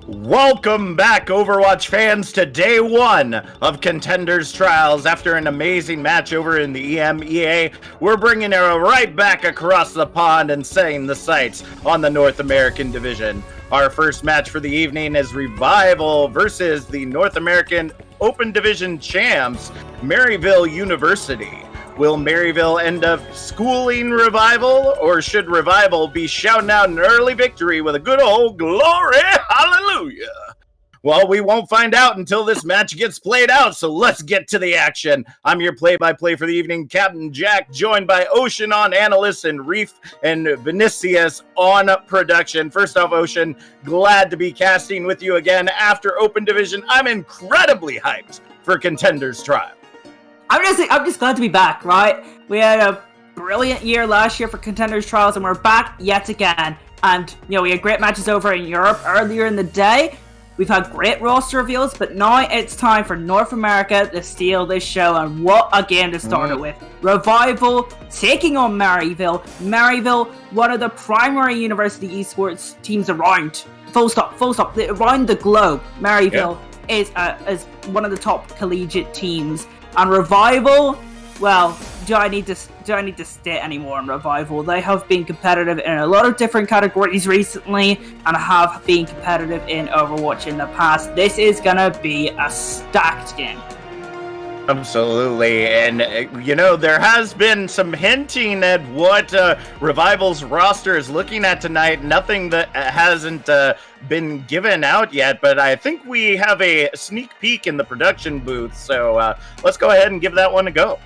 Welcome back, Overwatch fans, to day one of Contenders Trials. After an amazing match over in the EMEA, we're bringing it right back across the pond and setting the sights on the North American division. Our first match for the evening is Revival versus the North American Open Division champs, Maryville University. Will Maryville end up schooling Revival, or should Revival be shouting out an early victory with a good old glory hallelujah? Well, we won't find out until this match gets played out, so let's get to the action. I'm your play-by-play for the evening, Captain Jack, joined by Ocean on analysts and Reef and Vinicius on production. First off, Ocean, glad to be casting with you again after Open Division. I'm incredibly hyped for Contenders Trial. I'm just glad to be back, right? We had a brilliant year last year for Contenders Trials, and we're back yet again. And, we had great matches over in Europe earlier in the day. We've had great roster reveals, but now it's time for North America to steal this show, and what a game to start it with. Revival taking on Maryville. Maryville, one of the primary university esports teams around. Full stop. Around the globe, Maryville is one of the top collegiate teams. And Revival, well, do I need to state anymore on Revival? They have been competitive in a lot of different categories recently, and have been competitive in Overwatch in the past. This is gonna be a stacked game. Absolutely, and there has been some hinting at what Revival's roster is looking at tonight. Nothing that hasn't been given out yet, but I think we have a sneak peek in the production booth, so let's go ahead and give that one a go.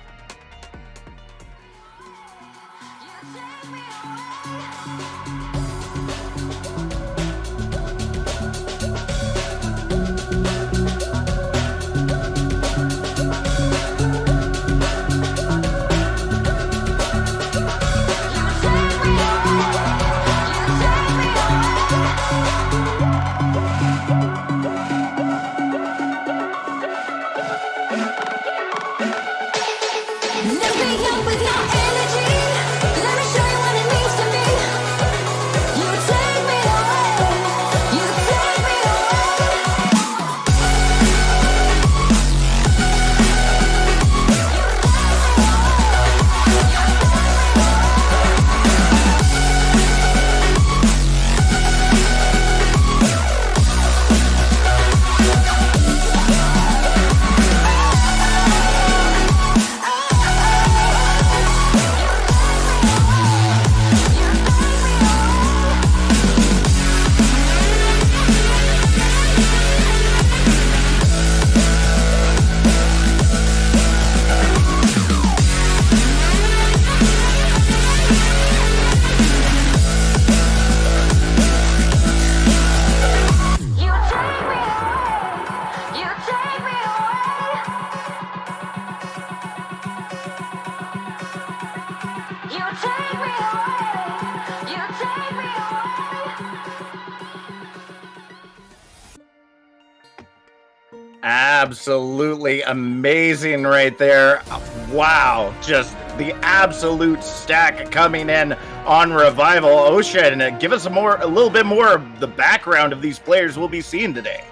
Absolutely amazing right there. Wow, just the absolute stack coming in on Revival. Ocean, give us a little bit more of the background of these players we'll be seeing today.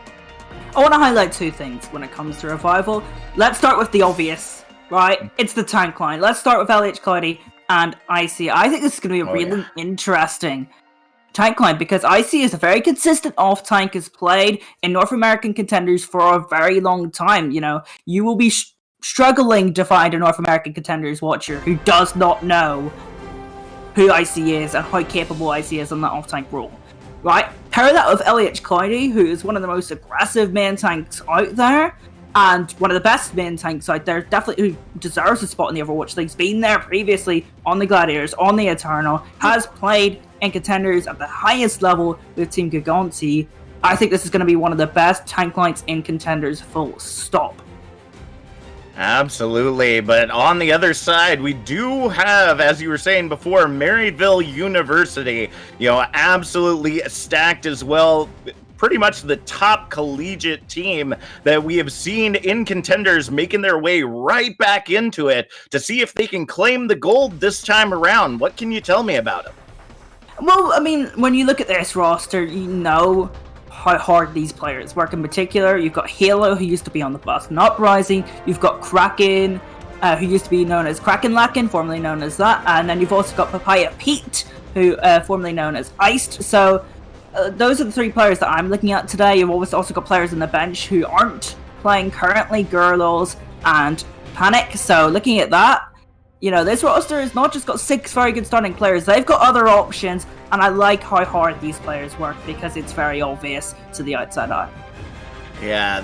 I want to highlight two things when it comes to Revival. Let's start with the obvious, right? It's the tank line. Let's start with LH Cloudy and IC. I think this is going to be a really interesting tank line, because IC is a very consistent off-tank, has played in North American Contenders for a very long time. You will be struggling to find a North American Contenders watcher who does not know who IC is and how capable IC is on that off-tank role, right? Pair that with LH Cloudy, who is one of the most aggressive main tanks out there, and one of the best main tanks out there, definitely who deserves a spot in the Overwatch League. He's been there previously on the Gladiators, on the Eternal, has played in Contenders at the highest level with Team Giganti. I think this is going to be one of the best tank lines in Contenders, full stop. Absolutely, but on the other side, we do have, as you were saying before, Maryville University, absolutely stacked as well. Pretty much the top collegiate team that we have seen in Contenders, making their way right back into it to see if they can claim the gold this time around. What can you tell me about them? Well, I mean, when you look at this roster, how hard these players work. In particular, you've got Halo, who used to be on the Boston Uprising. You've got Kraken, who used to be known as Krakenlaken, formerly known as that. And then you've also got Papaya Pete, who formerly known as Iced. So those are the 3 players that I'm looking at today. You've also got players on the bench who aren't playing currently, Gurlos and Panic. So looking at that, you know, this roster has not just got 6 very good starting players, they've got other options, and I like how hard these players work because it's very obvious to the outside eye. Yeah,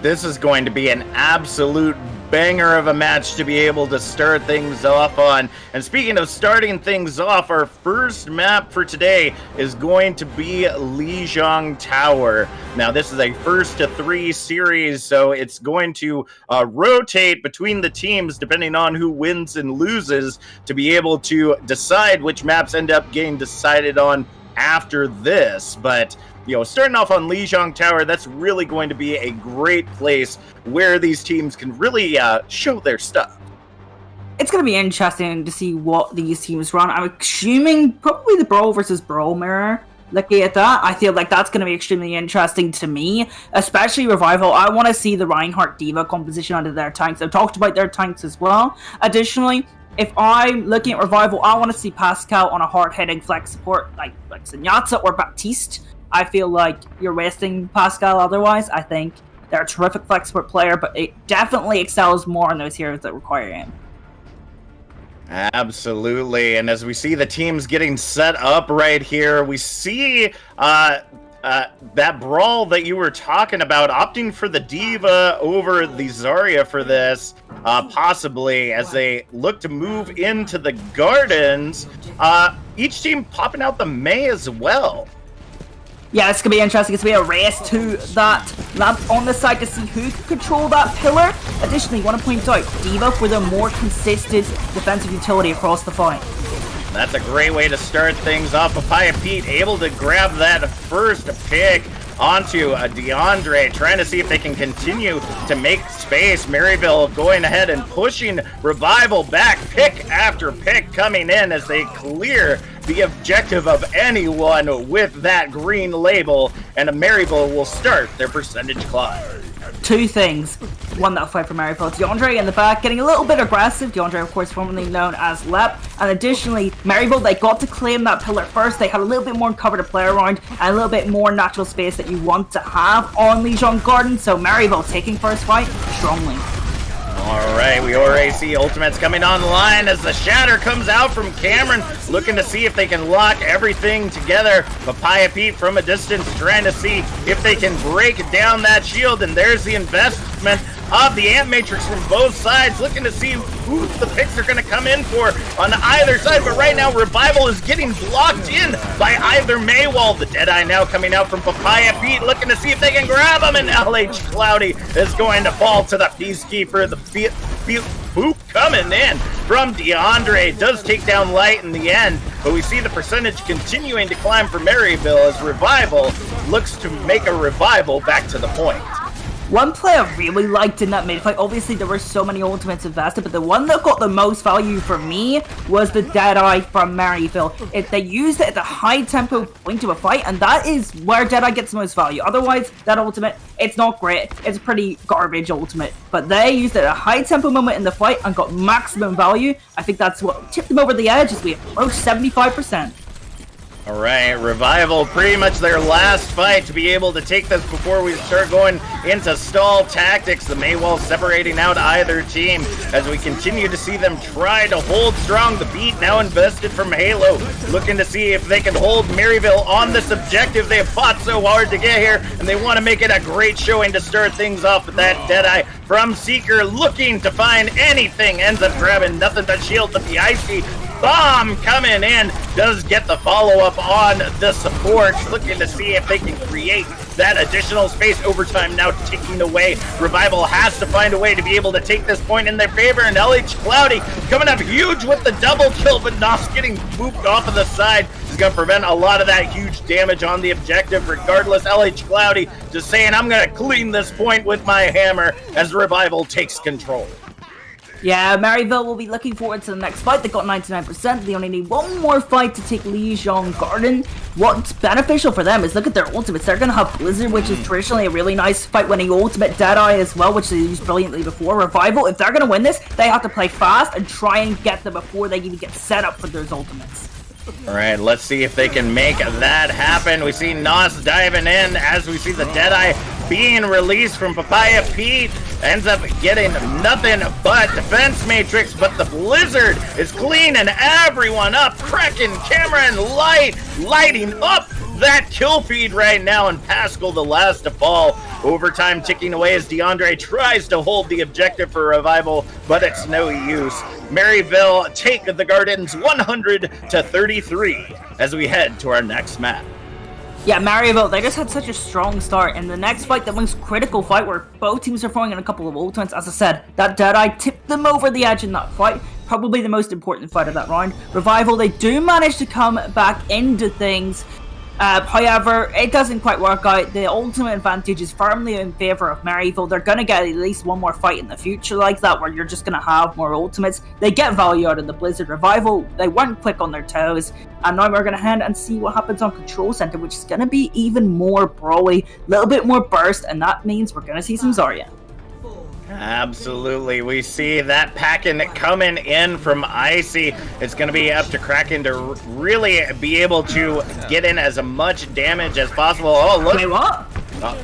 this is going to be an absolute banger of a match to be able to start things off on. And speaking of starting things off, our first map for today is going to be Lijiang Tower. Now, this is a 1-to-3 series, so it's going to rotate between the teams depending on who wins and loses to be able to decide which maps end up getting decided on after this. But you know, starting off on Lijiang Tower, that's really going to be a great place where these teams can really show their stuff. It's going to be interesting to see what these teams run. I'm assuming probably the Brawl versus Brawl mirror. Looking at that, I feel like that's going to be extremely interesting to me, especially Revival. I want to see the Reinhardt D.Va composition under their tanks. I've talked about their tanks as well. Additionally, if I'm looking at Revival, I want to see Pascal on a hard-hitting flex support like Zenyatta or Baptiste. I feel like you're wasting Pascal otherwise. I think they're a terrific flex support player, but it definitely excels more on those heroes that require him. Absolutely, and as we see the teams getting set up right here, we see that Brawl that you were talking about, opting for the D.Va over the Zarya for this, possibly, as they look to move into the Gardens. Each team popping out the Mei as well. Yeah, it's going to be interesting. It's going to be a race to that lamp on the side to see who can control that pillar. Additionally, I want to point out, D.Va for the more consistent defensive utility across the fight. That's a great way to start things off. Papaya Pete able to grab that first pick onto DeAndre, trying to see if they can continue to make space. Maryville going ahead and pushing Revival back, pick after pick coming in as they clear the objective of anyone with that green label, and Maryville will start their percentage climb. 2 things. One that'll fight for Maryville. DeAndre in the back, getting a little bit aggressive. DeAndre, of course, formerly known as Lep. And additionally, Maryville, they got to claim that pillar first. They had a little bit more cover to play around and a little bit more natural space that you want to have on Lijiang Garden. So Maryville taking first fight strongly. Alright, we already see ultimates coming online as the shatter comes out from Cameron, looking to see if they can lock everything together. Papaya Pete from a distance trying to see if they can break down that shield, and there's the investment of the Amp Matrix from both sides, looking to see who the picks are going to come in for on either side. But right now, Revival is getting blocked in by either Maywall. The Deadeye now coming out from Papaya Pete, looking to see if they can grab him, and LH Cloudy is going to fall to the Peacekeeper. The boop coming in from DeAndre does take down Light in the end, but we see the percentage continuing to climb for Maryville as Revival looks to make a revival back to the point. One play I really liked in that mid fight, obviously there were so many ultimates invested, but the one that got the most value for me was the Deadeye from Maryville. They used it at the high tempo point of a fight, and that is where Deadeye gets the most value. Otherwise, that ultimate, it's not great. It's a pretty garbage ultimate, but they used it at a high tempo moment in the fight and got maximum value. I think that's what tipped them over the edge as we approach 75%. Alright, Revival, pretty much their last fight to be able to take this before we start going into stall tactics. The Maywall separating out either team as we continue to see them try to hold strong. The beat now invested from Halo, looking to see if they can hold Maryville on this objective. They have fought so hard to get here, and they want to make it a great showing to start things off with that Deadeye from Seeker, looking to find anything, ends up grabbing nothing but shield, but the Icy Bomb coming in does get the follow-up on the support, looking to see if they can create that additional space. Overtime now ticking away. Revival has to find a way to be able to take this point in their favor, and LH Cloudy coming up huge with the double kill, but Nos getting booped off of the side is going to prevent a lot of that huge damage on the objective. Regardless, LH Cloudy just saying, I'm going to clean this point with my hammer as Revival takes control. Yeah, Maryville will be looking forward to the next fight. They got 99%. They only need one more fight to take Lijiang Garden. What's beneficial for them is look at their ultimates. They're going to have Blizzard, which is traditionally a really nice fight-winning ultimate. Deadeye as well, which they used brilliantly before. Revival, if they're going to win this, they have to play fast and try and get them before they even get set up for those ultimates. All right, let's see if they can make that happen. We see Nos diving in as we see the Deadeye being released from Papaya Pete. Ends up getting nothing but defense matrix, but the Blizzard is cleaning everyone up. Kraken, Cameron, lighting up that kill feed right now, and Pascal the last to fall. Overtime ticking away as DeAndre tries to hold the objective for Revival, but it's no use. Maryville take the Gardens 100-33 as we head to our next map. Yeah, Maryville, they just had such a strong start. In the next fight, the most critical fight where both teams are throwing in a couple of ultimates, as I said, that Deadeye tipped them over the edge in that fight. Probably the most important fight of that round. Revival, they do manage to come back into things. However, it doesn't quite work out. The ultimate advantage is firmly in favor of Maryville. They're going to get at least one more fight in the future like that, where you're just going to have more ultimates. They get value out of the Blizzard. Revival, they weren't quick on their toes. And now we're going to head and see what happens on Control Center, which is going to be even more brawly, a little bit more burst, and that means we're going to see some Zarya. Absolutely. We see that packet coming in from Icy. It's going to be up to Kraken to really be able to get in as much damage as possible. Oh, look. Wait, what? Oh,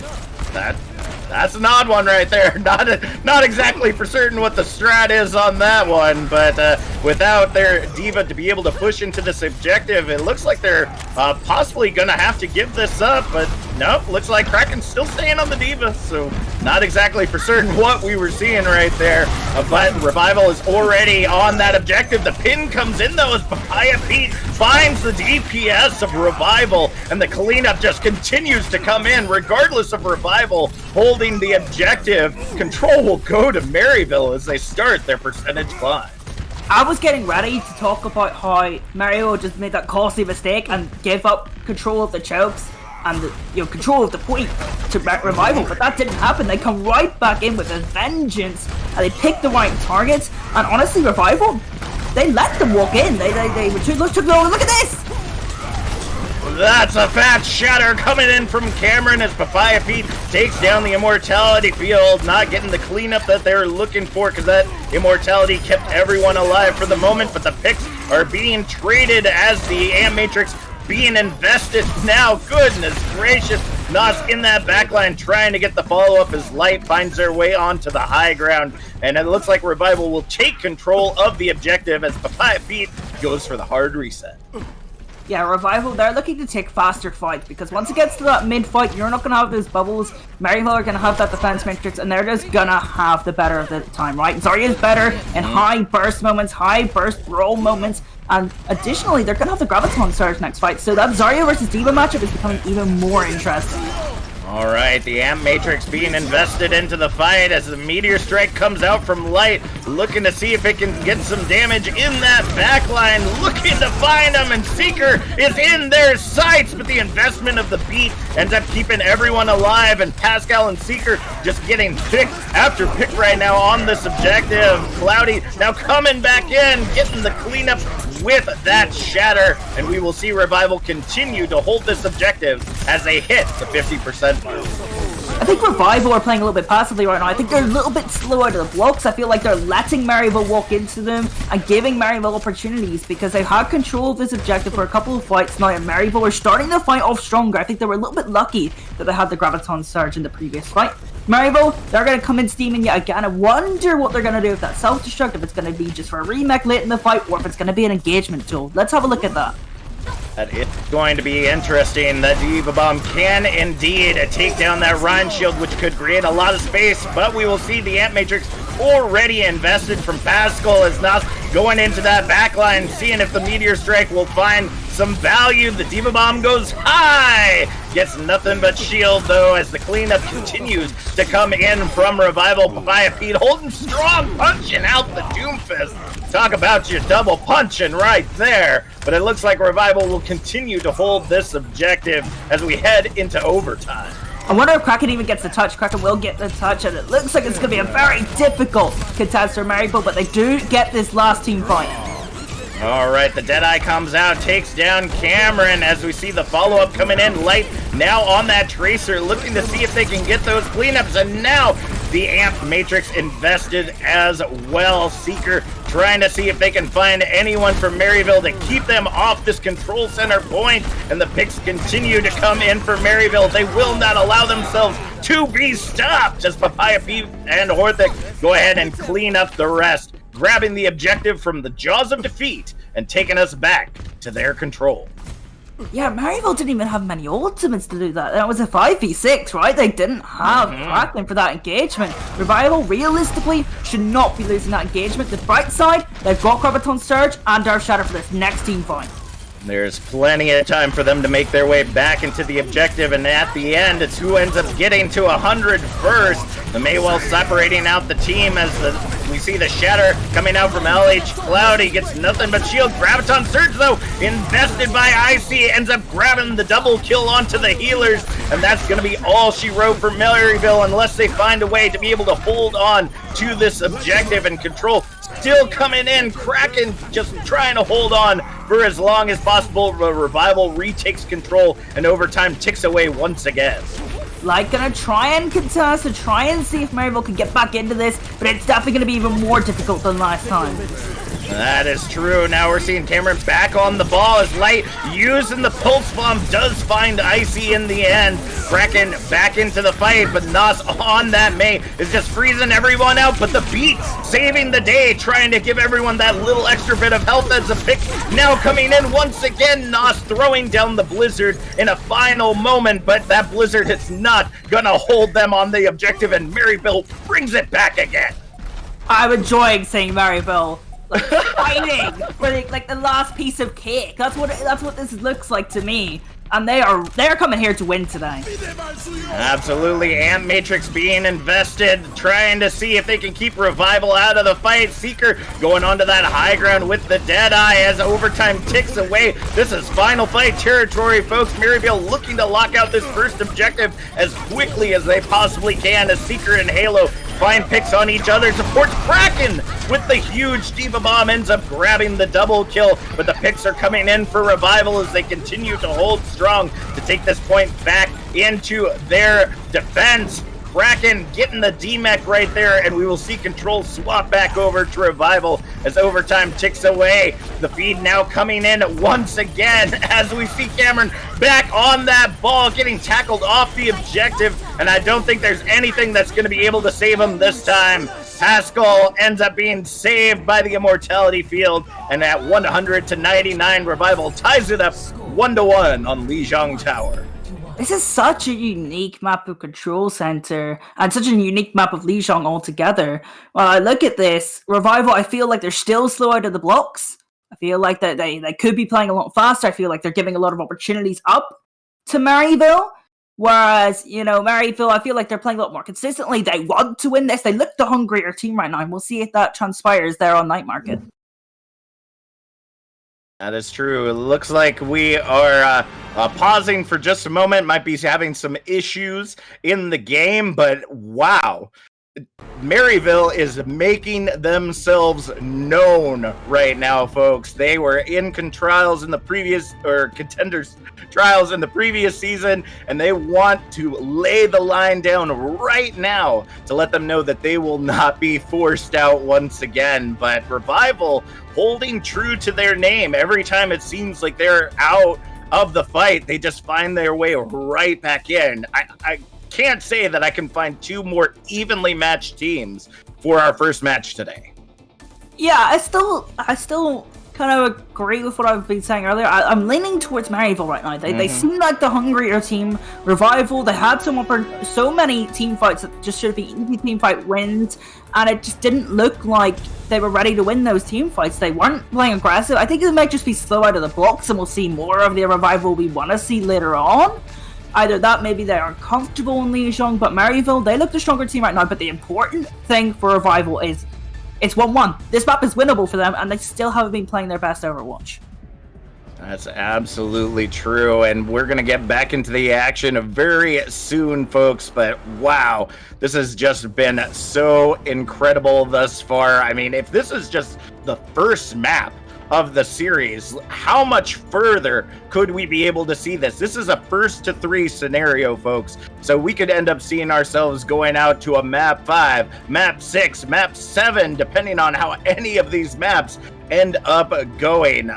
that's an odd one right there. Not exactly for certain what the strat is on that one, but without their Diva to be able to push into this objective, it looks like they're possibly going to have to give this up, but nope, looks like Kraken's still staying on the Diva, so not exactly for certain what we were seeing right there, but Revival is already on that objective. The pin comes in though as Papaya Pete finds the DPS of Revival, and the cleanup just continues to come in regardless of Revival holding the objective. Control will go to Maryville as they start their percentage climb. I was getting ready to talk about how Mario just made that costly mistake and gave up control of the chokes and control of the point to Revival, but that didn't happen. They come right back in with a vengeance and they pick the right targets, and honestly Revival, they let them walk in. They were too look at this! That's a fat shatter coming in from Cameron as Papaya Pete takes down the Immortality field, not getting the cleanup that they're looking for because that Immortality kept everyone alive for the moment, but the picks are being traded as the Amp Matrix being invested now. Goodness gracious, Nos in that backline trying to get the follow-up as Light finds their way onto the high ground, and it looks like Revival will take control of the objective as Papaya Pete goes for the hard reset. Yeah, Revival, they're looking to take faster fights because once it gets to that mid-fight, you're not going to have those bubbles. Maryville are going to have that defense matrix, and they're just going to have the better of the time, right? Zarya is better in high burst moments, high burst roll moments, and additionally, they're going to have the Graviton Surge next fight, so that Zarya versus Diva matchup is becoming even more interesting. All right, the Amp Matrix being invested into the fight as the Meteor Strike comes out from Light, looking to see if it can get some damage in that backline, looking to find them, and Seeker is in their sights, but the investment of the beat ends up keeping everyone alive, and Pascal and Seeker just getting pick after pick right now on this objective. Cloudy now coming back in, getting the cleanup with that shatter, and we will see Revival continue to hold this objective as they hit the 50% mark. I think Revival are playing a little bit passively right now. I think they're a little bit slow out of the blocks. I feel like they're letting Maryville walk into them and giving Maryville opportunities because they've had control of this objective for a couple of fights now, and Maryville are starting to fight off stronger. I think they were a little bit lucky that they had the Graviton Surge in the previous fight. Maryville, they're going to come in steaming yet again. I wonder what they're going to do with that self-destruct, if it's going to be just for a remake late in the fight or if it's going to be an engagement tool. Let's have a look at that. That is going to be interesting. The Diva Bomb can indeed take down that Rhine Shield, which could create a lot of space, but we will see the Amp Matrix already invested from Pascal as Nos going into that backline, seeing if the Meteor Strike will find some value. The Diva Bomb goes high, gets nothing but shield though as the cleanup continues to come in from Revival. Papaya Pete holding strong, punching out the Doomfist. Talk about your double punching right there. But it looks like Revival will continue to hold this objective as we head into overtime. I wonder if Kraken even gets the touch. Kraken will get the touch, and it looks like it's going to be a very difficult contest for Maryville, but they do get this last team fight. All right, the Deadeye comes out, takes down Cameron as we see the follow-up coming in. Light now on that Tracer, looking to see if they can get those cleanups, and now the Amp Matrix invested as well. Seeker trying to see if they can find anyone from Maryville to keep them off this control center point, and the picks continue to come in for Maryville. They will not allow themselves to be stopped as Papaya P and Horthic go ahead and clean up the rest, grabbing the objective from the jaws of defeat and taking us back to their control. Yeah, Maryville didn't even have many ultimates to do that. That was a 5v6, right? They didn't have Kraken for that engagement. Revival, realistically, should not be losing that engagement. The bright side, they've got Graviton Surge and Dark Shadow for this next team fight. There's plenty of time for them to make their way back into the objective, and at the end, it's who ends up getting to 100 first. The Maywell separating out the team as we see the Shatter coming out from LH Cloud. He gets nothing but shield. Graviton Surge, though, invested by IC, ends up grabbing the double kill onto the healers, and that's going to be all she wrote for Maryville unless they find a way to be able to hold on to this objective and control. Still coming in, Kraken just trying to hold on for as long as possible. Revival retakes control, and overtime ticks away once again. Like, gonna try and contest to try and see if Maryville can get back into this, but it's definitely gonna be even more difficult than last time. That is true. Now we're seeing Cameron back on the ball as Light using the Pulse Bomb does find Icy in the end. Kraken back into the fight, but Nos on that May is just freezing everyone out, but the Beat saving the day, trying to give everyone that little extra bit of health as a pick. Now coming in once again, Nos throwing down the Blizzard in a final moment, but that Blizzard is not gonna hold them on the objective, and Maryville brings it back again. I'm enjoying seeing Maryville fighting for the last piece of cake. That's what this looks like to me. And they're coming here to win today. Absolutely. Amp Matrix being invested, trying to see if they can keep Revival out of the fight. Seeker going onto that high ground with the Deadeye as overtime ticks away. This is final fight territory, folks. Maryville looking to lock out this first objective as quickly as they possibly can as Seeker and Halo find picks on each other. Supports Kraken with the huge Diva Bomb, ends up grabbing the double kill, but the picks are coming in for Revival as they continue to hold strong to take this point back into their defense. Kraken getting the DMEC right there, and we will see control swap back over to Revival as overtime ticks away. The feed now coming in once again as we see Cameron back on that ball, getting tackled off the objective, and I don't think there's anything that's going to be able to save him this time. Pascal ends up being saved by the Immortality Field, and at 100-99, Revival ties it up 1-1 on Lijiang Tower. This is such a unique map of Control Center, and such a unique map of Lijiang altogether. When I look at this, Revival, I feel like they're still slow out of the blocks. I feel like that they could be playing a lot faster. I feel like they're giving a lot of opportunities up to Maryville. Whereas, Maryville, I feel like they're playing a lot more consistently. They want to win this. They look the hungrier team right now, and we'll see if that transpires there on Night Market. That is true. It looks like we are pausing for just a moment. Might be having some issues in the game, but wow. Maryville is making themselves known right now, folks. They were in Contenders in the trials in the previous season, and they want to lay the line down right now to let them know that they will not be forced out once again. But Revival holding true to their name. Every time it seems like they're out of the fight, they just find their way right back in. I can't say that I can find two more evenly matched teams for our first match today. Yeah, I still kind of agree with what I've been saying earlier. I'm leaning towards Maryville right now. They seem like the hungrier team. Revival, they had so many team fights that just should be easy team fight wins, and it just didn't look like they were ready to win those team fights. They weren't playing aggressive. I think they might just be slow out of the blocks, and we'll see more of the Revival we want to see later on. Either that, maybe they are comfortable in Lijiang, but Maryville, they look the stronger team right now. But the important thing for Revival is it's 1-1. This map is winnable for them, and they still haven't been playing their best Overwatch. That's absolutely true, and we're going to get back into the action very soon, folks, but wow, this has just been so incredible thus far. I mean, if this is just the first map of the series, how much further could we be able to see this? This is a 1-to-3 scenario, folks, so we could end up seeing ourselves going out to a map 5, map 6, map 7, depending on how any of these maps end up going.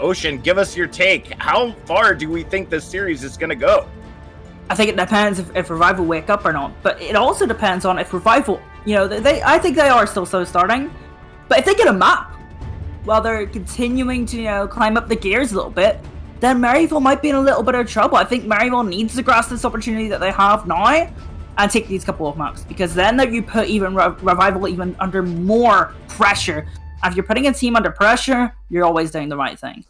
Ocean, give us your take. How far do we think this series is going to go? I think it depends if Revival wake up or not, but it also depends on if Revival, I think they are still so starting, but if they get a map while they're continuing to, climb up the gears a little bit, then Maryville might be in a little bit of trouble. I think Maryville needs to grasp this opportunity that they have now and take these couple of maps, because then that you put even Revival even under more pressure. If you're putting a team under pressure, you're always doing the right thing.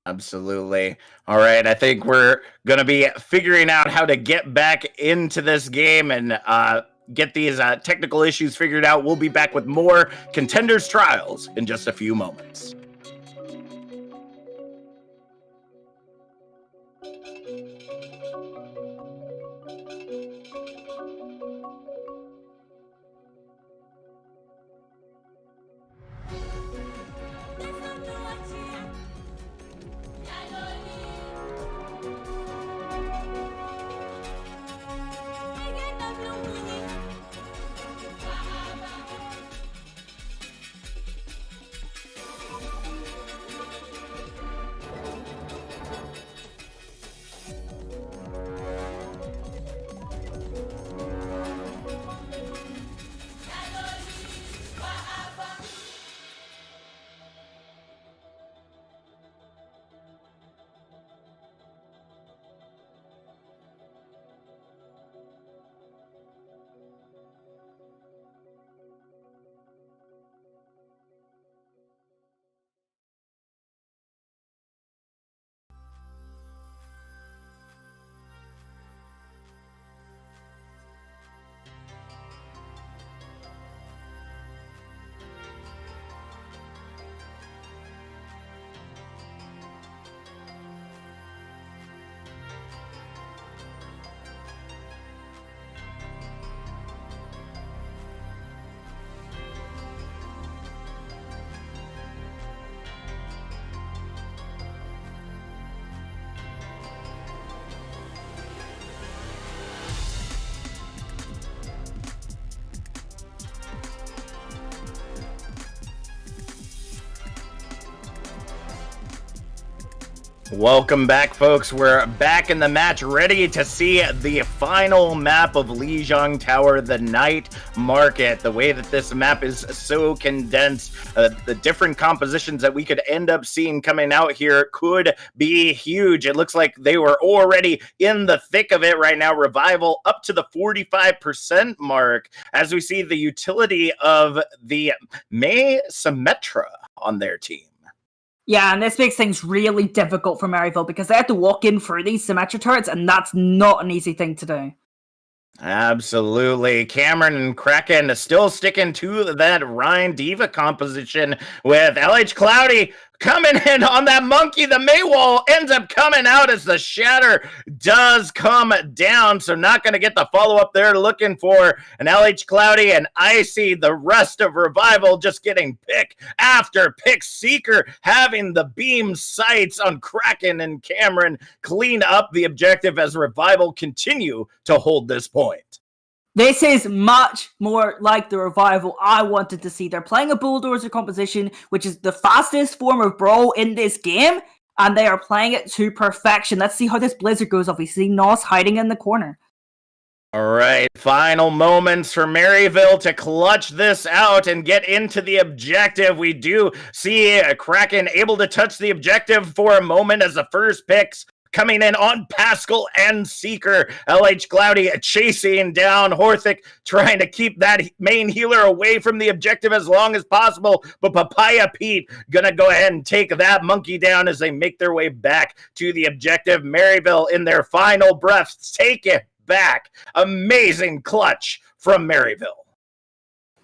Absolutely. All right, I think we're going to be figuring out how to get back into this game and get these technical issues figured out. We'll be back with more Contenders Trials in just a few moments. Welcome back, folks. We're back in the match, ready to see the final map of Lijiang Tower, the Night Market. The way that this map is so condensed, the different compositions that we could end up seeing coming out here could be huge. It looks like they were already in the thick of it right now. Revival up to the 45% mark as we see the utility of the May Symmetra on their team. Yeah, and this makes things really difficult for Maryville because they have to walk in through these Symmetra turrets, and that's not an easy thing to do. Absolutely. Cameron and Kraken still sticking to that Rhine Diva composition with LH Cloudy coming in on that monkey. The Maywall ends up coming out as the shatter does come down. So not going to get the follow-up there, looking for an LH Cloudy and Icy. The rest of Revival just getting pick after pick. Seeker having the beam sights on Kraken and Cameron clean up the objective as Revival continue to hold this point. This is much more like the Revival I wanted to see. They're playing a Bulldozer composition, which is the fastest form of Brawl in this game, and they are playing it to perfection. Let's see how this Blizzard goes off. We see Nos hiding in the corner. All right, final moments for Maryville to clutch this out and get into the objective. We do see Kraken able to touch the objective for a moment as the first picks coming in on Pascal and Seeker. LH Cloudy chasing down Horthic, trying to keep that main healer away from the objective as long as possible. But Papaya Pete gonna go ahead and take that monkey down as they make their way back to the objective. Maryville in their final breaths take it back. Amazing clutch from Maryville.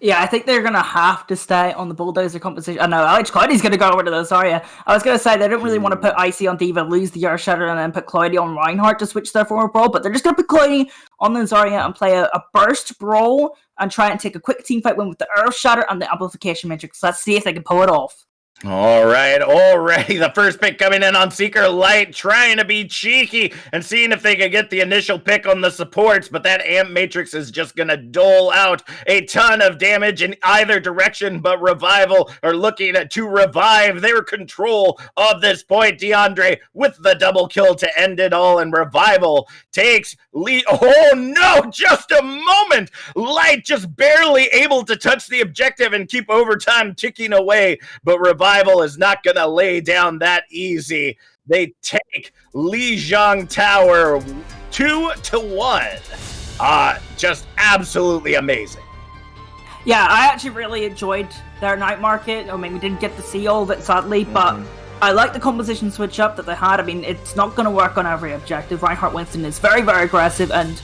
Yeah, I think they're going to have to stay on the Bulldozer composition. I know, Alex Cloudy's going to go over to those, Zarya. I was going to say, they don't really want to put Icy on D.Va, lose the Earth Shatter, and then put Cloudy on Reinhardt to switch their forward brawl, but they're just going to put Cloudy on the Zarya and play a burst brawl and try and take a quick teamfight win with the Earth Shatter and the Amplification Matrix. Let's see if they can pull it off. All right, already the first pick coming in on Seeker Light, trying to be cheeky and seeing if they can get the initial pick on the supports, but that Amp Matrix is just going to dole out a ton of damage in either direction, but Revival are looking to revive their control of this point. DeAndre with the double kill to end it all, and Revival takes lead. Oh no, just a moment! Light just barely able to touch the objective and keep overtime ticking away, but Revival is not going to lay down that easy. They take Lijiang Tower 2-1. Just absolutely amazing. Yeah, I actually really enjoyed their night market. I mean, we didn't get to see all of it, sadly, but I like the composition switch up that they had. I mean, it's not going to work on every objective. Reinhardt Winston is very, very aggressive and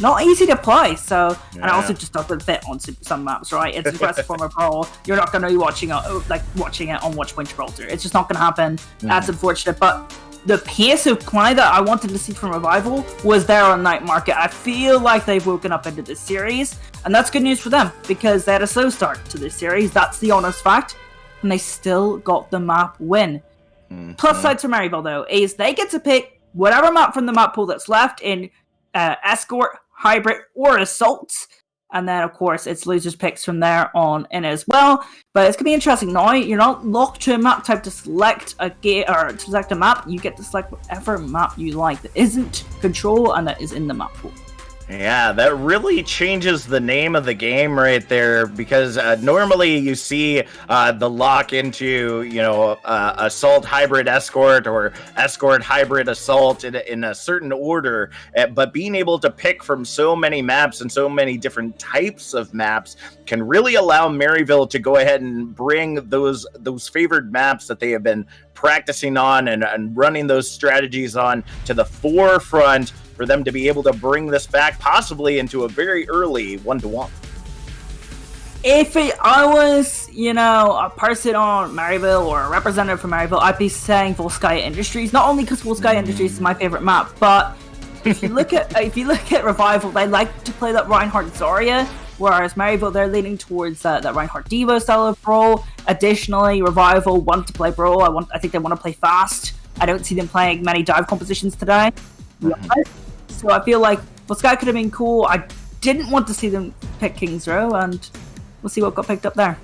not easy to play, so and it also just doesn't fit on some maps, right? It's aggressive form of brawl. You're not going to be watching it on Watchpoint Gibraltar. It's just not going to happen. That's unfortunate, but the pace of play that I wanted to see from Revival was there on Night Market. I feel like they've woken up into this series, and that's good news for them because they had a slow start to this series. That's the honest fact, and they still got the map win. Plus side to Maryville though is they get to pick whatever map from the map pool that's left in Escort, Hybrid, or Assault, and then of course it's losers picks from there on in as well. But it's gonna be interesting now. You're not locked to a map type to select a game or to select a map. You get to select whatever map you like that isn't Control and that is in the map pool. Yeah, that really changes the name of the game right there, because normally you see the lock into, Assault Hybrid Escort or Escort Hybrid Assault in a certain order, but being able to pick from so many maps and so many different types of maps can really allow Maryville to go ahead and bring those favored maps that they have been practicing on and running those strategies on to the forefront for them to be able to bring this back possibly into a very early 1-1. If I was, a person on Maryville or a representative from Maryville, I'd be saying Volskaya Industries, not only because Volskaya Industries is my favorite map, but if you look at Revival, they like to play that Reinhardt Zarya, whereas Maryville, they're leaning towards that Reinhardt D.Va style of brawl. Additionally, Revival want to play brawl. I think they want to play fast. I don't see them playing many dive compositions today. So I feel like Volskaya could have been cool. I didn't want to see them pick King's Row, and we'll see what got picked up there.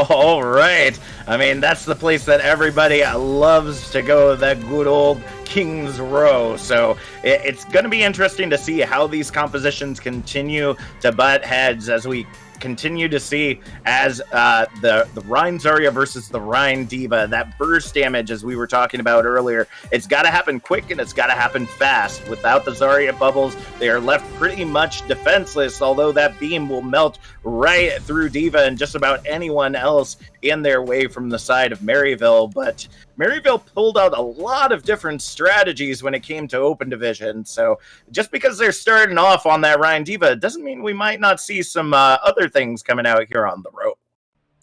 All right. I mean, that's the place that everybody loves to go, that good old King's Row. So it's going to be interesting to see how these compositions continue to butt heads as we continue to see as the Rein Zarya versus the Rein D.Va, that burst damage as we were talking about earlier, it's got to happen quick and it's got to happen fast. Without the Zarya bubbles, they are left pretty much defenseless, although that beam will melt right through D.Va and just about anyone else in their way from the side of Maryville. But Maryville pulled out a lot of different strategies when it came to Open Division, so just because they're starting off on that Rein D.Va doesn't mean we might not see some other things coming out here on the road.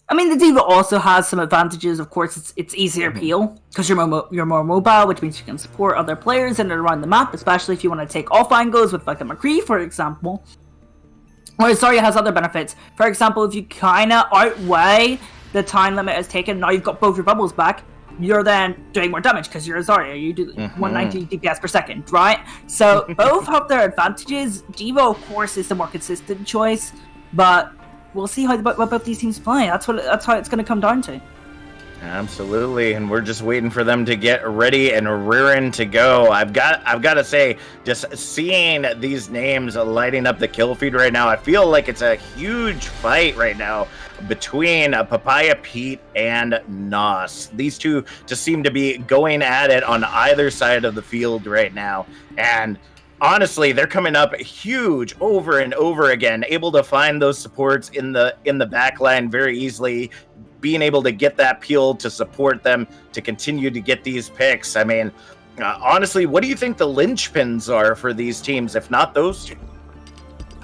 I mean, the D.Va also has some advantages. Of course, it's easier peel because you're more mobile, which means you can support other players in and around the map, especially if you want to take off angles with like a McCree, for example. Whereas Zarya has other benefits. For example, if you kind of outweigh the time limit is taken, now you've got both your bubbles back, you're then doing more damage because you're a Zarya. You do 190 DPS per second, right? So both have their advantages. D.Va, of course, is the more consistent choice, but we'll see how both these teams play. That's how it's going to come down to. Absolutely, and we're just waiting for them to get ready and rearing to go. I've got to say, just seeing these names lighting up the kill feed right now, I feel like it's a huge fight right now between Papaya Pete and Nos. These two just seem to be going at it on either side of the field right now, and honestly, they're coming up huge over and over again, able to find those supports in the back line very easily, being able to get that peel to support them to continue to get these picks. I mean, honestly, what do you think the linchpins are for these teams, if not those two?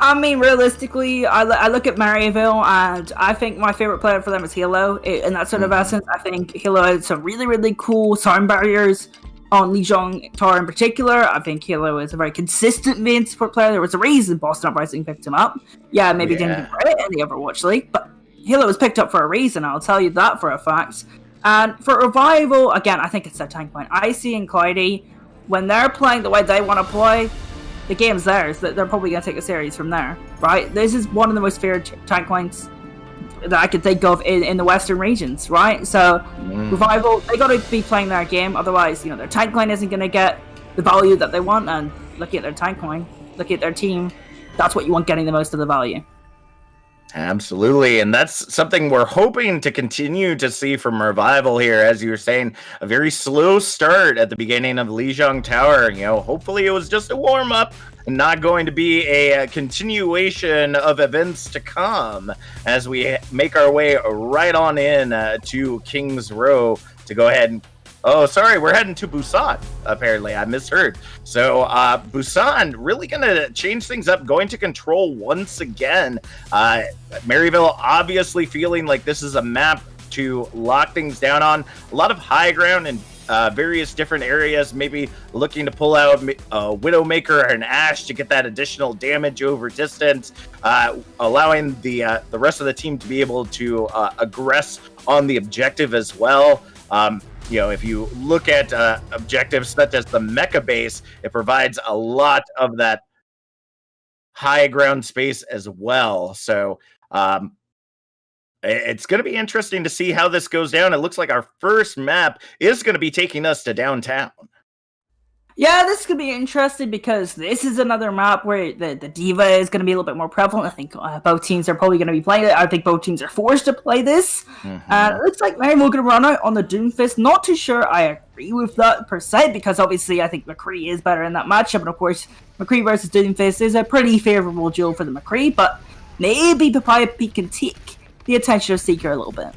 I mean, realistically, I look at Maryville, and I think my favorite player for them is Hilo. In that sort of essence, I think Hilo has some really, really cool sound barriers on Lijiang Tower in particular. I think Hilo is a very consistent main support player. There was a reason Boston Uprising picked him up. Yeah, maybe didn't do great in the Overwatch League, but Hilo was picked up for a reason, I'll tell you that for a fact. And for Revival, again, I think it's their tank line. Icy and Cloudy, when they're playing the way they want to play, the game's theirs. They're probably going to take a series from there, right? This is one of the most feared tank lines that I could think of in the Western regions, right? So, Revival, they got to be playing their game. Otherwise, their tank line isn't going to get the value that they want. And looking at their tank line, looking at their team, that's what you want getting the most of the value. Absolutely, and that's something we're hoping to continue to see from Revival here. As you were saying, a very slow start at the beginning of Lijiang Tower. Hopefully it was just a warm-up and not going to be a continuation of events to come as we make our way right on in to King's Row to go ahead and... Oh, sorry, we're heading to Busan, apparently. I misheard. So, Busan really going to change things up, going to control once again. Maryville obviously feeling like this is a map to lock things down on. A lot of high ground in various different areas, maybe looking to pull out Widowmaker and Ashe to get that additional damage over distance, allowing the rest of the team to be able to aggress on the objective as well. If you look at objectives such as the mecha base, it provides a lot of that high ground space as well. So it's going to be interesting to see how this goes down. It looks like our first map is going to be taking us to downtown. Yeah, this could be interesting because this is another map where the Diva is going to be a little bit more prevalent. I think both teams are probably going to be playing it. I think both teams are forced to play this. It looks like Maryville going to run out on the Doomfist. Not too sure I agree with that per se, because obviously I think McCree is better in that matchup. And of course, McCree versus Doomfist is a pretty favorable duel for the McCree, but maybe Papaya Peak can take the attention of Seeker a little bit.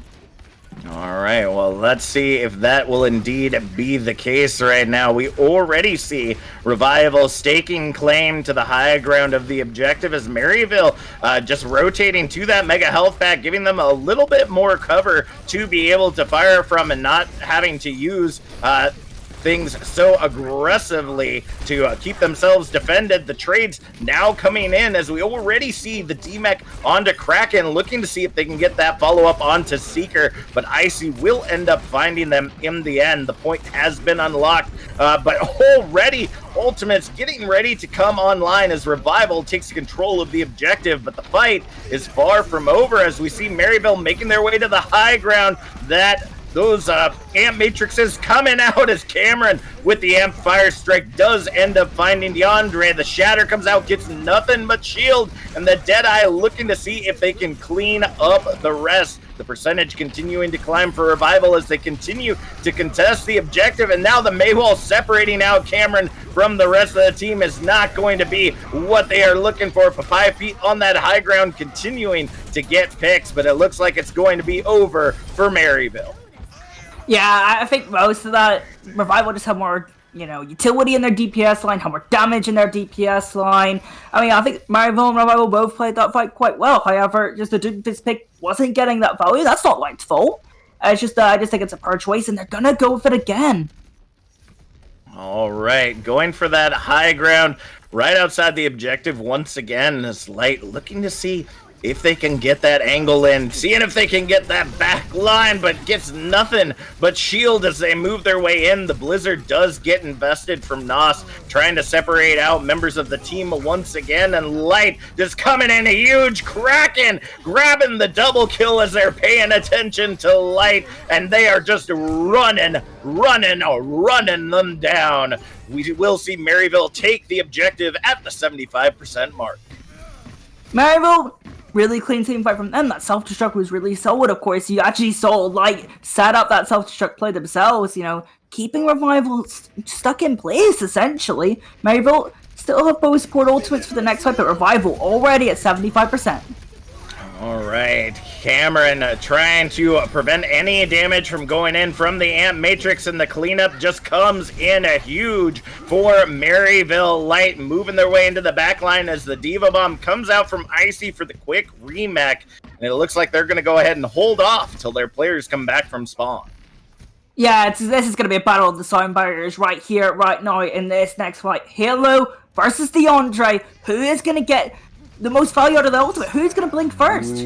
All right, well, let's see if that will indeed be the case right now. We already see Revival staking claim to the high ground of the objective as Maryville just rotating to that Mega Health Pack, giving them a little bit more cover to be able to fire from and not having to use things so aggressively to keep themselves defended. The trades now coming in as we already see the DMEC onto Kraken, looking to see if they can get that follow-up onto Seeker, but Icy will end up finding them in the end. The point has been unlocked, but already Ultimate's getting ready to come online as Revival takes control of the objective, but the fight is far from over as we see Maryville making their way to the high ground. Those amp matrices coming out as Cameron with the amp fire strike does end up finding DeAndre. The shatter comes out, gets nothing but shield, and the Deadeye looking to see if they can clean up the rest. The percentage continuing to climb for Revival as they continue to contest the objective, and now the Maywall separating out Cameron from the rest of the team is not going to be what they are looking for. Papaya Pete on that high ground continuing to get picks, but it looks like it's going to be over for Maryville. Yeah, I think most of that, Revival just have more, utility in their DPS line, have more damage in their DPS line. I mean, I think Maryville and Revival both played that fight quite well. However, just the Doomfist pick wasn't getting that value. That's not Light's fault. It's just, I just think it's a poor choice, and they're gonna go with it again. All right, going for that high ground right outside the objective once again. Is Light looking to see if they can get that angle in, seeing if they can get that back line, but gets nothing but shield as they move their way in. The Blizzard does get invested from Nos, trying to separate out members of the team once again, and Light just coming in a huge Kraken, grabbing the double kill as they're paying attention to Light, and they are just running them down. We will see Maryville take the objective at the 75% mark. Maryville, really clean team fight from them. That self-destruct was really solid, of course. You actually saw Light set up that self-destruct play themselves, keeping Revival stuck in place, essentially. Maryville still have both support ultimates for the next fight, but Revival already at 75%. All right, Cameron trying to prevent any damage from going in from the Amp Matrix, and the cleanup just comes in huge for Maryville. Light moving their way into the back line as the Diva Bomb comes out from Icy for the quick remech, and it looks like they're going to go ahead and hold off till their players come back from spawn. Yeah, this is going to be a battle of the sound barriers right here, right now, in this next fight. Halo versus DeAndre. Who is going to get the most value out of the ultimate? Who's going to blink first?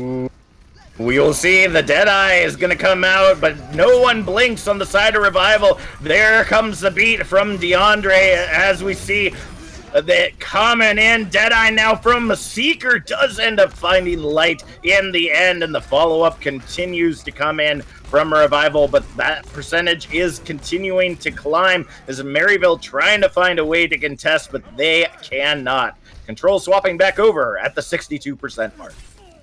We'll see. The Deadeye is going to come out, but no one blinks on the side of Revival. There comes the beat from DeAndre as we see that coming in. Deadeye now from Seeker does end up finding Light in the end, and the follow-up continues to come in from Revival, but that percentage is continuing to climb as Maryville trying to find a way to contest, but they cannot. Control swapping back over at the 62% mark.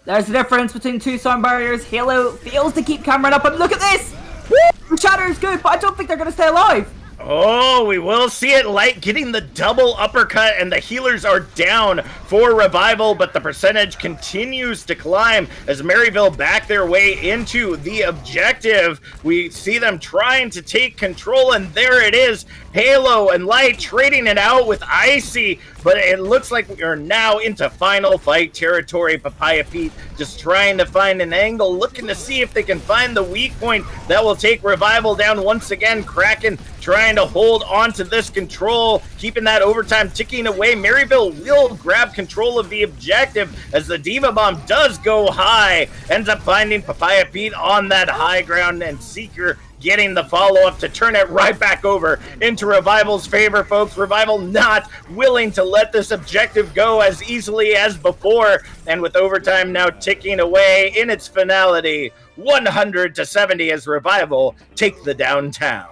There's the difference between two sound barriers. Halo fails to keep Cameron up, and look at this! Woo! Shatter is good, but I don't think they're going to stay alive. Oh, we will see it. Light getting the double uppercut, and the healers are down for Revival, but the percentage continues to climb as Maryville back their way into the objective. We see them trying to take control, and there it is. Halo and Light trading it out with Icy, but it looks like we are now into final fight territory. Papaya Pete just trying to find an angle, looking to see if they can find the weak point that will take Revival down once again. Kraken trying to hold on to this control, keeping that overtime ticking away. Maryville will grab control of the objective as the Diva Bomb does go high, ends up finding Papaya Pete on that high ground, and Seeker getting the follow-up to turn it right back over into Revival's favor, folks. Revival not willing to let this objective go as easily as before, and with overtime now ticking away in its finality, 100-70 as Revival take the downtown.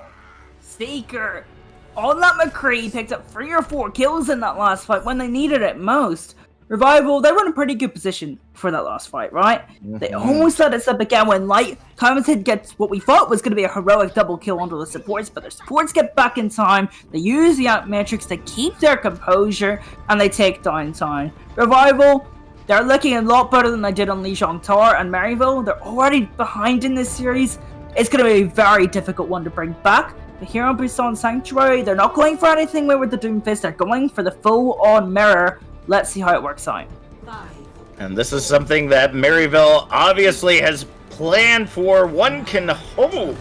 Seeker on that McCree picked up 3 or 4 kills in that last fight when they needed it most. Revival, they were in a pretty good position for that last fight, right? They almost let us up again when Light comes in, gets what we thought was going to be a heroic double kill onto the supports, but their supports get back in time. They use the Amp Matrix to keep their composure, and they take downtime. Revival, they're looking a lot better than they did on Lijiang Tower and Maryville. They're already behind in this series. It's going to be a very difficult one to bring back. But here on Busan Sanctuary, they're not going for anything with the Doomfist. They're going for the full-on mirror. Let's see how it works out. And this is something that Maryville obviously has planned for. One can hope.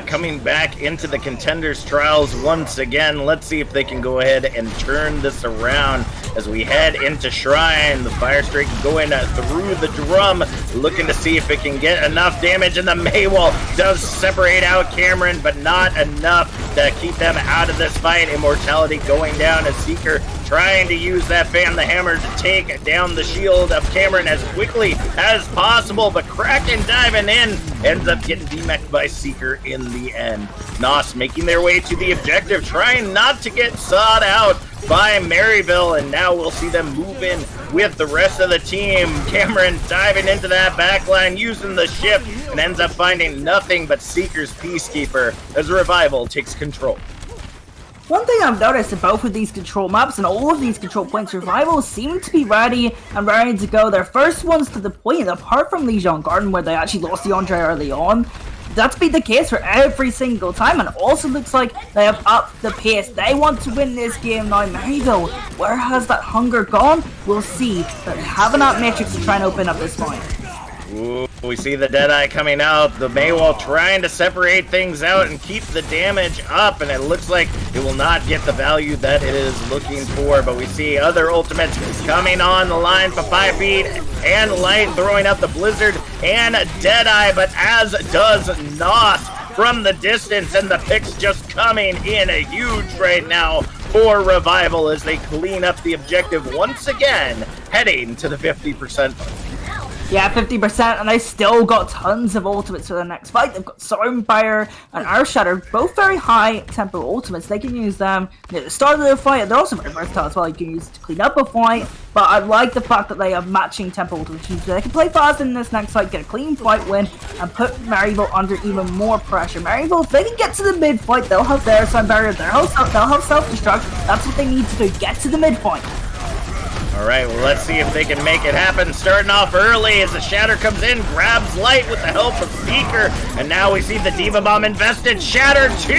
Coming back into the Contenders trials once again. Let's see if they can go ahead and turn this around as we head into Shrine. The Fire Strike going through the drum, looking to see if it can get enough damage, and the Maywall does separate out Cameron, but not enough to keep them out of this fight. Immortality going down as Seeker trying to use that Fan the Hammer to take down the shield of Cameron as quickly as possible, but Kraken diving in ends up getting demeched by Seeker in the end. Nos making their way to the objective, trying not to get sawed out by Maryville, and now we'll see them move in with the rest of the team. Cameron diving into that backline, using the shift, and ends up finding nothing but Seeker's Peacekeeper as Revival takes control. One thing I've noticed in both of these control maps and all of these control points, Revival seem to be ready and ready to go. Their first ones to the point, apart from Lijiang Garden where they actually lost DeAndre early on. That's been the case for every single time, and also looks like they have upped the pace. They want to win this game now. Maryville, where has that hunger gone? We'll see, but Havana Matrix to try and open up this fight. Ooh, we see the Deadeye coming out, the Maywall trying to separate things out and keep the damage up, and it looks like it will not get the value that it is looking for, but we see other ultimates coming on the line. Papaya Pete and Light throwing out the Blizzard and Deadeye, but as does Nos from the distance, and the picks just coming in a huge right now for Revival as they clean up the objective once again, heading to the 50%. Yeah, 50%, and they still got tons of ultimates for the next fight. They've got Stormfire and Earthshatter, both very high tempo ultimates. They can use them at the start of the fight, and they're also very versatile as well. You can use to clean up a fight, but I like the fact that they have matching tempo ultimates. They can play fast in this next fight, get a clean fight win, and put Maryville under even more pressure. Maryville, if they can get to the mid-fight, they'll have their sound barrier, they'll have self-destruct. That's what they need to do, get to the mid-fight. All right, well, let's see if they can make it happen. Starting off early as the Shatter comes in, grabs Light with the help of Seeker, and now we see the Diva Bomb invested. Shatter 2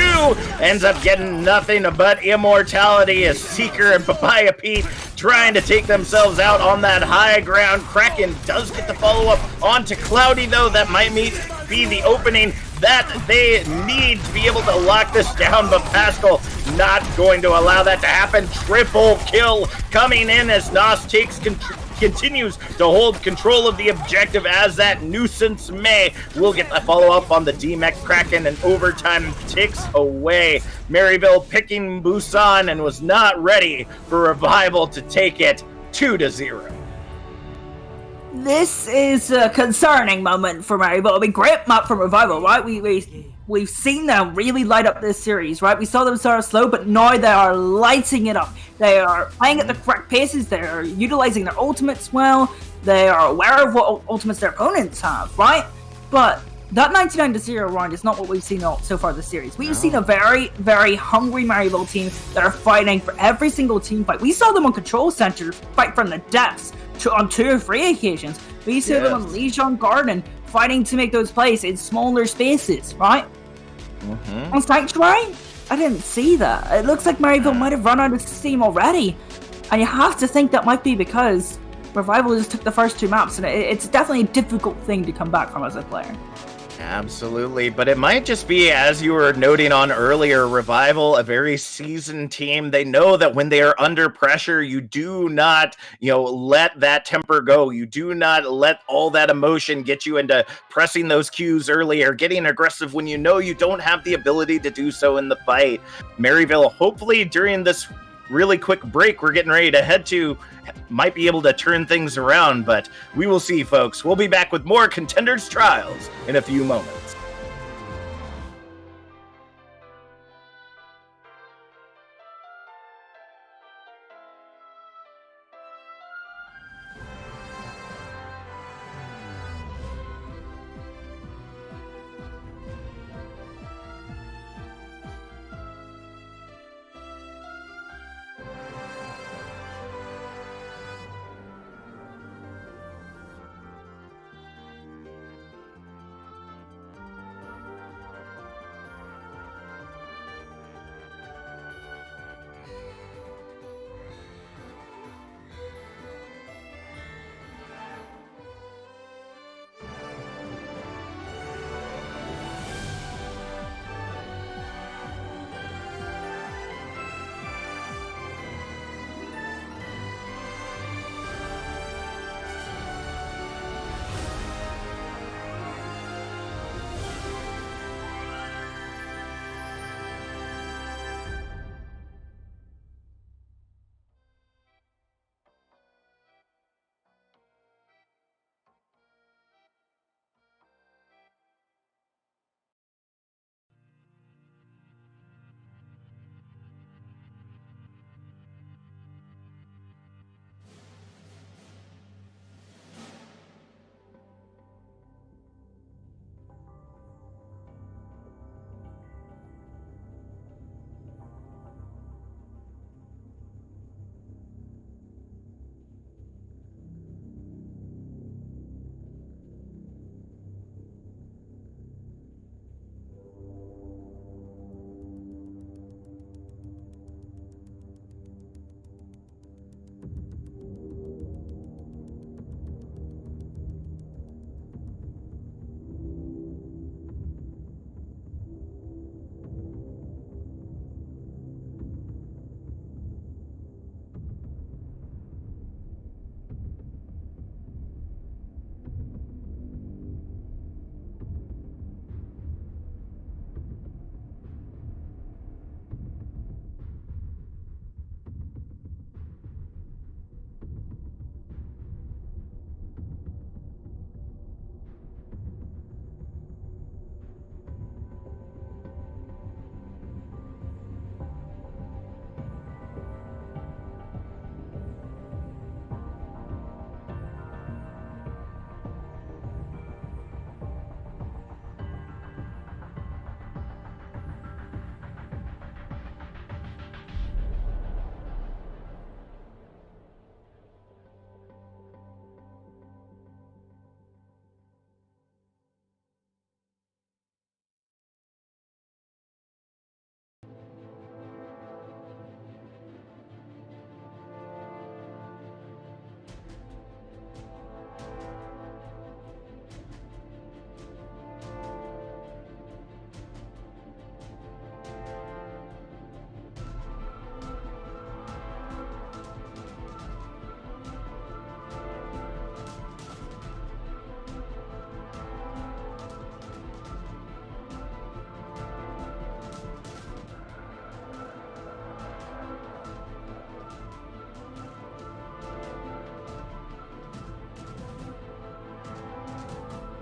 ends up getting nothing but immortality as Seeker and Papaya Pete trying to take themselves out on that high ground. Kraken does get the follow-up onto Cloudy, though. That might be the opening that they need to be able to lock this down, but Pascal not going to allow that to happen. Triple kill coming in as Nos continues to hold control of the objective as that nuisance May will get the follow-up on the D-Mech Kraken, and overtime ticks away. Maryville picking Busan and was not ready for Revival to take it 2-0. This is a concerning moment for Maryville. I mean, great map from Revival, right? We've seen them really light up this series, right? We saw them sort of slow, but now they are lighting it up. They are playing at the correct paces. They are utilizing their ultimates well. They are aware of what ultimates their opponents have, right? But that 99-0 round is not what we've seen so far this series. We've seen a very, very hungry Maryville team that are fighting for every single team fight. We saw them on Control Center fight from the depths on 2 or 3 occasions. We saw them on Lijiang Garden fighting to make those plays in smaller spaces, right? On Sanctuary, I didn't see that. It looks like Maryville might have run out of steam already. And you have to think that might be because Revival just took the first 2 maps, and it's definitely a difficult thing to come back from as a player. Absolutely, but it might just be, as you were noting on earlier, Revival, a very seasoned team. They know that when they are under pressure, you do not, let that temper go. You do not let all that emotion get you into pressing those cues early or getting aggressive when you know you don't have the ability to do so in the fight. Maryville, hopefully during this really quick break we're getting ready to head to, might be able to turn things around, but we will see, folks. We'll be back with more Contenders Trials in a few moments.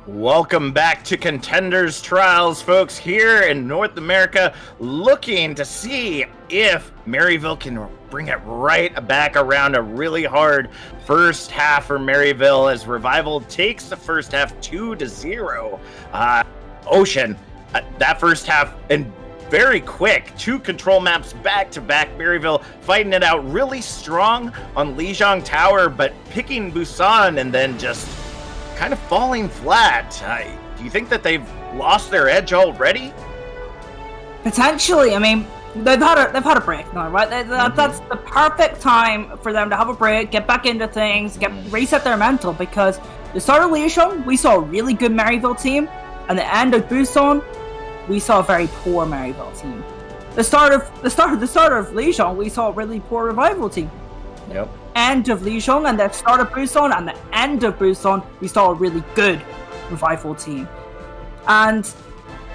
Welcome back to Contenders Trials, folks, here in North America, looking to see if Maryville can bring it right back around. A really hard first half for Maryville as Revival takes the first half 2-0. Ocean, that first half, and very quick, 2 control maps back-to-back. Maryville fighting it out really strong on Lijiang Tower, but picking Busan and then just kind of falling flat. Do you think that they've lost their edge already? Potentially. I mean, they've had a break now, right? That's the perfect time for them to have a break, get back into things, reset their mental. Because the start of Lijiang, we saw a really good Maryville team, and the end of Busan, we saw a very poor Maryville team. The start of Lijiang, we saw a really poor Revival team. Yep. End of Lijiang and the start of Busan and the end of Busan, we saw a really good Revival team. And,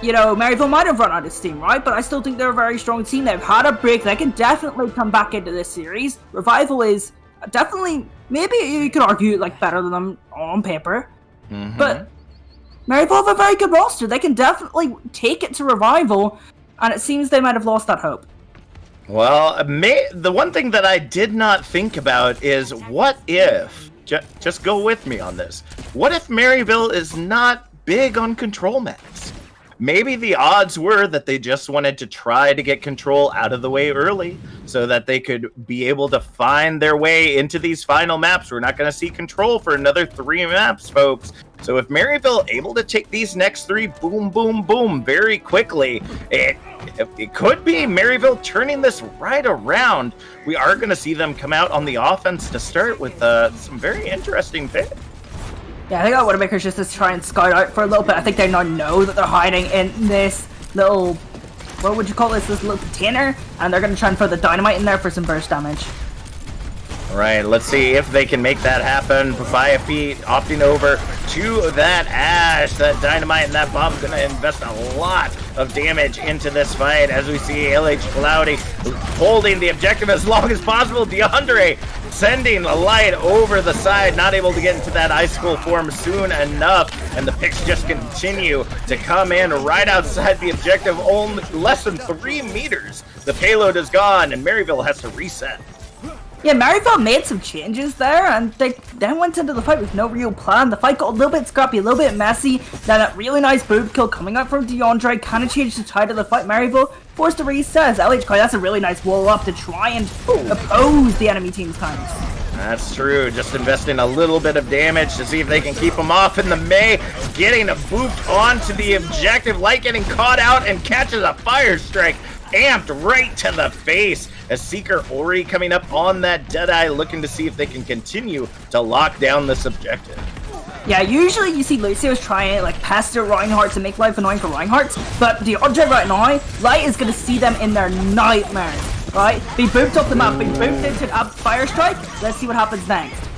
you know, Maryville might have run out of steam, right? But I still think they're a very strong team. They've had a break. They can definitely come back into this series. Revival is definitely, maybe you could argue, like, better than them on paper. Mm-hmm. But Maryville have a very good roster. They can definitely take it to Revival, and it seems they might have lost that hope. Well, the one thing that I did not think about is what if, just go with me on this, what if Maryville is not big on control maps? Maybe the odds were that they just wanted to try to get control out of the way early so that they could be able to find their way into these final maps. We're not going to see control for another 3 maps, folks. So if Maryville able to take these next 3 boom, boom, boom very quickly, it could be Maryville turning this right around. We are going to see them come out on the offense to start with some very interesting picks. Yeah, I think Widowmaker's just to try and scout out for a little bit. I think they now know that they're hiding in this little, what would you call this little container, and they're going to try and throw the dynamite in there for some burst damage. All right, let's see if they can make that happen. Papaya Feet opting over to that Ash. That dynamite and that bomb's going to invest a lot of damage into this fight as we see LH Cloudy holding the objective as long as possible. DeAndre sending a light over the side, not able to get into that icicle form soon enough, and the picks just continue to come in right outside the objective, only less than 3 meters. The payload is gone, and Maryville has to reset. Yeah, Maryville made some changes there, and they then went into the fight with no real plan. The fight got a little bit scrappy, a little bit messy. Then that really nice boob kill coming up from DeAndre kind of changed the tide of the fight. Maryville forced to reset. LH Kai, that's a really nice wall up to try and oppose the enemy team's times. That's true. Just investing a little bit of damage to see if they can keep him off in the May. Getting a booped onto the objective. Light getting caught out and catches a fire strike. Amped right to the face as Seeker Ori coming up on that Deadeye, looking to see if they can continue to lock down this objective. Yeah, usually you see Lucio's trying to like pester Reinhardt to make life annoying for Reinhardt, but the object right now, Light is going to see them in their nightmares, right? Be booped off the map, be booped into a fire strike. Let's see what happens next.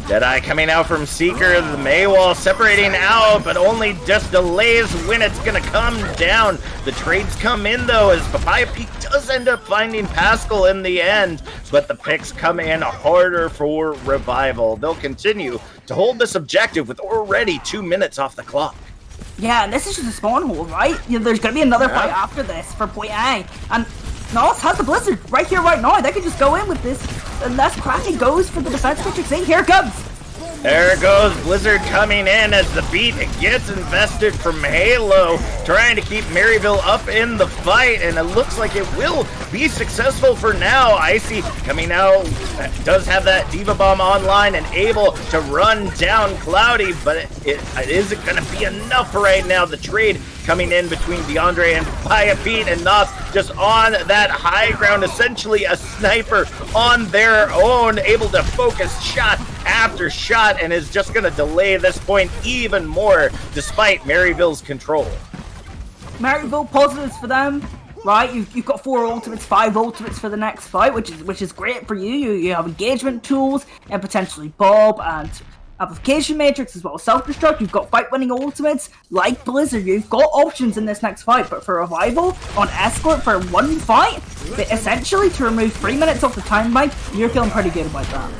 Deadeye coming out from Seeker, the Maywall separating out, but only just delays when it's gonna come down. The trades come in though, as Papaya Peak does end up finding Pascal in the end, but the picks come in harder for Revival. They'll continue to hold this objective with already 2 minutes off the clock. Yeah, and this is just a spawn hole, right? You know, there's gonna be another fight after this for point A, and Nos has the Blizzard right here, right now. They can just go in with this, unless Kraken goes for the defense matrix. Here it comes. There goes Blizzard coming in as the beat gets invested from Halo, trying to keep Maryville up in the fight, and it looks like it will be successful for now. Icy coming out, does have that Diva Bomb online and able to run down Cloudy, but it isn't going to be enough right now. The trade coming in between DeAndre and Papaya Pete, and Nos just on that high ground, essentially a sniper on their own, able to focus shot after shot, and is just going to delay this point even more despite Maryville's control. Maryville positives for them, right? You've got 4 ultimates, 5 ultimates for the next fight, which is great for you. You have engagement tools and potentially Bob and Amplification Matrix as well as Self-Destruct. You've got fight-winning ultimates like Blizzard. You've got options in this next fight, but for Revival on Escort for 1 fight, essentially to remove 3 minutes off the time bank, you're feeling pretty good about that.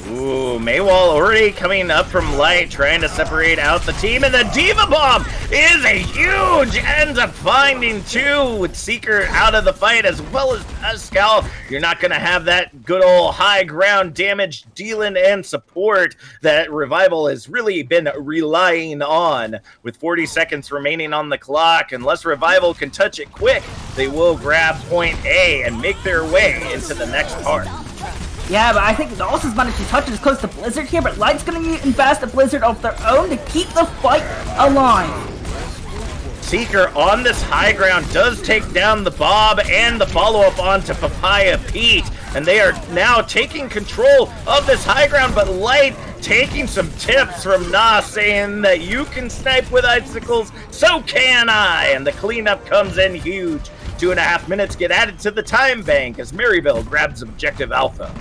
Ooh, Maywall already coming up from Light, trying to separate out the team, and the Diva Bomb is a huge, ends up finding two with Seeker out of the fight, as well as Pascal. You're not going to have that good old high ground damage dealing and support that Revival has really been relying on. With 40 seconds remaining on the clock, unless Revival can touch it quick, they will grab point A and make their way into the next part. Yeah, but I think Nos has managed to touch it as close to Blizzard here, but Light's going to invest a Blizzard of their own to keep the fight alive. Seeker on this high ground does take down the Bob and the follow-up onto Papaya Pete, and they are now taking control of this high ground, but Light taking some tips from Nas, saying that you can snipe with icicles, so can I, and the cleanup comes in huge. 2.5 minutes get added to the time bank as Maryville grabs objective Alpha.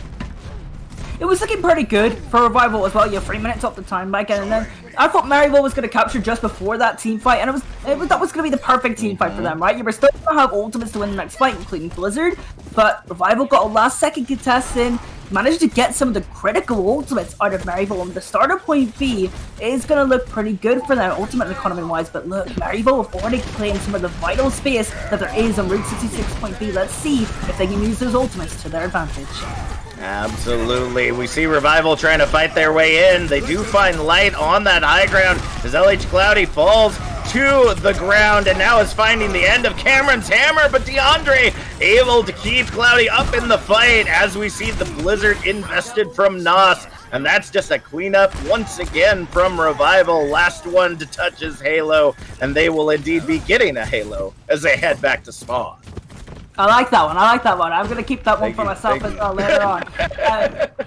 It was looking pretty good for Revival as well. You have 3 minutes off the time bank, and then I thought Maryville was going to capture just before that team fight, and that was going to be the perfect team fight for them, right? You were still going to have ultimates to win the next fight, including Blizzard, but Revival got a last-second contest in, managed to get some of the critical ultimates out of Maryville, and the starter point B is going to look pretty good for them, ultimate economy-wise, but look, Maryville have already claimed some of the vital space that there is on Route 66 point B. Let's see if they can use those ultimates to their advantage. Absolutely. We see Revival trying to fight their way in. They do find Light on that high ground as LH Cloudy falls to the ground and now is finding the end of Cameron's hammer, but DeAndre able to keep Cloudy up in the fight as we see the Blizzard invested from Nos. And that's just a cleanup once again from Revival. Last one to touch his Halo, and they will indeed be getting a Halo as they head back to spawn. I like that one. I'm going to keep that one for myself as well later on.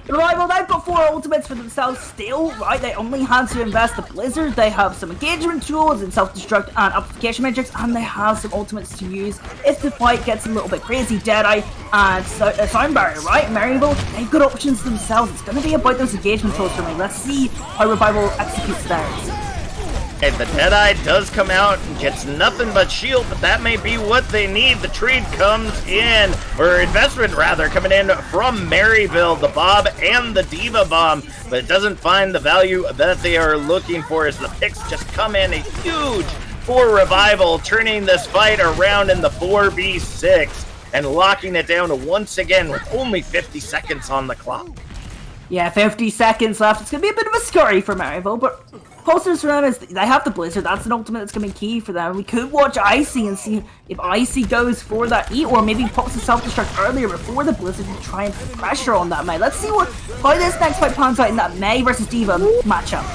Revival, they've got 4 ultimates for themselves still, right? They only had to invest the Blizzard. They have some engagement tools and self-destruct and amplification matrix, and they have some ultimates to use if the fight gets a little bit crazy. Deadeye and Sound Barrier, right? Maryville, they've got options themselves. It's going to be about those engagement tools for me. Let's see how Revival executes theirs. And the Deadeye does come out and gets nothing but shield, but that may be what they need. The trade comes in, or investment rather, coming in from Maryville, the Bob and the Diva Bomb, but it doesn't find the value that they are looking for as the picks just come in a huge for Revival, turning this fight around in the 4v6 and locking it down to once again with only 50 seconds on the clock. Yeah, 50 seconds left. It's going to be a bit of a scurry for Maryville, but Pulsar's Run is, they have the Blizzard. That's an ultimate that's going to be key for them. We could watch Icy and see if Icy goes for that E, or maybe pops the self-destruct earlier before the Blizzard to try and put pressure on that May. Let's see how this next fight pans out in that May versus Diva matchup.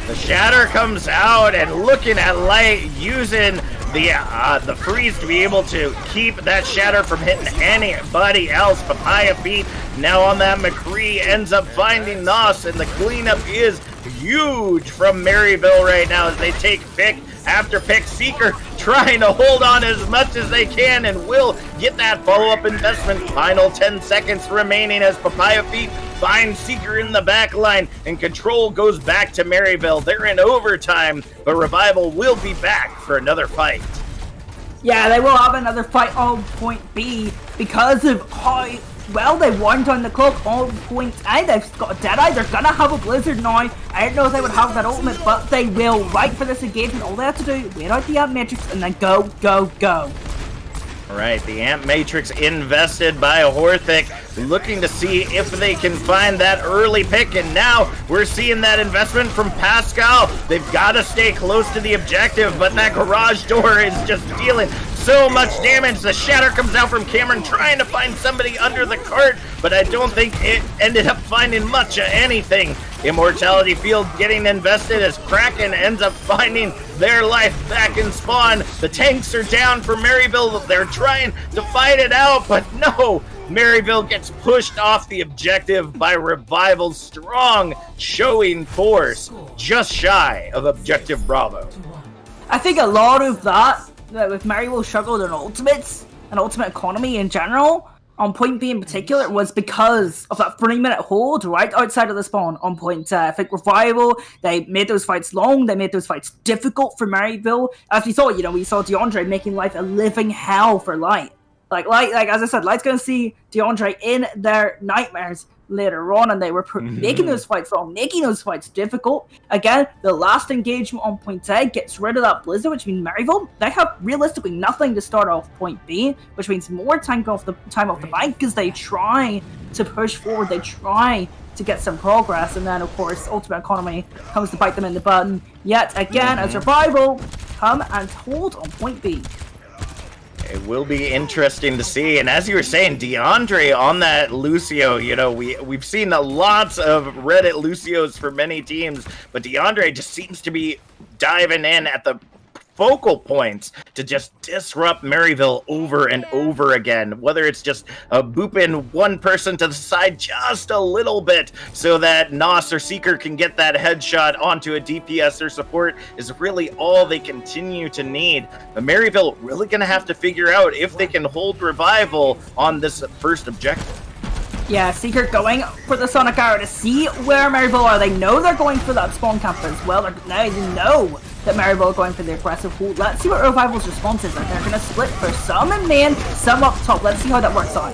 The Shatter comes out and looking at Light using the freeze to be able to keep that Shatter from hitting anybody else. Papaya Pete now on that McCree ends up finding Nos, and the cleanup is huge from Maryville right now as they take pick after pick. Seeker trying to hold on as much as they can and will get that follow-up investment. Final 10 seconds remaining as Papaya Feet finds Seeker in the back line, and control goes back to Maryville. They're in overtime, but Revival will be back for another fight. Yeah, they will have another fight on point B because of how well they wound down the clock on point A. They've got a Deadeye. They're gonna have a Blizzard now. I don't know if they would have that ultimate, but they will right for this engagement. All they have to do, wait out the Amp Matrix and then go, go, go. All right, the Amp Matrix invested by Horthic, looking to see if they can find that early pick, and now we're seeing that investment from Pascal. They've got to stay close to the objective, but that garage door is just dealing so much damage. The Shatter comes out from Cameron trying to find somebody under the cart, but I don't think it ended up finding much of anything. Immortality Field getting invested as Kraken ends up finding their life back in spawn. The tanks are down for Maryville. They're trying to fight it out, but no. Maryville gets pushed off the objective by Revival's strong showing force, just shy of Objective Bravo. I think a lot of that with Maryville struggled in ultimates and ultimate economy in general, on point B in particular, was because of that 3-minute hold right outside of the spawn on point. I think Revival, they made those fights long, they made those fights difficult for Maryville. As we saw, we saw DeAndre making life a living hell for Light. Like as I said, Light's gonna see DeAndre in their nightmares later on, and they were making those fights long, making those fights difficult. Again, the last engagement on point A gets rid of that blizzard, which means Maryville, they have realistically nothing to start off point B, which means more time off the bank because they try to push forward, they try to get some progress, and then of course Ultimate Economy comes to bite them in the button yet again as Revival come and hold on point B. It will be interesting to see, and as you were saying, DeAndre on that Lucio, you know, we've seen lots of Reddit Lucios for many teams, but DeAndre just seems to be diving in at the focal points to just disrupt Maryville over and over again, whether it's just booping one person to the side just a little bit so that Nos or Seeker can get that headshot onto a DPS or support is really all they continue to need. But Maryville really going to have to figure out if they can hold Revival on this first objective. Yeah, Seeker going for the Sonic Arrow to see where Maryville are. They know they're going for that spawn camp as well. They know that Maryville are going for the aggressive hold. Let's see what Revival's response is. They're going to split for some in main, some up top. Let's see how that works out.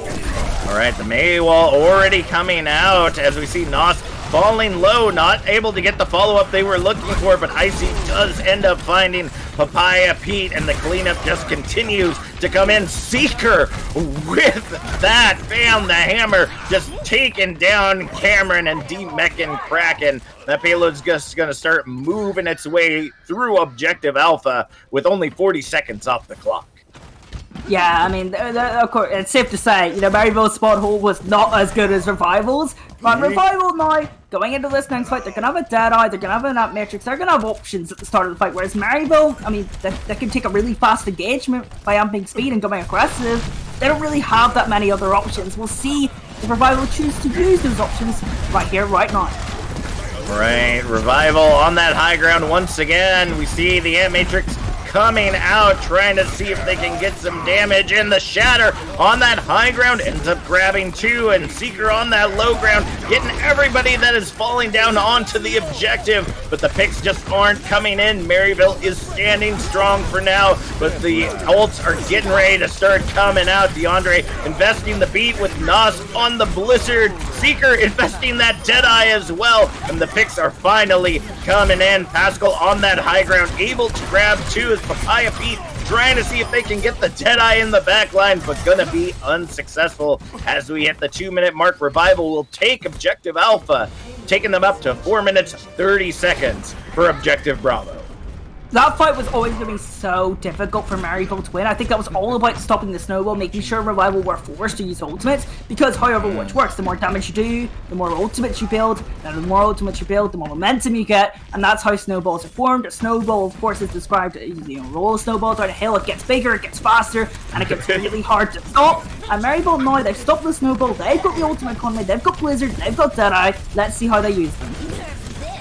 All right, the May wall already coming out as we see Nos falling low, not able to get the follow-up they were looking for, but Icy does end up finding Papaya Pete, and the cleanup just continues to come in. Seeker with that, bam, the hammer, just taking down Cameron and D-Meckin Kraken. That payload's just going to start moving its way through Objective Alpha with only 40 seconds off the clock. Yeah, I mean, of course, it's safe to say, you know, Maryville's spawn hold was not as good as Revival's. But Revival now, going into this next fight, they're going to have a Deadeye, they're going to have an App Matrix, they're going to have options at the start of the fight. Whereas Maryville, I mean, they can take a really fast engagement by amping speed and going aggressive. They don't really have that many other options. We'll see if Revival choose to use those options right here, right now. Right, Revival on that high ground once again. We see the Amp Matrix coming out, trying to see if they can get some damage in. The Shatter on that high ground ends up grabbing two, and Seeker on that low ground, getting everybody that is falling down onto the objective, but the picks just aren't coming in. Maryville is standing strong for now, but the ults are getting ready to start coming out. DeAndre investing the beat with Nos on the Blizzard, Seeker investing that Deadeye as well, and the picks are finally coming in. Pascal on that high ground, able to grab two as Papaya Pete trying to see if they can get the Deadeye in the back line, but gonna be unsuccessful as we hit the 2-minute mark. Revival will take Objective Alpha, taking them up to 4 minutes 30 seconds for Objective Bravo. That fight was always going to be so difficult for Maryville to win. I think that was all about stopping the snowball, making sure Revival were forced to use ultimates, because how Overwatch works, the more damage you do, the more ultimates you build, and the more ultimates you build, the more momentum you get, and that's how snowballs are formed. A snowball, of course, is described as, you know, roll a snowball down a hill, it gets bigger, it gets faster, and it gets really hard to stop. And Maryville now, they've stopped the snowball, they've got the ultimate economy, they've got Blizzard, they've got Deadeye. Let's see how they use them.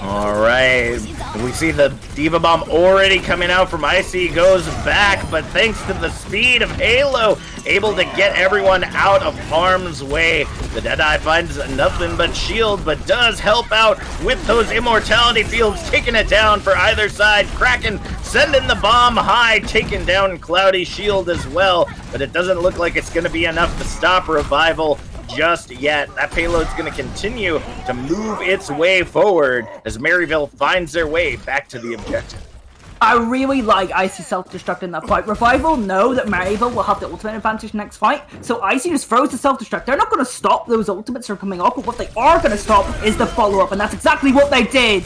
Alright, we see the Diva Bomb already coming out from Icy, goes back, but thanks to the speed of Halo, able to get everyone out of harm's way. The Deadeye finds nothing but shield, but does help out with those immortality fields, taking it down for either side. Kraken sending the bomb high, taking down Cloudy Shield as well, but it doesn't look like it's going to be enough to stop Revival just yet. That payload's going to continue to move its way forward as Maryville finds their way back to the objective. I really like Icy self-destruct in that fight. Revival know that Maryville will have the ultimate advantage next fight, so Icy just throws the self-destruct. They're not going to stop those ultimates from coming off, but what they are going to stop is the follow-up, and that's exactly what they did.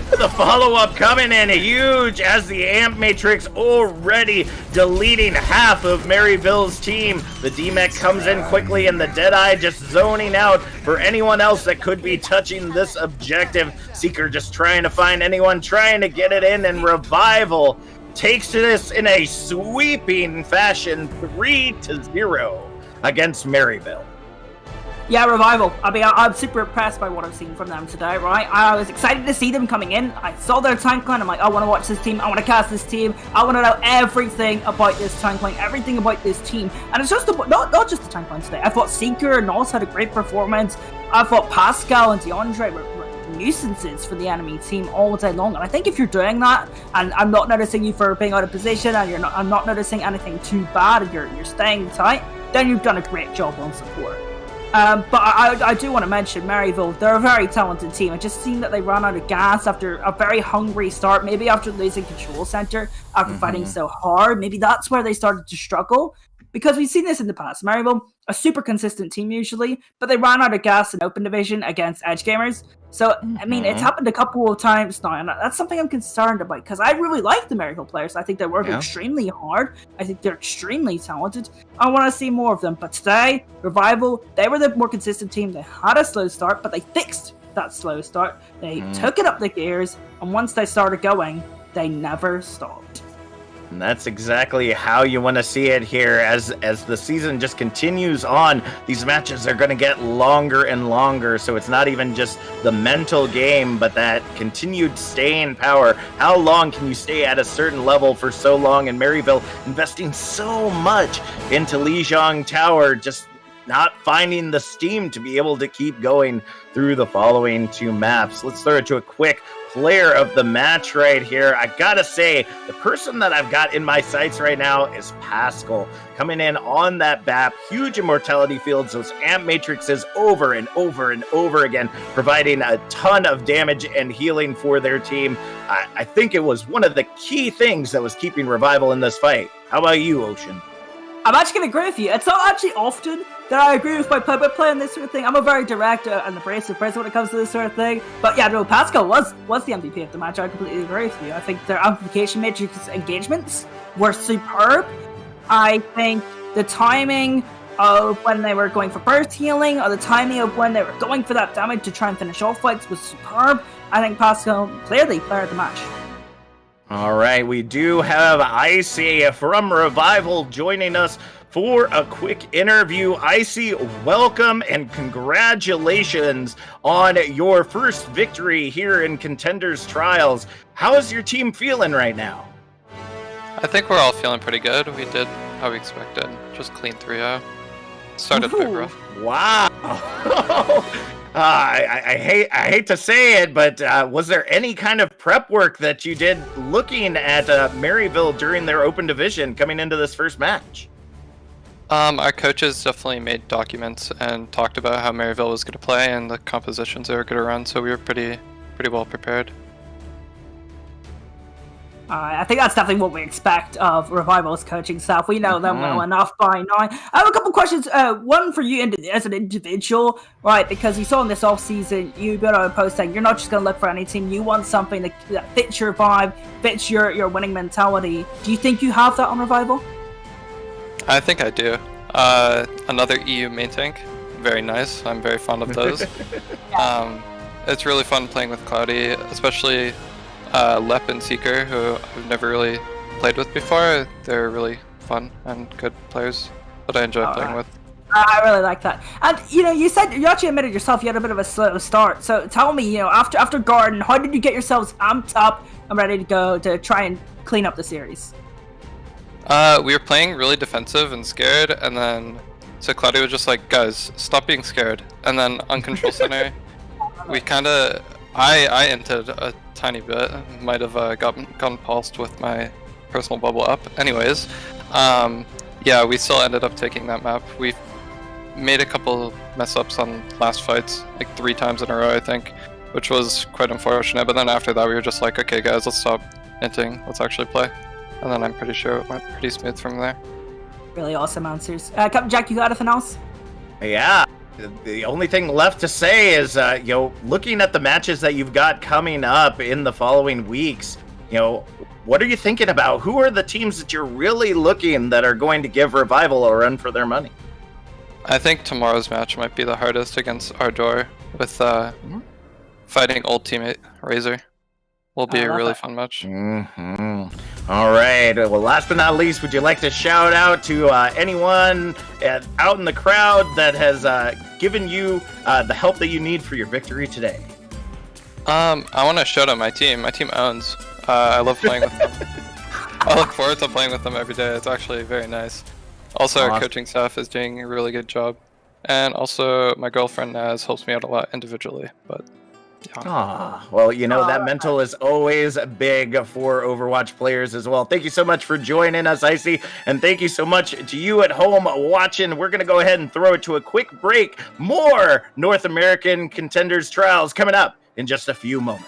The follow-up coming in huge as the Amp Matrix already deleting half of Maryville's team. The D-Mech comes in quickly and the Deadeye just zoning out for anyone else that could be touching this objective. Seeker just trying to find anyone trying to get it in, and Revival takes this in a sweeping fashion, 3-0 against Maryville. Yeah, Revival. I mean, I'm super impressed by what I've seen from them today, right? I was excited to see them coming in. I saw their tank line. I'm like, I want to watch this team. I want to cast this team. I want to know everything about this tank line, everything about this team. And it's just not just the tank line today. I thought Seeker and Nos had a great performance. I thought Pascal and DeAndre were nuisances for the enemy team all day long. And I think if you're doing that, and I'm not noticing you for being out of position, and I'm not noticing anything too bad, and you're staying tight, then you've done a great job on support. But I do want to mention Maryville. They're a very talented team. It just seemed that they ran out of gas after a very hungry start. Maybe after losing Control Center, after fighting so hard. Maybe that's where they started to struggle. Because we've seen this in the past. Maryville, a super consistent team usually, but they ran out of gas in Open Division against Edge Gamers. So, I mean, it's happened a couple of times now, and that's something I'm concerned about, because I really like the Maryville players. I think they work extremely hard. I think they're extremely talented. I want to see more of them. But today, Revival, they were the more consistent team. They had a slow start, but they fixed that slow start. They took it up the gears, and once they started going, they never stopped. And that's exactly how you want to see it here. As the season just continues on, these matches are going to get longer and longer. So it's not even just the mental game, but that continued staying power. How long can you stay at a certain level for so long? And Maryville investing so much into Lijiang Tower, just not finding the steam to be able to keep going through the following two maps. Let's throw it to a quick player of the match right here. I gotta say, the person that I've got in my sights right now is Pascal. Coming in on that map, huge immortality fields, those amp matrices over and over and over again, providing a ton of damage and healing for their team. I think it was one of the key things that was keeping Revival in this fight. How about you, Ocean? I'm actually going to agree with you. It's not actually often that I agree with my play on this sort of thing. I'm a very direct and abrasive person when it comes to this sort of thing. But yeah, no, Pascal was the MVP of the match. I completely agree with you. I think their amplification matrix engagements were superb. I think the timing of when they were going for burst healing, or the timing of when they were going for that damage to try and finish off fights was superb. I think Pascal, clearly, player of the match. All right, we do have Icy from Revival joining us for a quick interview. Icy, welcome and congratulations on your first victory here in Contenders Trials. How is your team feeling right now? I think we're all feeling pretty good. We did how we expected, just clean 3-0. Started a bit rough. Wow. I hate to say it, but was there any kind of prep work that you did looking at Maryville during their open division coming into this first match? Our coaches definitely made documents and talked about how Maryville was going to play and the compositions they were going to run, so we were pretty well prepared. I think that's definitely what we expect of Revival's coaching staff. We know them well enough by now. I have a couple questions. One for you as an individual, right? Because you saw in this offseason, you put out a post saying you're not just going to look for any team. You want something that fits your vibe, fits your winning mentality. Do you think you have that on Revival? I think I do. Another EU main tank. Very nice. I'm very fond of those. It's really fun playing with Cloudy, especially Lep and Seeker, who I've never really played with before. They're really fun and good players that I enjoy playing with. I really like that. And you said you actually admitted yourself you had a bit of a slow start. So tell me, after Garden, how did you get yourselves amped up and ready to go to try and clean up the series? We were playing really defensive and scared, and then so Cloudy was just like, guys, stop being scared. And then on Control Center, we kind of I entered a tiny bit, might have gotten pulsed with my personal bubble up. Anyways, yeah, we still ended up taking that map. We made a couple mess ups on last fights, like 3 times in a row, I think, which was quite unfortunate. But then after that, we were just like, okay, guys, let's stop inting, let's actually play. And then I'm pretty sure it went pretty smooth from there. Really awesome answers. Captain Jack, you got anything else? Yeah. The only thing left to say is, looking at the matches that you've got coming up in the following weeks, what are you thinking about? Who are the teams that you're really looking that are going to give Revival a run for their money? I think tomorrow's match might be the hardest against Ardor with fighting old teammate Razor. Will be a really fun match. All right. Well, last but not least, would you like to shout out to anyone out in the crowd that has given you the help that you need for your victory today? I want to shout out my team. My team owns. I love playing with them. I look forward to playing with them every day. It's actually very nice. Also, our coaching staff is doing a really good job. And also, my girlfriend Naz helps me out a lot individually. But Ah, well, you know, that mental is always big for Overwatch players as well. Thank you so much for joining us, Icy, and thank you so much to you at home watching. We're going to go ahead and throw it to a quick break. More North American Contenders Trials coming up in just a few moments.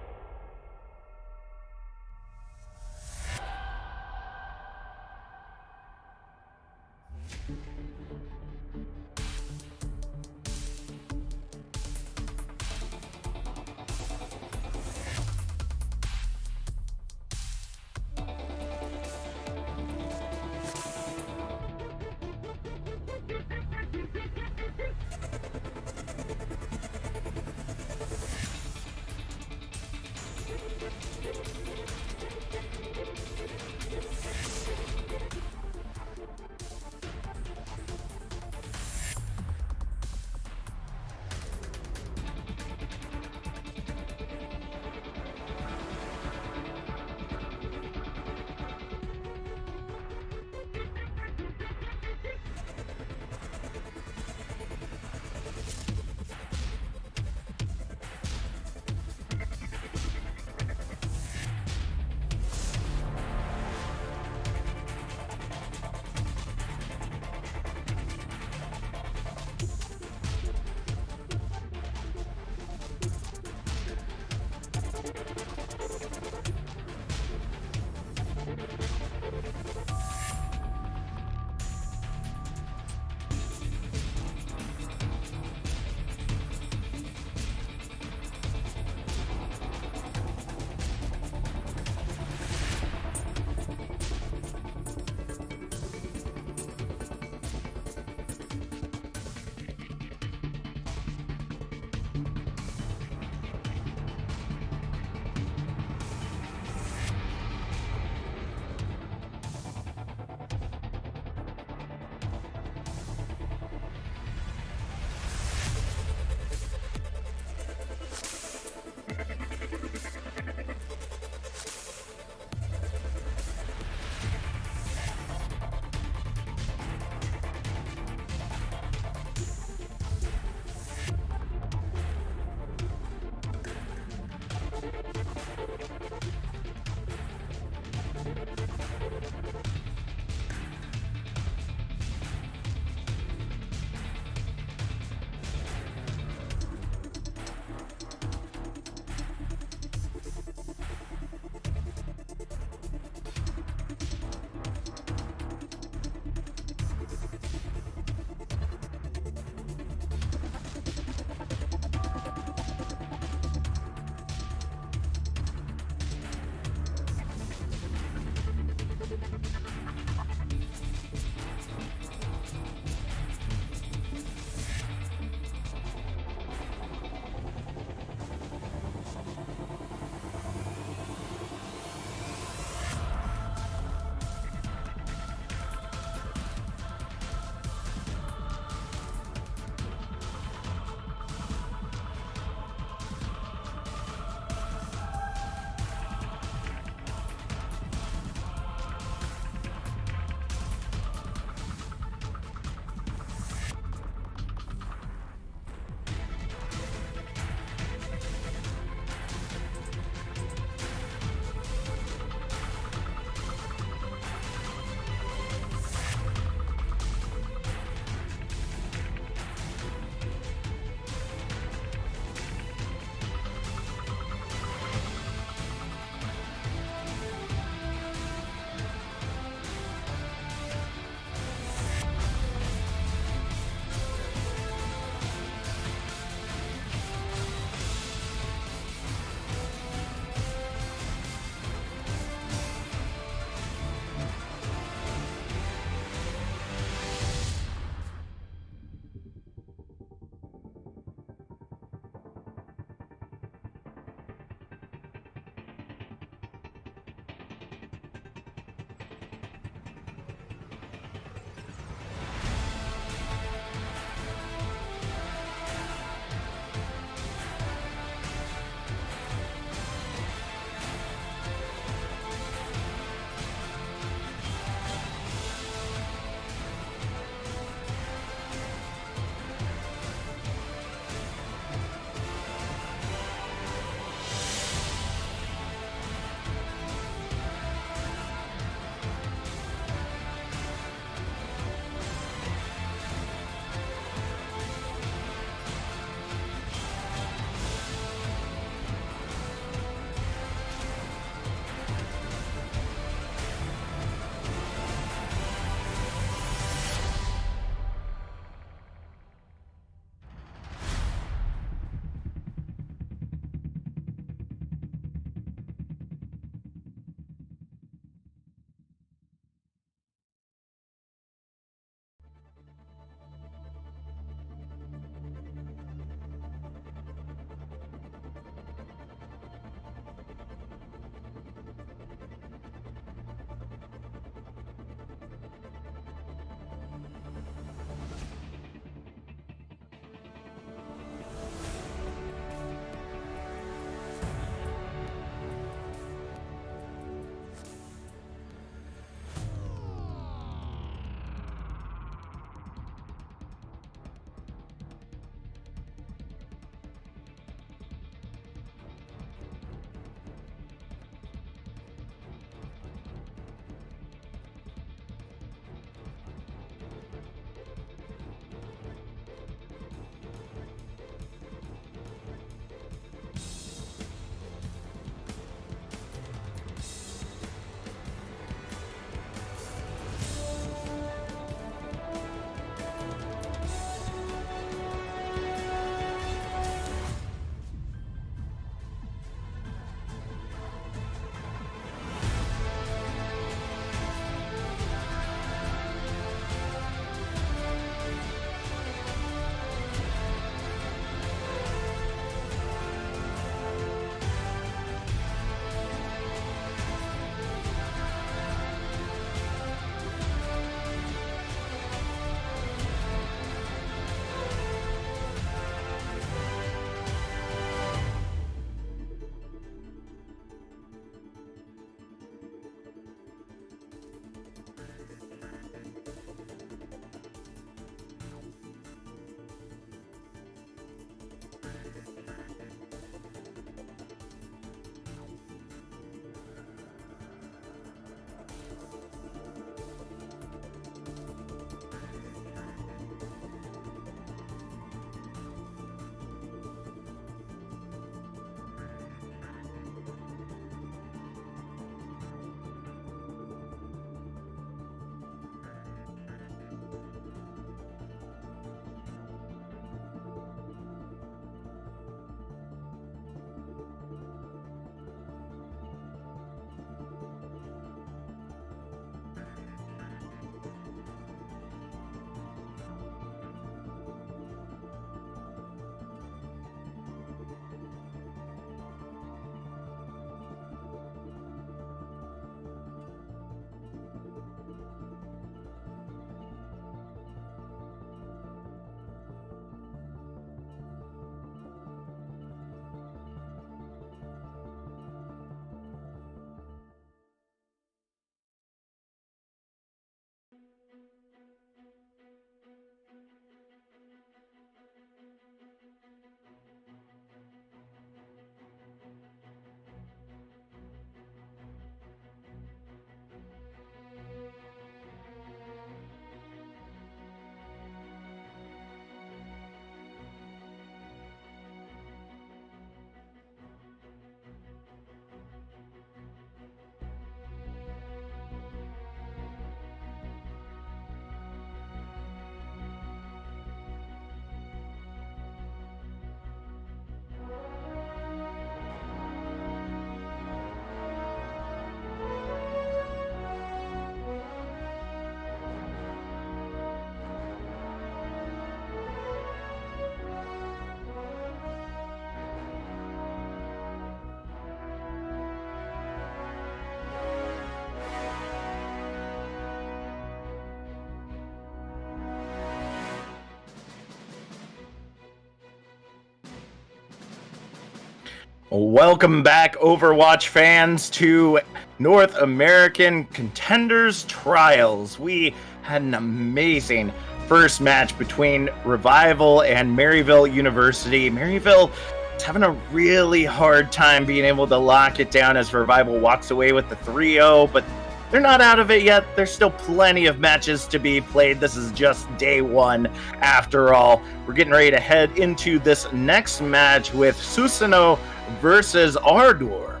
Welcome back, Overwatch fans, to North American Contenders Trials. We had an amazing first match between Revival and Maryville University. Maryville is having a really hard time being able to lock it down as Revival walks away with the 3-0, but they're not out of it yet. There's still plenty of matches to be played. This is just day one. After all, we're getting ready to head into this next match with Susanoo versus Ardour.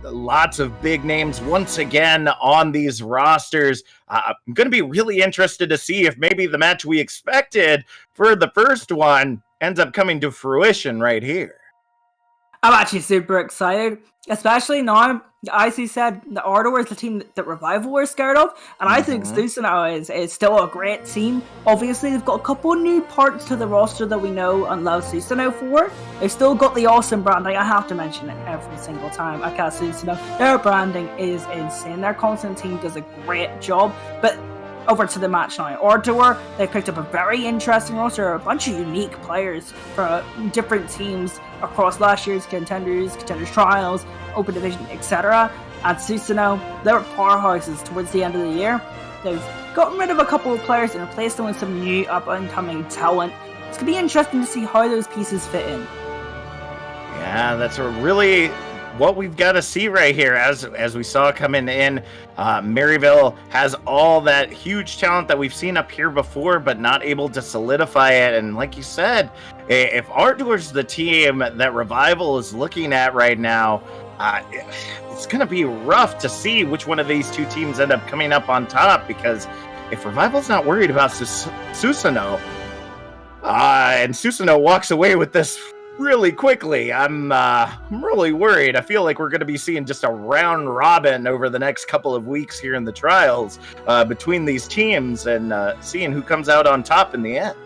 Lots of big names once again on these rosters. I'm going to be really interested to see if maybe the match we expected for the first one ends up coming to fruition right here. I'm actually super excited, especially now. IC said the Ardour is the team that Revival were scared of, and I think Susanoo is still a great team. Obviously, they've got a couple new parts to the roster that we know and love Susanoo for. They've still got the awesome branding. I have to mention it every single time I cast Susanoo. Their branding is insane. Their content team does a great job, but over to the match now. Ardour, they picked up a very interesting roster, a bunch of unique players from different teams across last year's Contenders Trials, Open Division, etc. And Susanoo, they were powerhouses towards the end of the year. They've gotten rid of a couple of players and replaced them with some new up-and-coming talent. It's going to be interesting to see how those pieces fit in. Yeah, that's really what we've got to see right here. As we saw coming in, Maryville has all that huge talent that we've seen up here before, but not able to solidify it. And like you said, if Ardour's the team that Revival is looking at right now, it's going to be rough to see which one of these two teams end up coming up on top, because if Revival's not worried about Susanoo, and Susanoo walks away with this really quickly, I'm really worried. I feel like we're going to be seeing just a round robin over the next couple of weeks here in the trials between these teams, and seeing who comes out on top in the end.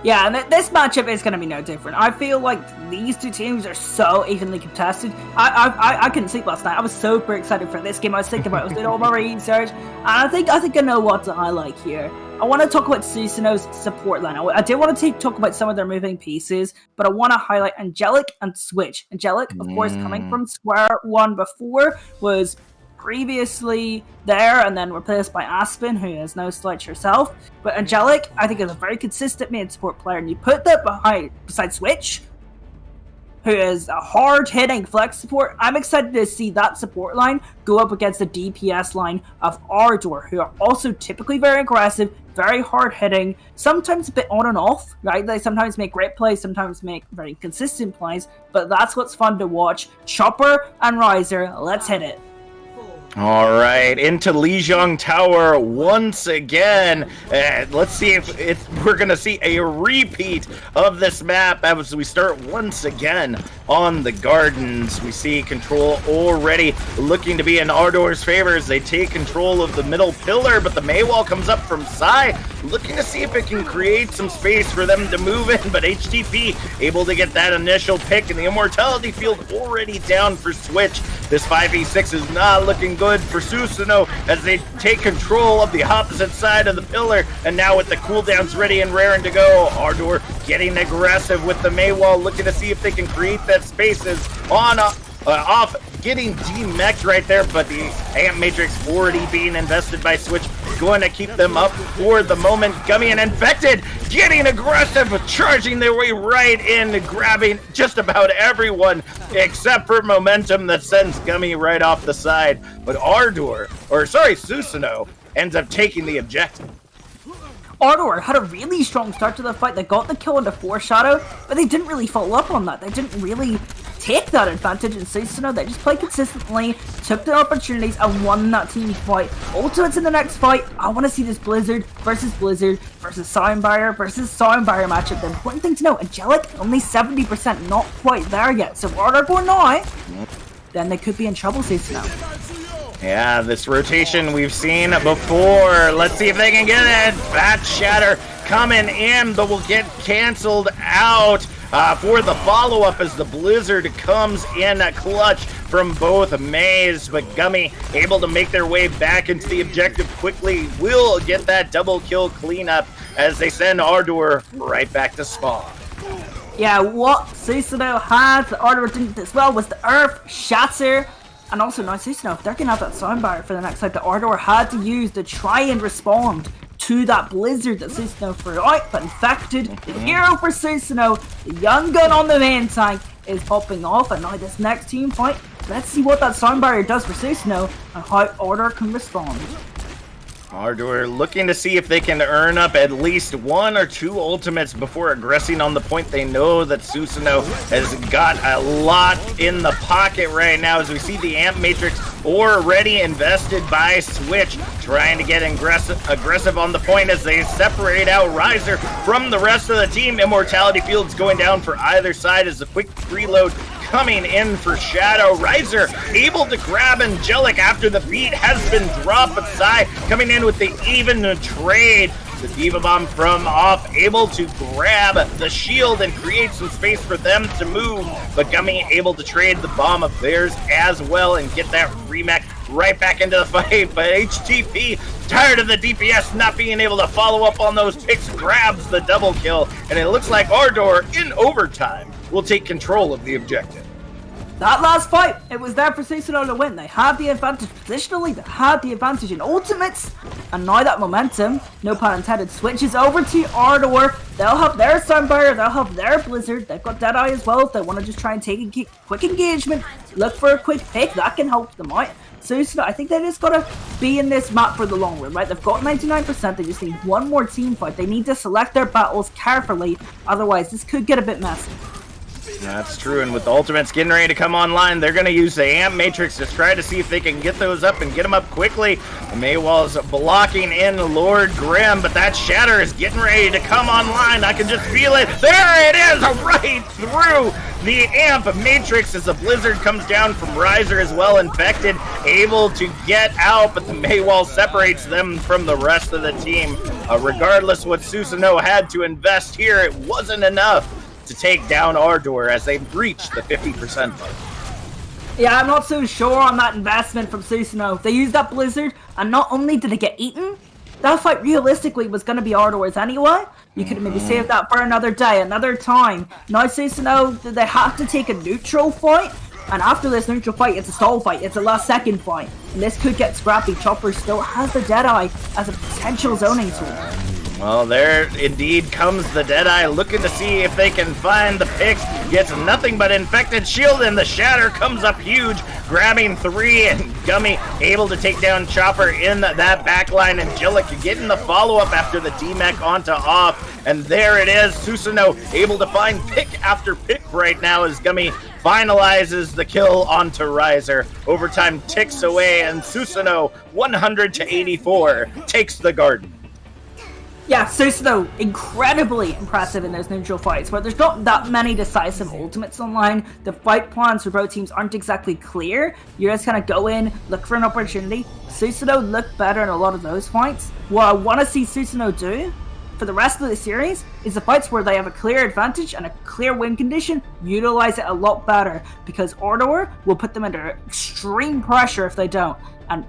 Yeah, and this matchup is going to be no different. I feel like these two teams are so evenly contested. I couldn't sleep last night. I was super excited for this game. I was thinking about it. I was doing all my research, and I think I know what to highlight here. I want to talk about Susanoo's support line. I did want to talk about some of their moving pieces, but I want to highlight Angelic and Switch. Angelic, of course, coming from Square One before, was previously there and then replaced by Aspen, who has no slouch herself. But Angelic, I think, is a very consistent main support player, and you put that beside Switch, who is a hard-hitting flex support. I'm excited to see that support line go up against the DPS line of Ardour, who are also typically very aggressive, very hard-hitting, sometimes a bit on and off, right? They sometimes make great plays, sometimes make very consistent plays, but that's what's fun to watch. Chopper and Riser, let's hit it. All right, into Lijiang Tower once again. Let's see if we're going to see a repeat of this map as we start once again on the Gardens. We see control already looking to be in Ardour's favor as they take control of the middle pillar, but the Maywall comes up from Psy, looking to see if it can create some space for them to move in, but HTP able to get that initial pick, and the Immortality Field already down for Switch. This 5v6 is not looking good for Susanoo as they take control of the opposite side of the pillar, and now with the cooldowns ready and raring to go, Ardour getting aggressive with the Maywall, looking to see if they can create that spaces on off, getting demeched right there, but the Amp Matrix already being invested by Switch, going to keep them up for the moment. Gummy and Infected getting aggressive, charging their way right in, grabbing just about everyone except for Momentum that sends Gummy right off the side. But Susanoo ends up taking the objective. Ardour had a really strong start to the fight. They got the kill into Foreshadow, but they didn't really follow up on that. They didn't really take that advantage in Susanoo. They just played consistently, took the opportunities, and won that team fight. Ultimates in the next fight. I want to see this Blizzard versus Sound Barrier matchup. The important thing to know, Angelic, only 70%, not quite there yet. So if Ardour go now, then they could be in trouble, Susanoo. Yeah, this rotation we've seen before. Let's see if they can get it. Bat Shatter coming in, but will get canceled out for the follow-up as the Blizzard comes in clutch from both Maze. But Gummy able to make their way back into the objective quickly. Will get that double kill cleanup as they send Ardour right back to spawn. Yeah, what Susanoo had, the Ardor didn't as well, was the Earth Shatter. And also, now Susanoo, if they're going to have that soundbar for the next fight, the Ardor had to use to try and respond to that blizzard that Susanoo threw out. But infected, the hero for Susanoo, the young gun on the main tank, is popping off. And now this next team fight, let's see what that sound barrier does for Susanoo and how Ardor can respond. Ardour looking to see if they can earn up at least 1 or 2 ultimates before aggressing on the point. They know that Susanoo has got a lot in the pocket right now as we see the Amp Matrix already invested by Switch, trying to get aggressive on the point as they separate out Riser from the rest of the team. Immortality Field's going down for either side as the quick reload coming in for Shadow. Riser able to grab Angelic after the beat has been dropped, but Sai coming in with the even trade. The Diva Bomb from off, able to grab the shield and create some space for them to move, but Gummy able to trade the bomb of theirs as well and get that remake right back into the fight. But HTP, tired of the DPS not being able to follow up on those picks, grabs the double kill, and it looks like Ardour in overtime will take control of the objective. That last fight, it was there for Susanoo to win. They had the advantage positionally, they had the advantage in ultimates, and now that momentum, no pun intended, switches over to Ardour. They'll have their sound barrier, they'll have their blizzard, they've got Deadeye as well if they want to just try and take a quick engagement, look for a quick pick, that can help them out. Susanoo, I think they just gotta be in this map for the long run, right? They've got 99%, they just need one more team fight. They need to select their battles carefully, otherwise this could get a bit messy. That's true, and with the ultimates getting ready to come online, they're going to use the Amp Matrix to try to see if they can get those up and get them up quickly. Maywall's blocking in Lord Grim, but that Shatter is getting ready to come online. I can just feel it. There it is, right through the Amp Matrix as the Blizzard comes down from Riser as well. Infected, able to get out, but the Maywall separates them from the rest of the team. Regardless what Susanoo had to invest here, it wasn't enough to take down Ardour as they breached the 50% mark. Yeah, I'm not so sure on that investment from Susanoo. They used that Blizzard, and not only did it get eaten, that fight realistically was going to be Ardour's anyway. You could have maybe saved that for another day, another time. Now Susanoo, they have to take a neutral fight, and after this neutral fight, it's a stall fight. It's a last second fight, and this could get scrappy. Chopper still has the Deadeye as a potential zoning tool. Well, there indeed comes the Deadeye, looking to see if they can find the picks. Gets nothing but Infected Shield, and the Shatter comes up huge, grabbing 3, and Gummy able to take down Chopper in that backline. Angelic getting the follow-up after the D-Mech onto off, and there it is. Susanoo able to find pick after pick right now as Gummy finalizes the kill onto Riser. Overtime ticks away, and Susanoo, 100-84, takes the Garden. Yeah, Susanoo, incredibly impressive in those neutral fights, but there's not that many decisive ultimates online. The fight plans for both teams aren't exactly clear. You just kind of go in, look for an opportunity. Susanoo looked better in a lot of those fights. What I want to see Susanoo do for the rest of the series is the fights where they have a clear advantage and a clear win condition, utilize it a lot better, because Ardour will put them under extreme pressure if they don't. And,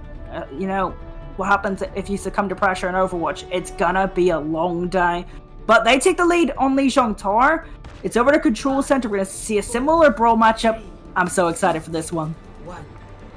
you know, what happens if you succumb to pressure in Overwatch? It's gonna be a long day. But they take the lead on Lijiang Tower. It's over to Control Center. We're gonna see a similar brawl matchup. I'm so excited for this one.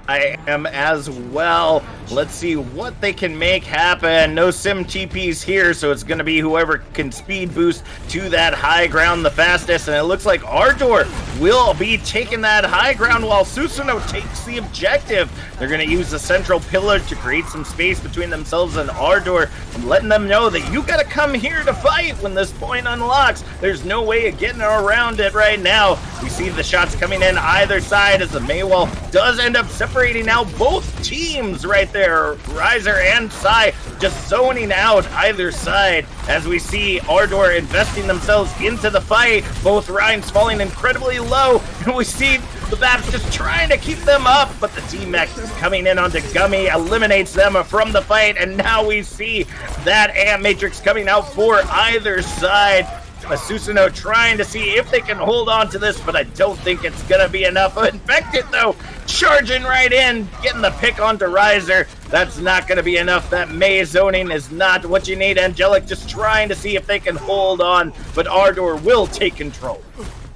I am as well. Let's see what they can make happen. No sim TPs here, so it's going to be whoever can speed boost to that high ground the fastest. And it looks like Ardour will be taking that high ground while Susanoo takes the objective. They're going to use the central pillar to create some space between themselves and Ardour, and letting them know that you got to come here to fight when this point unlocks. There's no way of getting around it right now. We see the shots coming in either side as the Maywall does end up separating now both teams right there. Riser and Sai just zoning out either side as we see Ardour investing themselves into the fight. Both Rhines falling incredibly low, and we see the Babs just trying to keep them up, but the T-Mech coming in onto Gummy eliminates them from the fight, and now we see that Amp Matrix coming out for either side. Susanoo trying to see if they can hold on to this, but I don't think it's gonna be enough. Infected though, charging right in, getting the pick onto Riser. That's not going to be enough. That May zoning is not what you need. Angelic just trying to see if they can hold on, but Ardour will take control.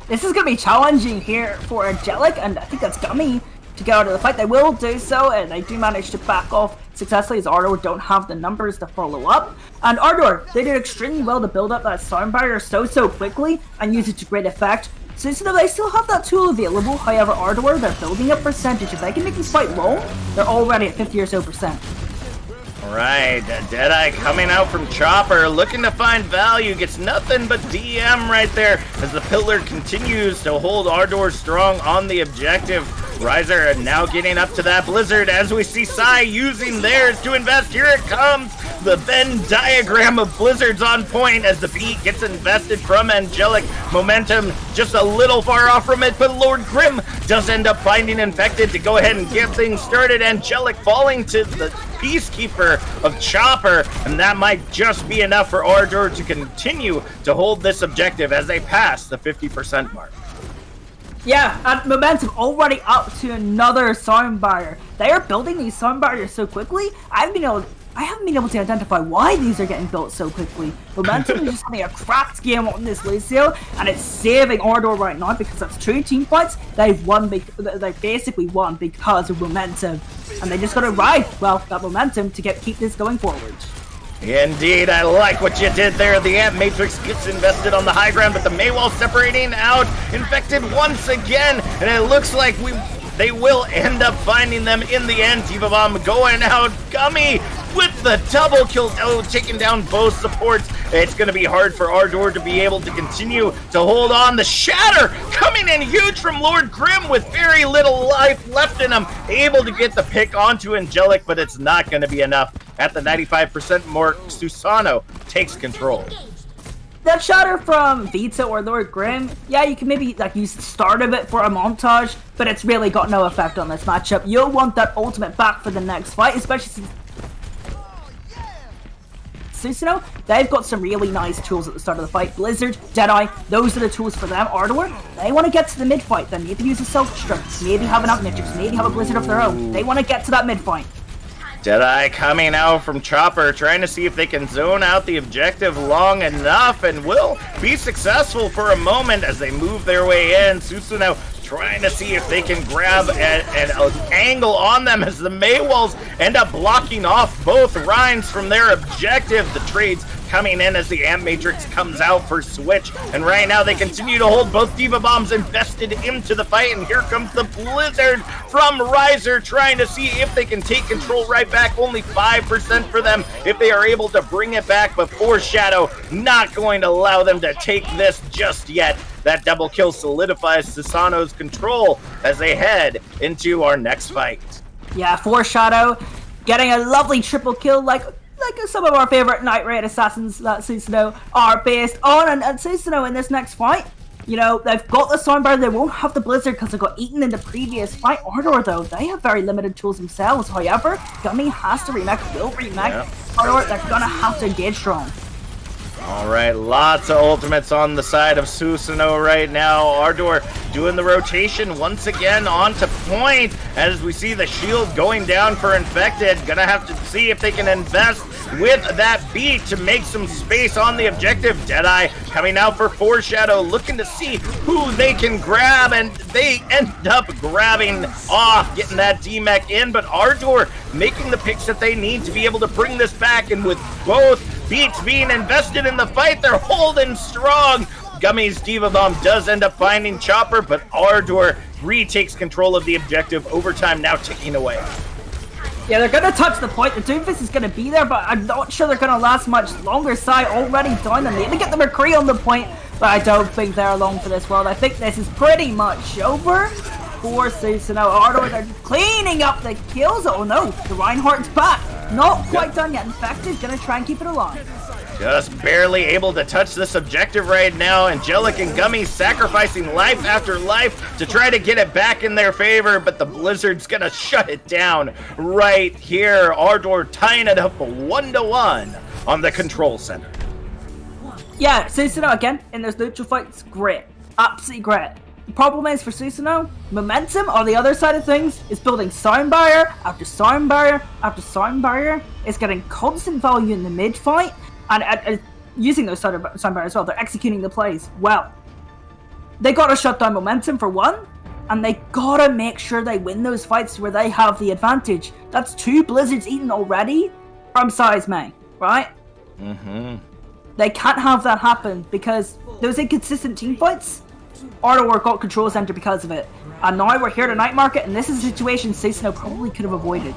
This is going to be challenging here for Angelic, and I think that's Gummy to get out of the fight. They will do so, and they do manage to back off successfully as Ardour don't have the numbers to follow up. And Ardour, they did extremely well to build up that sound barrier so quickly and use it to great effect. So they still have that tool available. However, Ardour, they're building a percentage. If they can make this fight long, they're already at 50 or so percent. Alright, Deadeye coming out from Chopper, looking to find value, gets nothing but DM right there as the Pillar continues to hold Ardour strong on the objective. Riser now getting up to that Blizzard as we see Sai using theirs to invest. Here it comes, the Venn diagram of Blizzards on point as the beat gets invested from Angelic. Momentum just a little far off from it, but Lord Grim does end up finding Infected to go ahead and get things started. Angelic falling to the Peacekeeper of Chopper, and that might just be enough for Ardour to continue to hold this objective as they pass the 50% mark. Yeah, and momentum already up to another sound barrier. They are building these sound barriers so quickly. I haven't been able to identify why these are getting built so quickly. Momentum is just having a cracked game on this Lucio, and it's saving Ardour right now because that's 2 team fights. They basically won because of momentum, and they just got to ride that momentum to keep this going forward. Indeed, I like what you did there. The Ant Matrix gets invested on the high ground, but the Maywall separating out, Infected once again, and it looks like they will end up finding them in the end. Diva Bomb going out, Gummy with the double kill, taking down both supports. It's going to be hard for Ardour to be able to continue to hold on. The Shatter coming in huge from Lord Grim with very little life left in him, able to get the pick onto Angelic, but it's not going to be enough. At the 95% mark, Susanoo takes control. That Shatter from Vita or Lord Grim, yeah, you can maybe use the start of it for a montage, but it's really got no effect on this matchup. You'll want that ultimate back for the next fight, especially since Susanoo, they've got some really nice tools at the start of the fight. Blizzard, Deadeye, those are the tools for them. Ardour, they want to get to the mid-fight, then maybe use a self-destruct, maybe have an Matrix, maybe have a Blizzard of their own. They want to get to that mid-fight. Deadeye coming out from Chopper, trying to see if they can zone out the objective long enough, and will be successful for a moment as they move their way in. Susanoo trying to see if they can grab an angle on them as the Maywalls end up blocking off both Rhines from their objective. The trades coming in as the Amp Matrix comes out for Switch, and right now they continue to hold both Diva Bombs invested into the fight, and here comes the Blizzard from Riser trying to see if they can take control right back. Only 5% for them if they are able to bring it back, but Foreshadow not going to allow them to take this just yet. That double kill solidifies Susanoo's control as they head into our next fight. Yeah, Foreshadow getting a lovely triple kill like some of our favorite Night Raid assassins that Susanoo are based on, and Susanoo in this next fight, you know, they've got the Soundbar, they won't have the Blizzard because they got eaten in the previous fight. Ardour, though, they have very limited tools themselves. However, Gummy has to remake, will remake. Yeah. Ardour, they're gonna have to engage strong. Alright, lots of ultimates on the side of Susanoo right now. Ardour doing the rotation once again onto point as we see the shield going down for Infected. Gonna have to see if they can invest with that beat to make some space on the objective. Deadeye coming out for Foreshadow, looking to see who they can grab, and they end up grabbing off, getting that D-Mech in, but Ardour making the picks that they need to be able to bring this back, and with both beats being invested in the fight, they're holding strong. Gummy's Diva Bomb does end up finding Chopper, but Ardour retakes control of the objective. Overtime now ticking away. Yeah, they're gonna touch the point. The Doomfist is gonna be there, but I'm not sure they're gonna last much longer. Sai already down. They need to get the McCree on the point, but I don't think they're alone for this world. I think this is pretty much over for Susanoo. Ardour, they're cleaning up the kills. Oh no, the Reinhardt's back. Not quite done yet. Infected, gonna try and keep it alive. Just barely able to touch this objective right now. Angelic and Gummy sacrificing life after life to try to get it back in their favor, but the Blizzard's gonna shut it down right here. Ardour tying it up 1-1 on the control center. Yeah, Susanoo again in those neutral fights, great. Absolutely great. The problem is for Susanoo, momentum on the other side of things is building sound barrier after sound barrier after sound barrier. It's getting constant value in the mid fight, and using those sound barriers as well. They're executing the plays well. They gotta shut down momentum for one, and they gotta make sure they win those fights where they have the advantage. That's 2 blizzards eaten already from Size May, right? They can't have that happen because those inconsistent team fights, Ardour got control center because of it. And now we're here to Night Market, and this is a situation Susanoo probably could have avoided.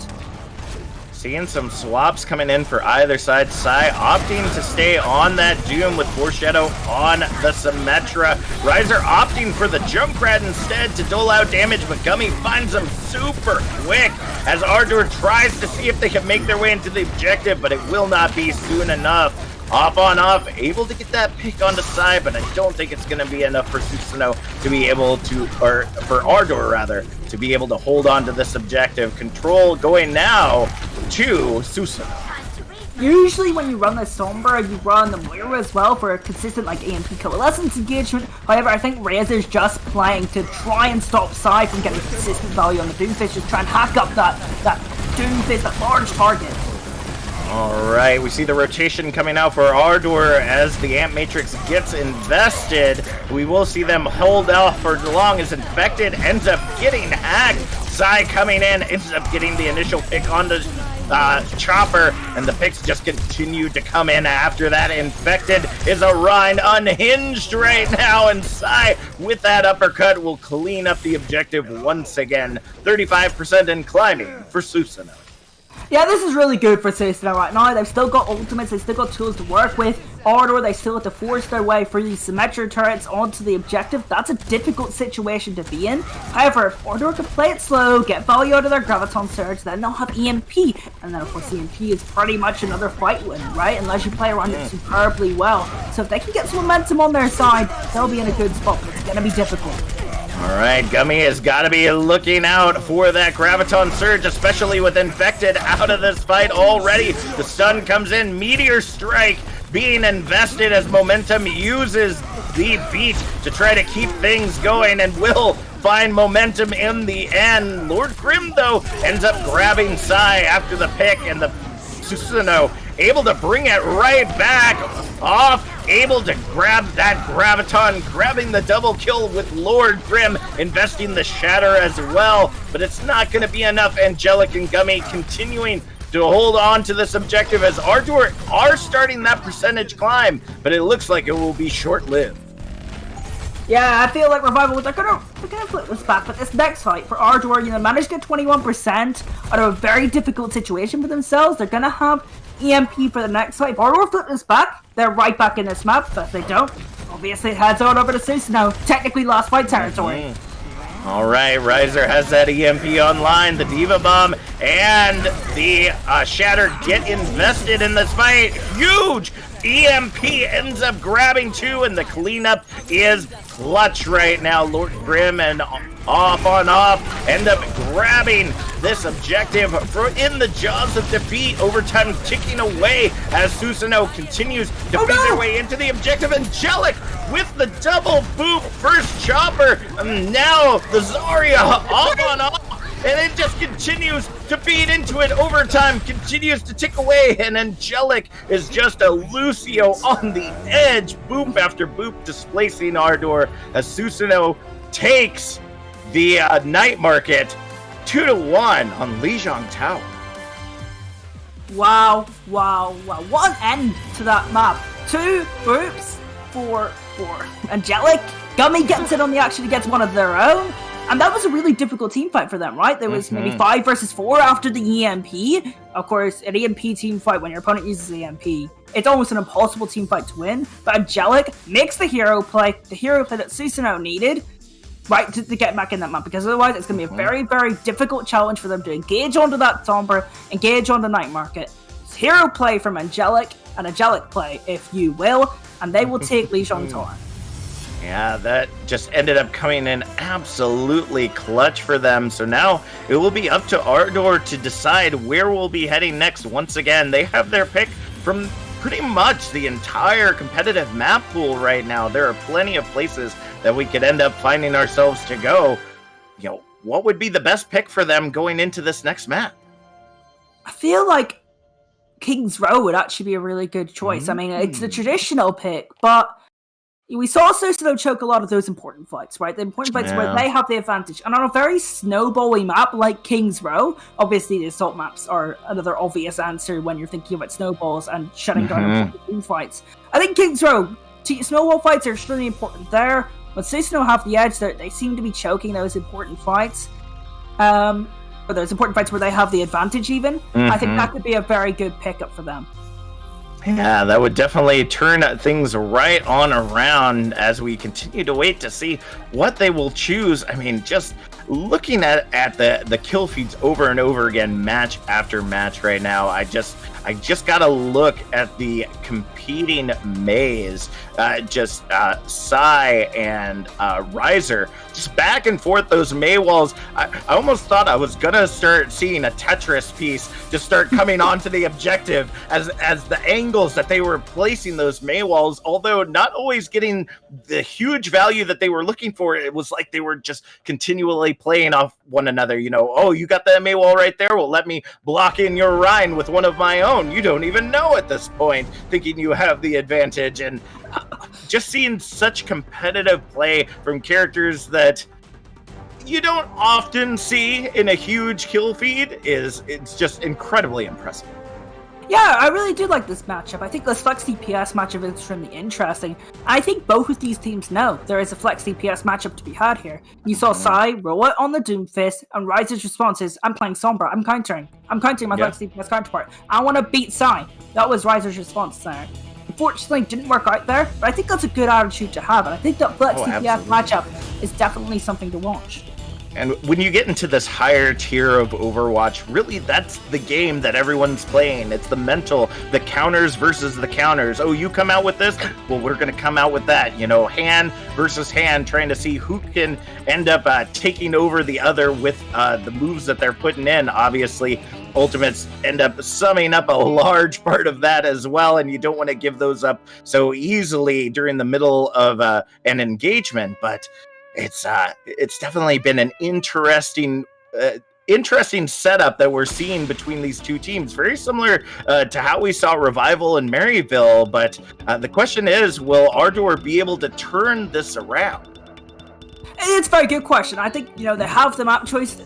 Seeing some swaps coming in for either side. Sai opting to stay on that Doom with Foreshadow on the Symmetra. Riser opting for the Junkrat instead to dole out damage, but Gummy finds him super quick as Ardour tries to see if they can make their way into the objective, but it will not be soon enough. Off on off, able to get that pick onto Sai, but I don't think it's going to be enough for Susanoo to be able to, or for Ardour rather, to be able to hold on to this objective. Control going now to Susanoo. Usually when you run the Sombra, you run the Moira as well for a consistent like EMP coalescence engagement. However, I think Razor's just playing to try and stop Sai from getting consistent value on the Doomfist, just try and hack up that Doomfist, that large target. Alright, we see the rotation coming out for Ardour as the Amp Matrix gets invested. We will see them hold off for long as Infected ends up getting hacked. Sai coming in, ends up getting the initial pick on the Chopper, and the picks just continue to come in after that. Infected is a Rhine unhinged right now, and Sai with that uppercut will clean up the objective once again. 35% and climbing for Susanoo. Yeah, this is really good for Susanoo right now. They've still got ultimates, they've still got tools to work with. Ardour, they still have to force their way through these Symmetra turrets onto the objective. That's a difficult situation to be in. However, if Ardour can play it slow, get value out of their Graviton Surge, then they'll have EMP. And then, of course, EMP is pretty much another fight win, right? Unless you play around it superbly well. So if they can get some momentum on their side, they'll be in a good spot, but it's going to be difficult. Alright, Gummy has got to be looking out for that Graviton Surge, especially with Infected out of this fight already. The stun comes in, Meteor Strike being invested as Momentum uses the beat to try to keep things going and will find momentum in the end. Lord Grim, though, ends up grabbing Sai after the pick, and the Susanoo able to bring it right back off, able to grab that Graviton, grabbing the double kill with Lord Grim, investing the Shatter as well, but it's not going to be enough. Angelic and Gummy continuing to hold on to this objective as Ardour are starting that percentage climb, but it looks like it will be short-lived. Yeah, I feel like Revival, they're gonna flip this back, but this next fight for Ardour, managed to get 21% out of a very difficult situation for themselves. They're gonna have EMP for the next fight. If Ardour flip this back, they're right back in this map, but if they don't, obviously it heads on over to Susanoo, technically last fight territory. Alright, Riser has that EMP online, the Diva Bomb and the Shatter get invested in this fight. Huge! EMP ends up grabbing 2, and the cleanup is clutch right now. Lord Grim and off on off end up grabbing this objective in the jaws of defeat. Overtime ticking away as Susanoo continues to beat their way into the objective. Angelic with the double boop first chopper, and now the Zarya off on off. And it just continues to feed into it. Overtime continues to tick away, and Angelic is just a Lucio on the edge. Boop after boop displacing Ardour as Susanoo takes the Night Market 2-1 on Lijiang Tower. Wow. What an end to that map. 2 boops for Angelic. Gummy gets it on the action against one of their own. And that was a really difficult team fight for them, right? There was maybe 5 versus 4 after the EMP. Of course, an EMP team fight, when your opponent uses EMP, it's almost an impossible team fight to win. But Angelic makes the hero play that Susanoo needed, right, to get back in that map. Because otherwise, it's going to be a very, very difficult challenge for them to engage onto that Sombra, engage on the Night Market. It's hero play from Angelic, and Angelic play, if you will, and they will take Lijiang Tower. Yeah, that just ended up coming in absolutely clutch for them. So now it will be up to Ardour to decide where we'll be heading next. Once again, they have their pick from pretty much the entire competitive map pool right now. There are plenty of places that we could end up finding ourselves to go. What would be the best pick for them going into this next map? I feel like King's Row would actually be a really good choice. I mean, it's the traditional pick, but we saw Susanoo choke a lot of those important fights, right? The important fights where they have the advantage. And on a very snowbally map like King's Row, obviously the assault maps are another obvious answer when you're thinking about snowballs and shutting down important team fights. I think King's Row, snowball fights are extremely important there. When Susanoo have the edge, they seem to be choking those important fights. Or those important fights where they have the advantage even. I think that could be a very good pickup for them. Yeah, that would definitely turn things right on around as we continue to wait to see what they will choose. I mean, just looking at the kill feeds over and over again, match after match right now, I just gotta look at the competing maze. Psy and Riser, just back and forth those May walls. I almost thought I was gonna start seeing a Tetris piece just start coming onto the objective as the angles that they were placing those May walls, although not always getting the huge value that they were looking for. It was like they were just continually playing off one another. Oh, you got the May wall right there? Well, let me block in your Rhine with one of my own. You don't even know at this point, thinking you have the advantage. And just seeing such competitive play from characters that you don't often see in a huge kill feed it's just incredibly impressive. Yeah, I really do like this matchup. I think this Flex DPS matchup is extremely interesting. I think both of these teams know there is a Flex DPS matchup to be had here. You saw Psy roll it on the Doomfist, and Riser's response is, I'm playing Sombra, I'm countering my Flex DPS counterpart. I want to beat Psy. That was Riser's response there. Unfortunately, didn't work out there, but I think that's a good attitude to have, and I think that Flex DPS matchup is definitely something to watch. And when you get into this higher tier of Overwatch, really that's the game that everyone's playing. It's the mental, the counters versus the counters. Oh, you come out with this? Well, we're going to come out with that. Hand versus hand, trying to see who can end up taking over the other with the moves that they're putting in. Obviously, ultimates end up summing up a large part of that as well, and you don't want to give those up so easily during the middle of an engagement, but it's definitely been an interesting setup that we're seeing between these two teams. Very similar to how we saw Revival and Maryville, but the question is, will Ardour be able to turn this around? It's a very good question. I think, they have the map choice.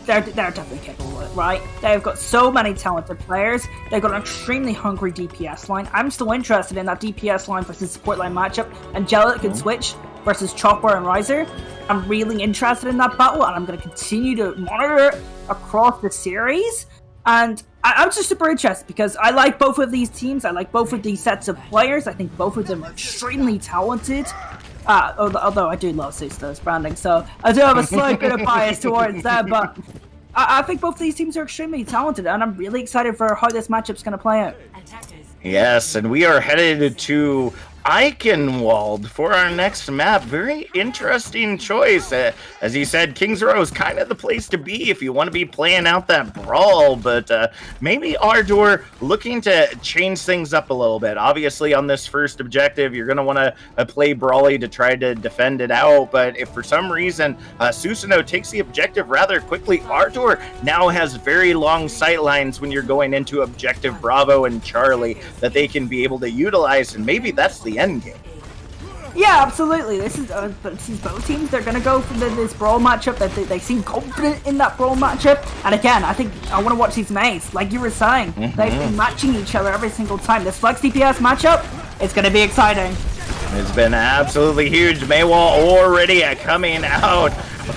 They're definitely capable of it, right? They've got so many talented players. They've got an extremely hungry DPS line. I'm still interested in that DPS line versus support line matchup. Angelic and Switch versus Chopper and Riser. I'm really interested in that battle, and I'm going to continue to monitor it across the series. And I'm just super interested because I like both of these teams. I like both of these sets of players. I think both of them are extremely talented. Although I do love Susanoo's branding, so I do have a slight bit of bias towards them, but I think both of these teams are extremely talented, and I'm really excited for how this matchup's going to play out. Yes, and we are headed to Eichenwald for our next map. Very interesting choice. As you said, King's Row is kind of the place to be if you want to be playing out that brawl, but maybe Ardour looking to change things up a little bit. Obviously, on this first objective, you're going to want to play Brawly to try to defend it out, but if for some reason Susanoo takes the objective rather quickly, Ardour now has very long sight lines when you're going into objective Bravo and Charlie that they can be able to utilize, and maybe that's the end game. Yeah, absolutely. This is both teams. They're going to go for this brawl matchup. That they seem confident in that brawl matchup. And again, I think I want to watch these mains. Like you were saying, they've been matching each other every single time. This Flex DPS matchup, it's going to be exciting. It's been absolutely huge. Maywall already coming out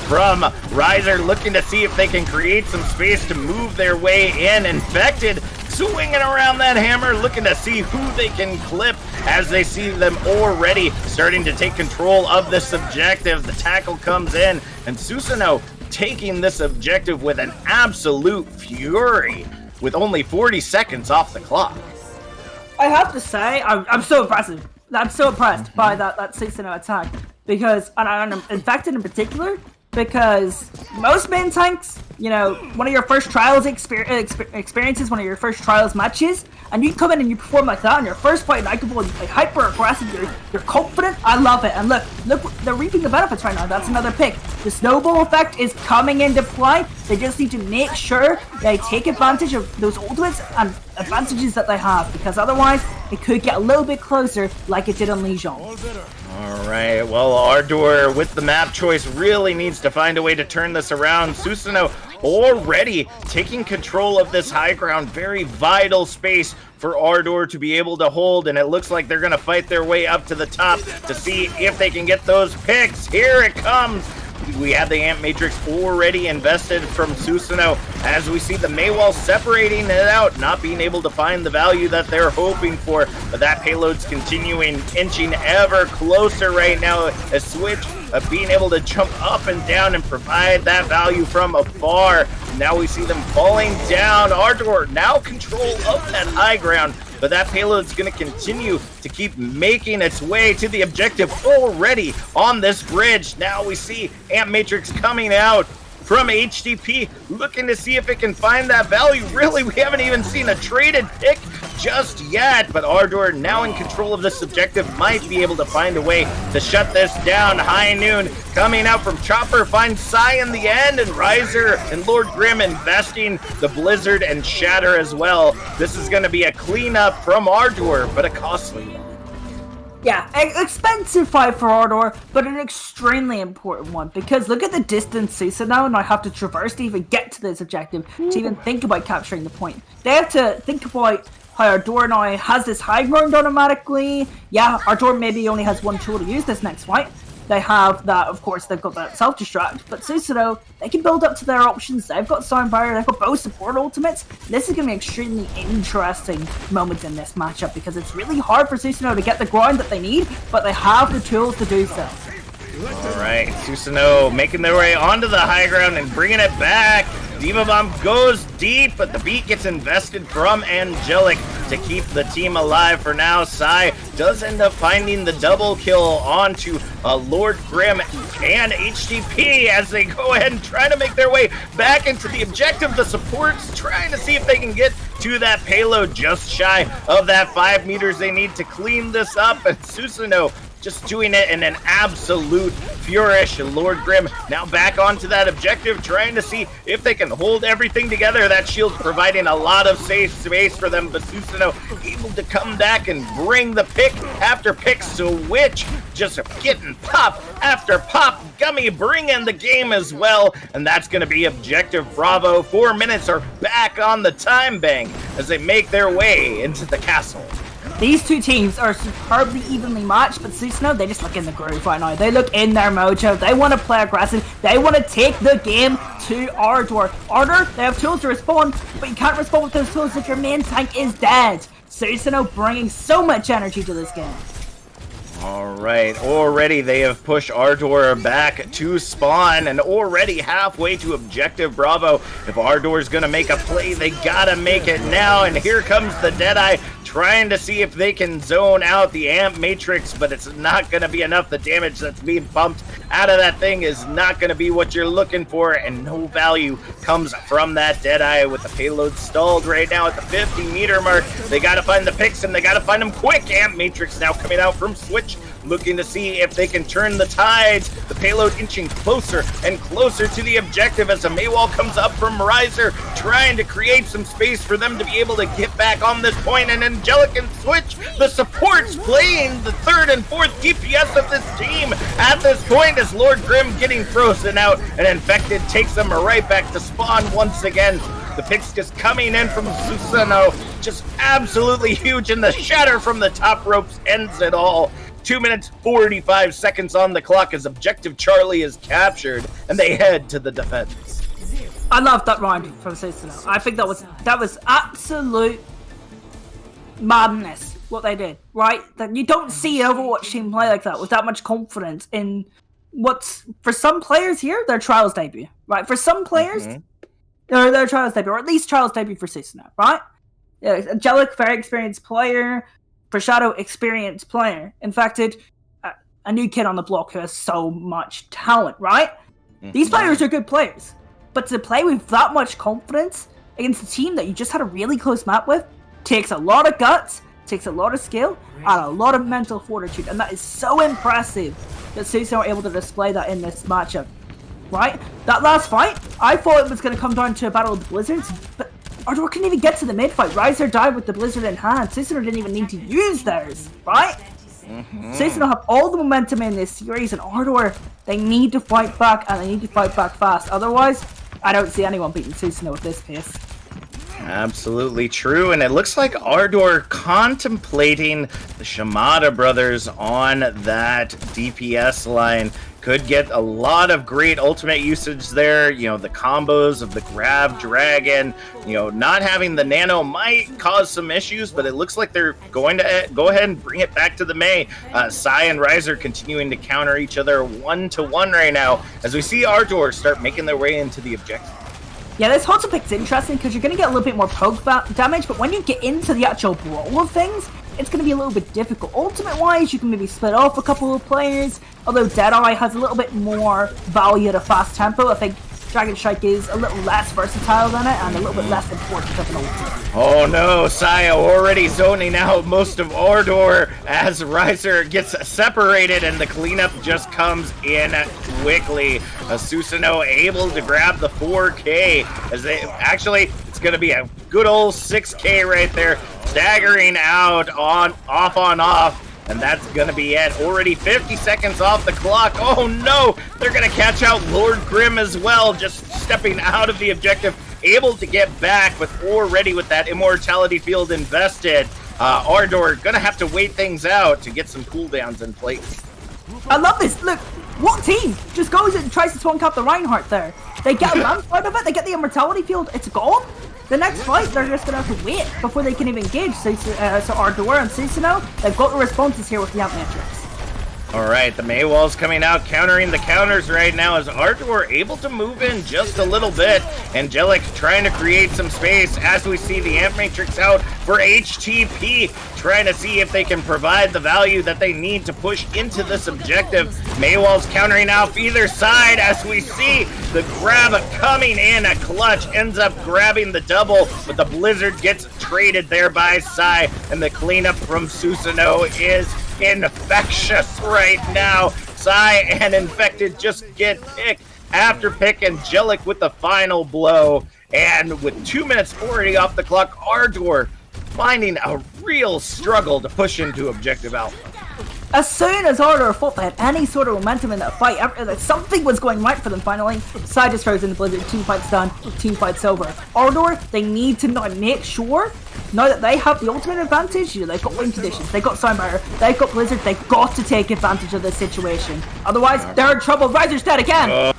from Riser, looking to see if they can create some space to move their way in. Infected swinging around that hammer, looking to see who they can clip as they see them already starting to take control of this objective. The tackle comes in, and Susanoo taking this objective with an absolute fury with only 40 seconds off the clock. I have to say, I'm so impressive. I'm so impressed by that Susanoo attack because, and Infected in particular, because most main tanks you know, one of your first trials experiences, one of your first trials matches, and you come in and you perform like that on your first fight in Icable, like hyper aggressive, you're confident. I love it. And look, they're reaping the benefits right now. That's another pick. The snowball effect is coming into play. They just need to make sure they take advantage of those ultimates and advantages that they have, because otherwise it could get a little bit closer like it did on Lijiang. Alright, well, Ardour with the map choice really needs to find a way to turn this around. Susanoo already taking control of this high ground, very vital space for Ardour to be able to hold, and it looks like they're going to fight their way up to the top to see if they can get those picks. Here it comes. We have the Amp Matrix already invested from Susanoo as we see the Maywall separating it out, not being able to find the value that they're hoping for, but that payload's continuing, inching ever closer right now. A switch of being able to jump up and down and provide that value from afar. Now we see them falling down. Ardour now control of that high ground, but that payload's going to continue to keep making its way to the objective already on this bridge. Now we see Amp Matrix coming out from HDP, looking to see if it can find that value. Really, we haven't even seen a traded pick just yet, but Ardour now in control of this objective might be able to find a way to shut this down. High Noon coming out from Chopper finds Psy in the end, and Riser and Lord Grim investing the Blizzard and Shatter as well. This is going to be a cleanup from Ardour, but a costly one. Yeah, expensive fight for Ardour, but an extremely important one, because look at the distance Susanoo and I have to traverse to even get to this objective, to even think about capturing the point. They have to think about how Ardour now has this high ground automatically. Yeah, Ardour maybe only has one tool to use this next fight. They have that, of course, they've got that self-destruct, but Susanoo, they can build up to their options. They've got Soundbarrier, they've got both support ultimates. This is going to be extremely interesting moment in this matchup, because it's really hard for Susanoo to get the ground that they need, but they have the tools to do so. Alright, Susanoo making their way onto the high ground and bringing it back. Diva Bomb goes deep, but the beat gets invested from Angelic to keep the team alive for now. Psy does end up finding the double kill onto Lord Grim and HDP as they go ahead and try to make their way back into the objective. The supports trying to see if they can get to that payload just shy of that 5 meters they need to clean this up, and Susanoo just doing it in an absolute flourish. Lord Grim now back onto that objective, trying to see if they can hold everything together. That shield's providing a lot of safe space for them, but Susanoo able to come back and bring the pick after pick. Switch just getting pop after pop. Gummy bringing the game as well, and that's going to be objective Bravo. 4 minutes are back on the time bank as they make their way into the castle. These two teams are superbly evenly matched, but Susanoo, they just look in the groove right now. They look in their mojo. They want to play aggressive. They want to take the game to Ardour. Ardour, they have tools to respond, but you can't respond with those tools if your main tank is dead. Susanoo bringing so much energy to this game. Alright, already they have pushed Ardour back to spawn and already halfway to objective Bravo. If Ardour's gonna make a play, they gotta make it now, and here comes the Deadeye trying to see if they can zone out the Amp Matrix, but it's not gonna be enough. The damage that's being pumped out of that thing is not gonna be what you're looking for, and no value comes from that Deadeye with the payload stalled right now at the 50-meter mark. They gotta find the picks, and they gotta find them quick. Amp Matrix now coming out from Switch, looking to see if they can turn the tides. The payload inching closer and closer to the objective as a Maywall comes up from Riser, trying to create some space for them to be able to get back on this point. And Angelic and Switch, the supports playing the 3rd and 4th DPS of this team at this point, as Lord Grim getting frozen out, and Infected takes them right back to spawn once again. The picks just coming in from Susanoo, just absolutely huge, and the shatter from the top ropes ends it all. 2 minutes 45 seconds on the clock as objective Charlie is captured, and they head to the defense. I love that round from Susanoo. I think that was absolute madness what they did, right? That you don't see an Overwatch team play like that with that much confidence in what's, for some players here, their Trials debut, right? For some players, their Trials debut, or at least Trials debut for Susanoo, right? Yeah, Angelic, very experienced player. For Shadow, experienced player. Infected, a new kid on the block who has so much talent, right? These players are good players. But to play with that much confidence against a team that you just had a really close map with takes a lot of guts, takes a lot of skill, and a lot of mental fortitude. And that is so impressive that Susanoo are able to display that in this matchup. Right? That last fight, I thought it was going to come down to a battle of the Blizzards, but Ardour couldn't even get to the mid-fight. Riser died with the Blizzard in hand. Susanoo didn't even need to use theirs, right? Susanoo have all the momentum in this series, and Ardour, they need to fight back, and they need to fight back fast. Otherwise, I don't see anyone beating Susanoo at this pace. Absolutely true, and it looks like Ardour contemplating the Shimada brothers on that DPS line. Could get a lot of great ultimate usage there. You know, the combos of the grab dragon, you know, not having the nano might cause some issues, but it looks like they're going to go ahead and bring it back to the Mei. Sai and Riser continuing to counter each other 1-to-1 right now as we see Ardour start making their way into the objective. Yeah, this hot pick's interesting because you're going to get a little bit more poke damage, but when you get into the actual brawl of things, it's going to be a little bit difficult. Ultimate-wise, you can maybe split off a couple of players, although Deadeye has a little bit more value at a fast tempo. I think Dragon Strike is a little less versatile than it and a little bit less important of an ultimate. Oh no, Saya already zoning out most of Ardour as Riser gets separated and the cleanup just comes in quickly. Susanoo able to grab the 4K as they actually, it's going to be a good old 6K right there, staggering out on off. And that's going to be it. Already 50 seconds off the clock. Oh no! They're going to catch out Lord Grim as well, just stepping out of the objective, able to get back, but already with that immortality field invested. Ardour going to have to wait things out to get some cooldowns in place. I love this. Look, what team just goes and tries to swan cap the Reinhardt there? They get a lamp out of it, they get the immortality field, it's gone. The next fight, they're just going to have to wait before they can even engage. So Ardour and Susanoo, they've got the responses here with the Amp Matrix. Alright, the Maywall's coming out, countering the counters right now as Ardour able to move in just a little bit. Angelic trying to create some space as we see the Amp Matrix out for HTP, trying to see if they can provide the value that they need to push into this objective. Maywall's countering off either side as we see the grab coming in. A clutch ends up grabbing the double, but the Blizzard gets traded there by Sai, and the cleanup from Susanoo is infectious right now. Sai and Infected just get pick after pick. Angelic with the final blow, and with 2 minutes already off the clock, Ardour finding a real struggle to push into objective alpha. As soon as Ardour thought they had any sort of momentum in that fight, something was going right for them finally, Sai just throws in the Blizzard, team fight's done, team fight's over. Ardour, they need to make sure, now that they have the ultimate advantage, you know, they've got win conditions, they've got Soundbarrier, they've got Blizzard, they've got to take advantage of this situation. Otherwise, they're in trouble. Riser's dead again!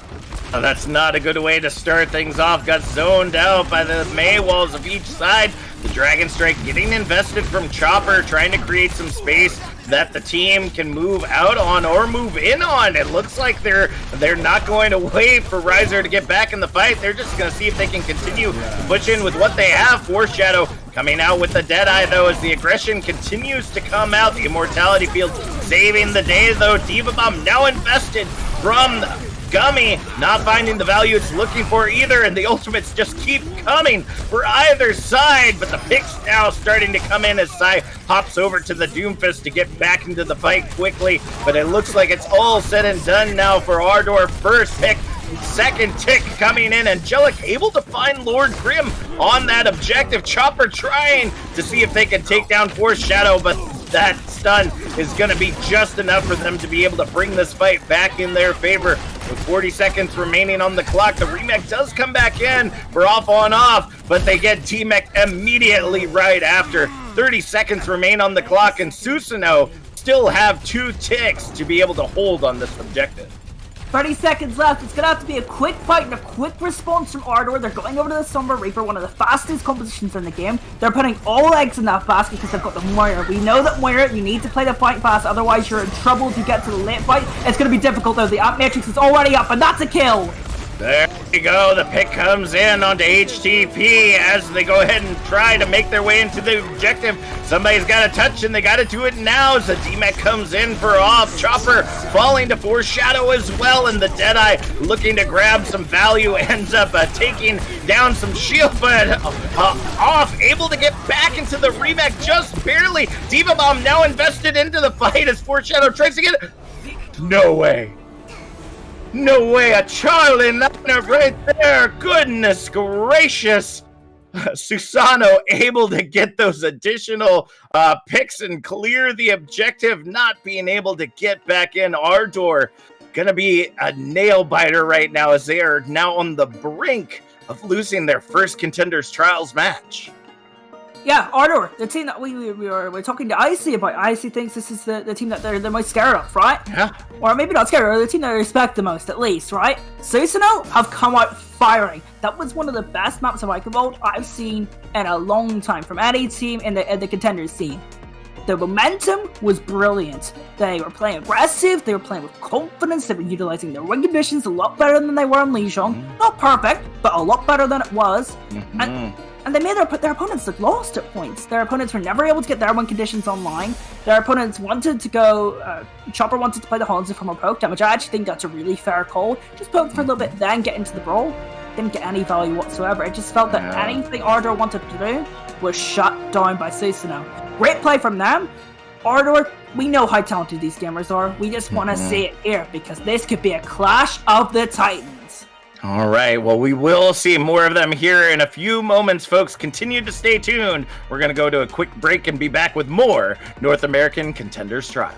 That's not a good way to start things off. Got zoned out by the Maywalls of each side. The Dragon Strike getting invested from Chopper, trying to create some space that the team can move out on or move in on. It looks like they're not going to wait for Riser to get back in the fight. They're just going to see if they can continue to push in with what they have. Foreshadow coming out with the Deadeye, though, as the aggression continues to come out. The Immortality Field saving the day, though. Diva Bomb now invested from Gummy, not finding the value it's looking for either, and the ultimates just keep coming for either side, but the picks now starting to come in as Sai hops over to the Doomfist to get back into the fight quickly, but it looks like it's all said and done now for Ardour. First pick, second tick coming in. Angelic able to find Lord Grim on that objective. Chopper trying to see if they can take down Foreshadow, but that stun is going to be just enough for them to be able to bring this fight back in their favor. With 40 seconds remaining on the clock, the remake does come back in for off on off, but they get T-Mech immediately right after. 30 seconds remain on the clock, and Susanoo still have 2 ticks to be able to hold on this objective. 30 seconds left. It's gonna have to be a quick fight and a quick response from Ardour. They're going over to the Somber Reaper, one of the fastest compositions in the game. They're putting all eggs in that basket because they've got the Moira. We know that Moira, you need to play the fight fast, otherwise you're in trouble if you get to the late fight. It's gonna be difficult though. The Amp Matrix is already up, and that's a kill! There you go. The pick comes in onto HTP as they go ahead and try to make their way into the objective. Somebody's got to touch, and they got to do it now as the DMAC comes in for off. Chopper falling to Foreshadow as well, and the Deadeye looking to grab some value ends up taking down some shield, but off, able to get back into the remake just barely. Diva Bomb now invested into the fight as Foreshadow tries to get it. No way. No way, a Charlie lineup right there. Goodness gracious. Susanoo able to get those additional picks and clear the objective, not being able to get back in. Ardour gonna be a nail biter right now as they are now on the brink of losing their first Contenders Trials match. Yeah, Ardour, the team that we're talking to Icy about. Icy thinks this is the team that they're most scared of, right? Yeah. Or maybe not scared, or the team that they respect the most, at least, right? Susanoo have come out firing. That was one of the best maps of Microvolt I've seen in a long time from any team in the Contenders scene. The momentum was brilliant. They were playing aggressive, they were playing with confidence, they were utilizing their win conditions a lot better than they were on Lijiang. Not perfect, but a lot better than it was. And they made their opponents look lost at points. Their opponents were never able to get their win conditions online. Their opponents wanted to go... Chopper wanted to play the Hanzo from a poke damage. I actually think that's a really fair call. Just poke for a little bit, then get into the brawl. Didn't get any value whatsoever. It just felt that anything Ardour wanted to do was shut down by Susanoo. Great play from them. Ardour, we know how talented these gamers are. We just want to see it here because this could be a clash of the Titans. All right, well, we will see more of them here in a few moments, folks. Continue to stay tuned. We're going to go to a quick break and be back with more North American Contenders Trial.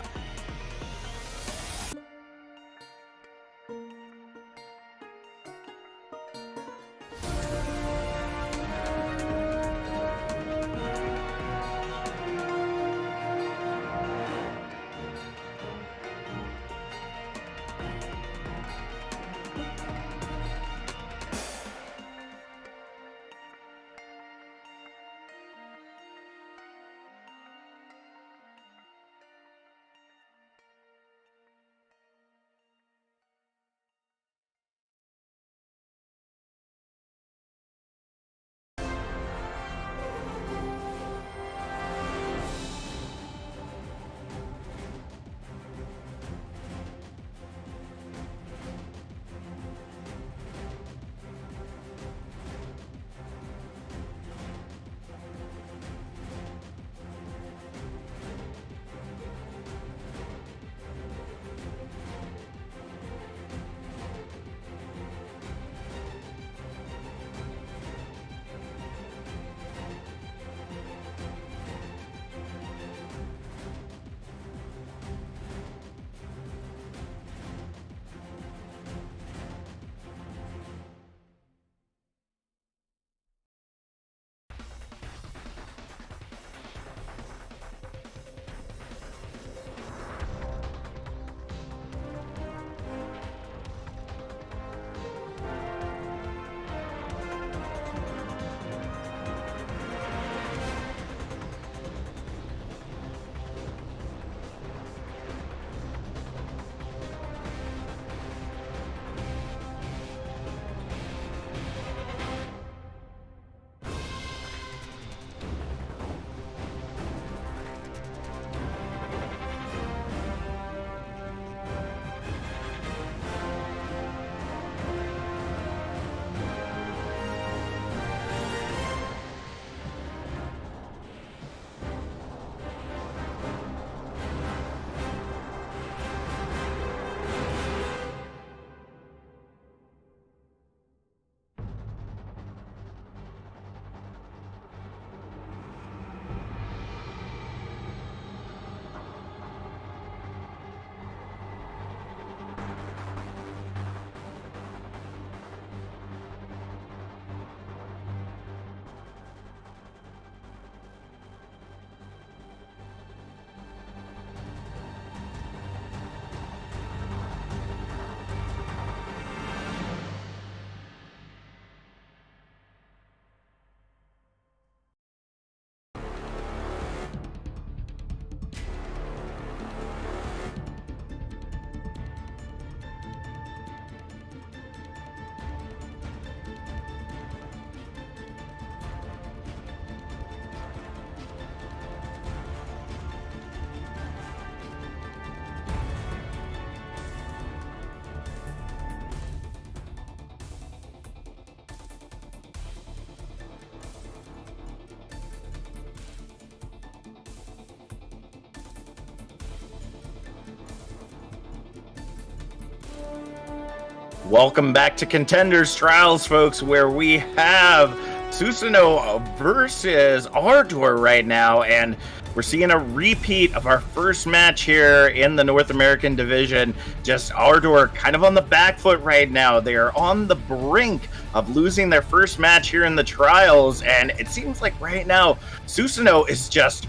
Welcome back to Contenders Trials, folks, where we have Susanoo versus Ardour right now, and we're seeing a repeat of our first match here in the North American division. Just Ardour kind of on the back foot right now. They are on the brink of losing their first match here in the Trials, and it seems like right now Susanoo is just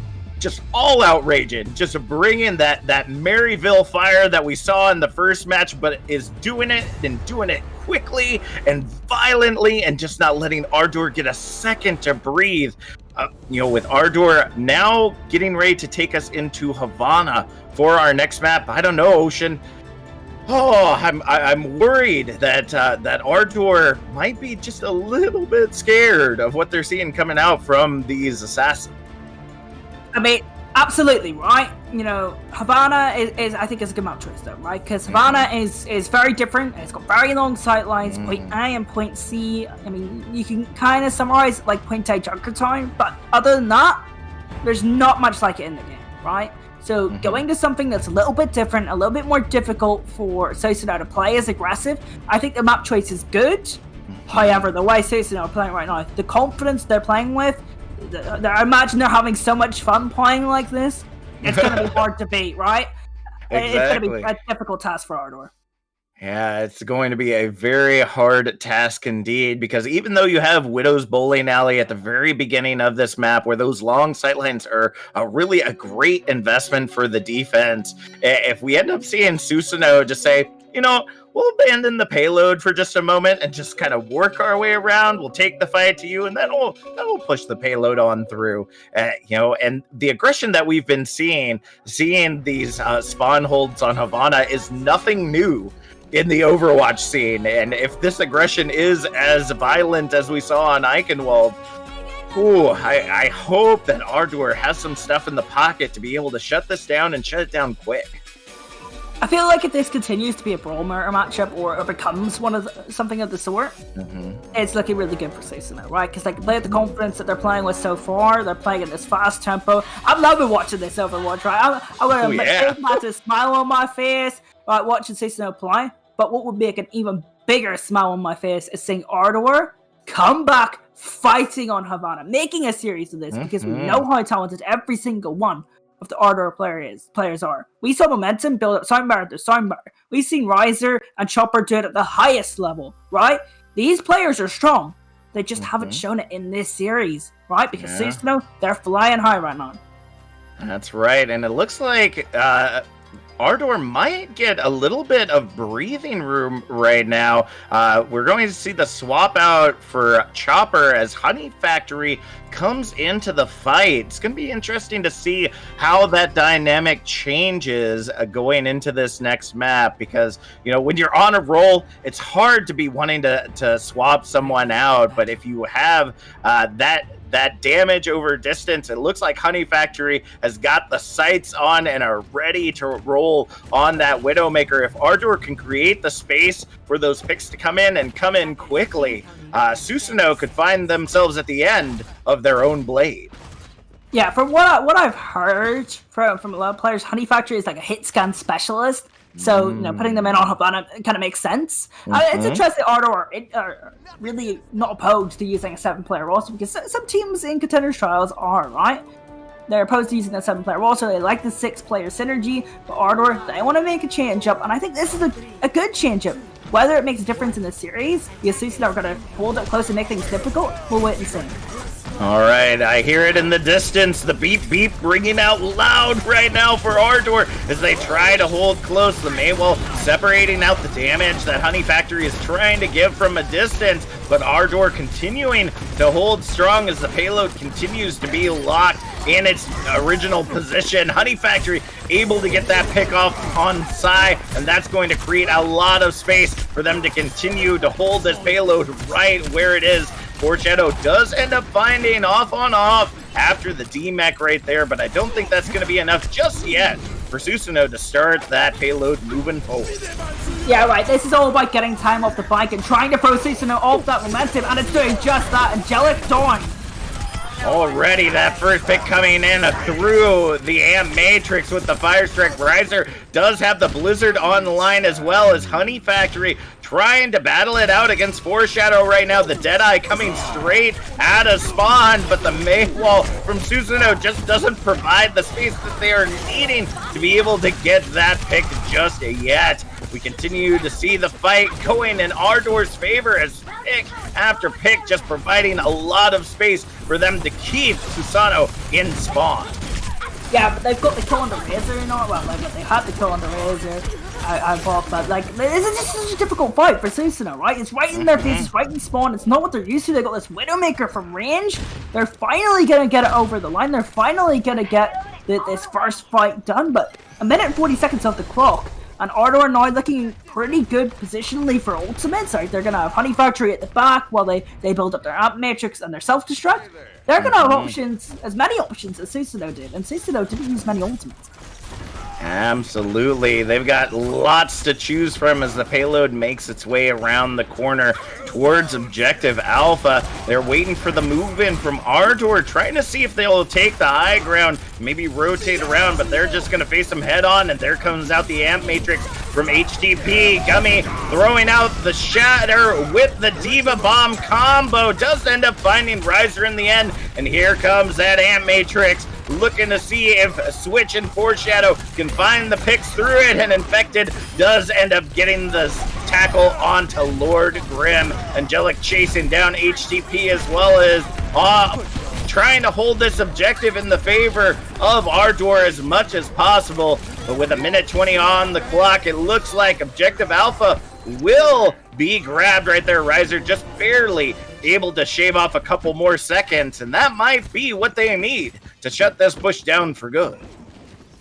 all out raging, just bringing that Maryville fire that we saw in the first match, but is doing it quickly and violently, and just not letting Ardour get a second to breathe. With Ardour now getting ready to take us into Havana for our next map. I don't know, Ocean. Oh, I'm worried that Ardour might be just a little bit scared of what they're seeing coming out from these assassins. I mean, absolutely, right? Havana is I think, is a good map choice, though, right? Because Havana is very different. It's got very long sight lines, point A and point C. I mean, you can kind of summarize like point A junker time, but other than that, there's not much like it in the game, right? So going to something that's a little bit different, a little bit more difficult for Susanoo to play as aggressive, I think the map choice is good. However, the way Susanoo are playing right now, the confidence they're playing with, I imagine they're having so much fun playing like this. It's going to be hard to beat, right? Exactly. It's going to be a difficult task for Ardour. Yeah, it's going to be a very hard task indeed, because even though you have Widow's Bowling Alley at the very beginning of this map, where those long sightlines are really a great investment for the defense, if we end up seeing Susanoo just say, we'll abandon the payload for just a moment and just kind of work our way around. We'll take the fight to you, and then we'll push the payload on through. And the aggression that we've been seeing these spawn holds on Havana is nothing new in the Overwatch scene. And if this aggression is as violent as we saw on Eichenwald, I hope that Ardour has some stuff in the pocket to be able to shut this down and shut it down quick. I feel like if this continues to be a brawl mirror matchup, or becomes something of the sort, it's looking really good for Susanoo, right? Because they can play with the confidence that they're playing with so far. They're playing in this fast tempo. I'm loving watching this Overwatch, right? I'm going to have a smile on my face, right, watching Susanoo play. But what would make an even bigger smile on my face is seeing Ardour come back fighting on Havana, making a series of this, because we know how talented every single one of the Ardor players are. We saw momentum build up soundbar after soundbar. We've seen Riser and Chopper do it at the highest level, right? These players are strong. They just haven't shown it in this series, right? Because Susanoo, they're flying high right now. That's right, and it looks like Ardour might get a little bit of breathing room right now. We're going to see the swap out for Chopper as Honey Factory comes into the fight. It's going to be interesting to see how that dynamic changes going into this next map, because, when you're on a roll, it's hard to be wanting to swap someone out. But if you have that damage over distance, it looks like Honey Factory has got the sights on and are ready to roll on that Widowmaker. If Ardour can create the space for those picks to come in quickly, Susanoo could find themselves at the end of their own blade. Yeah, from what I've heard from a lot of players, Honey Factory is like a hit scan specialist. So, putting them in on Havana kind of makes sense. It's interesting, Ardour are really not opposed to using a 7-player roster, because some teams in Contenders Trials are, right? They're opposed to using a 7-player roster. They like the 6-player synergy, but Ardour, they want to make a change-up, and I think this is a good change-up. Whether it makes a difference in the series, the Susanoo are going to hold it close and make things difficult, we'll wait and see. All right, I hear it in the distance. The beep beep ringing out loud right now for Ardour as they try to hold close. The Maywell separating out the damage that Honey Factory is trying to give from a distance, but Ardour continuing to hold strong as the payload continues to be locked in its original position. Honey Factory able to get that pick off on Psy, and that's going to create a lot of space for them to continue to hold this payload right where it is. Foreshadow does end up finding off on off after the D-Mech right there, but I don't think that's going to be enough just yet for Susanoo to start that payload moving forward. Yeah, right. This is all about getting time off the bike and trying to throw Susanoo off that momentum, and it's doing just that. Angelic Dawn. Already that first pick coming in through the Amp Matrix with the Fire Strike. Riser does have the Blizzard on the line, as well as Honey Factory trying to battle it out against Foreshadow right now. The Deadeye coming straight out of spawn, but the Maywall from Susanoo just doesn't provide the space that they are needing to be able to get that pick just yet. We continue to see the fight going in Ardour's favor as pick after pick just providing a lot of space for them to keep Susanoo in spawn. Yeah, but they've got the kill on the Razor, you know? Well, like, they had the kill on the Razor, I thought, but, like, this is just such a difficult fight for Susanoo, right? It's right in their face, it's right in spawn, it's not what they're used to. They got this Widowmaker from range. They're finally gonna get it over the line. They're finally gonna get this first fight done, but a minute and 40 seconds off the clock. And Ardour now looking pretty good positionally for ultimates. Right? They're going to have Honey Factory at the back while they build up their Amp Matrix and their Self-Destruct. They're going to have options, as many options as Susanoo did. And Susanoo didn't use many ultimates. Absolutely. They've got lots to choose from as the payload makes its way around the corner towards Objective Alpha. They're waiting for the move in from Ardour, trying to see if they'll take the high ground, maybe rotate around, but they're just going to face them head on, and there comes out the Amp Matrix from HTP. Gummy throwing out the Shatter with the Diva Bomb combo. Does end up finding Riser in the end, and here comes that Amp Matrix, looking to see if Switch and Foreshadow can find the picks through it, and Infected does end up getting the tackle onto Lord Grim. Angelic chasing down HTP as well as trying to hold this objective in the favor of Ardour as much as possible. But with a minute 20 on the clock, it looks like Objective Alpha will be grabbed right there. Riser just barely able to shave off a couple more seconds, and that might be what they need to shut this push down for good.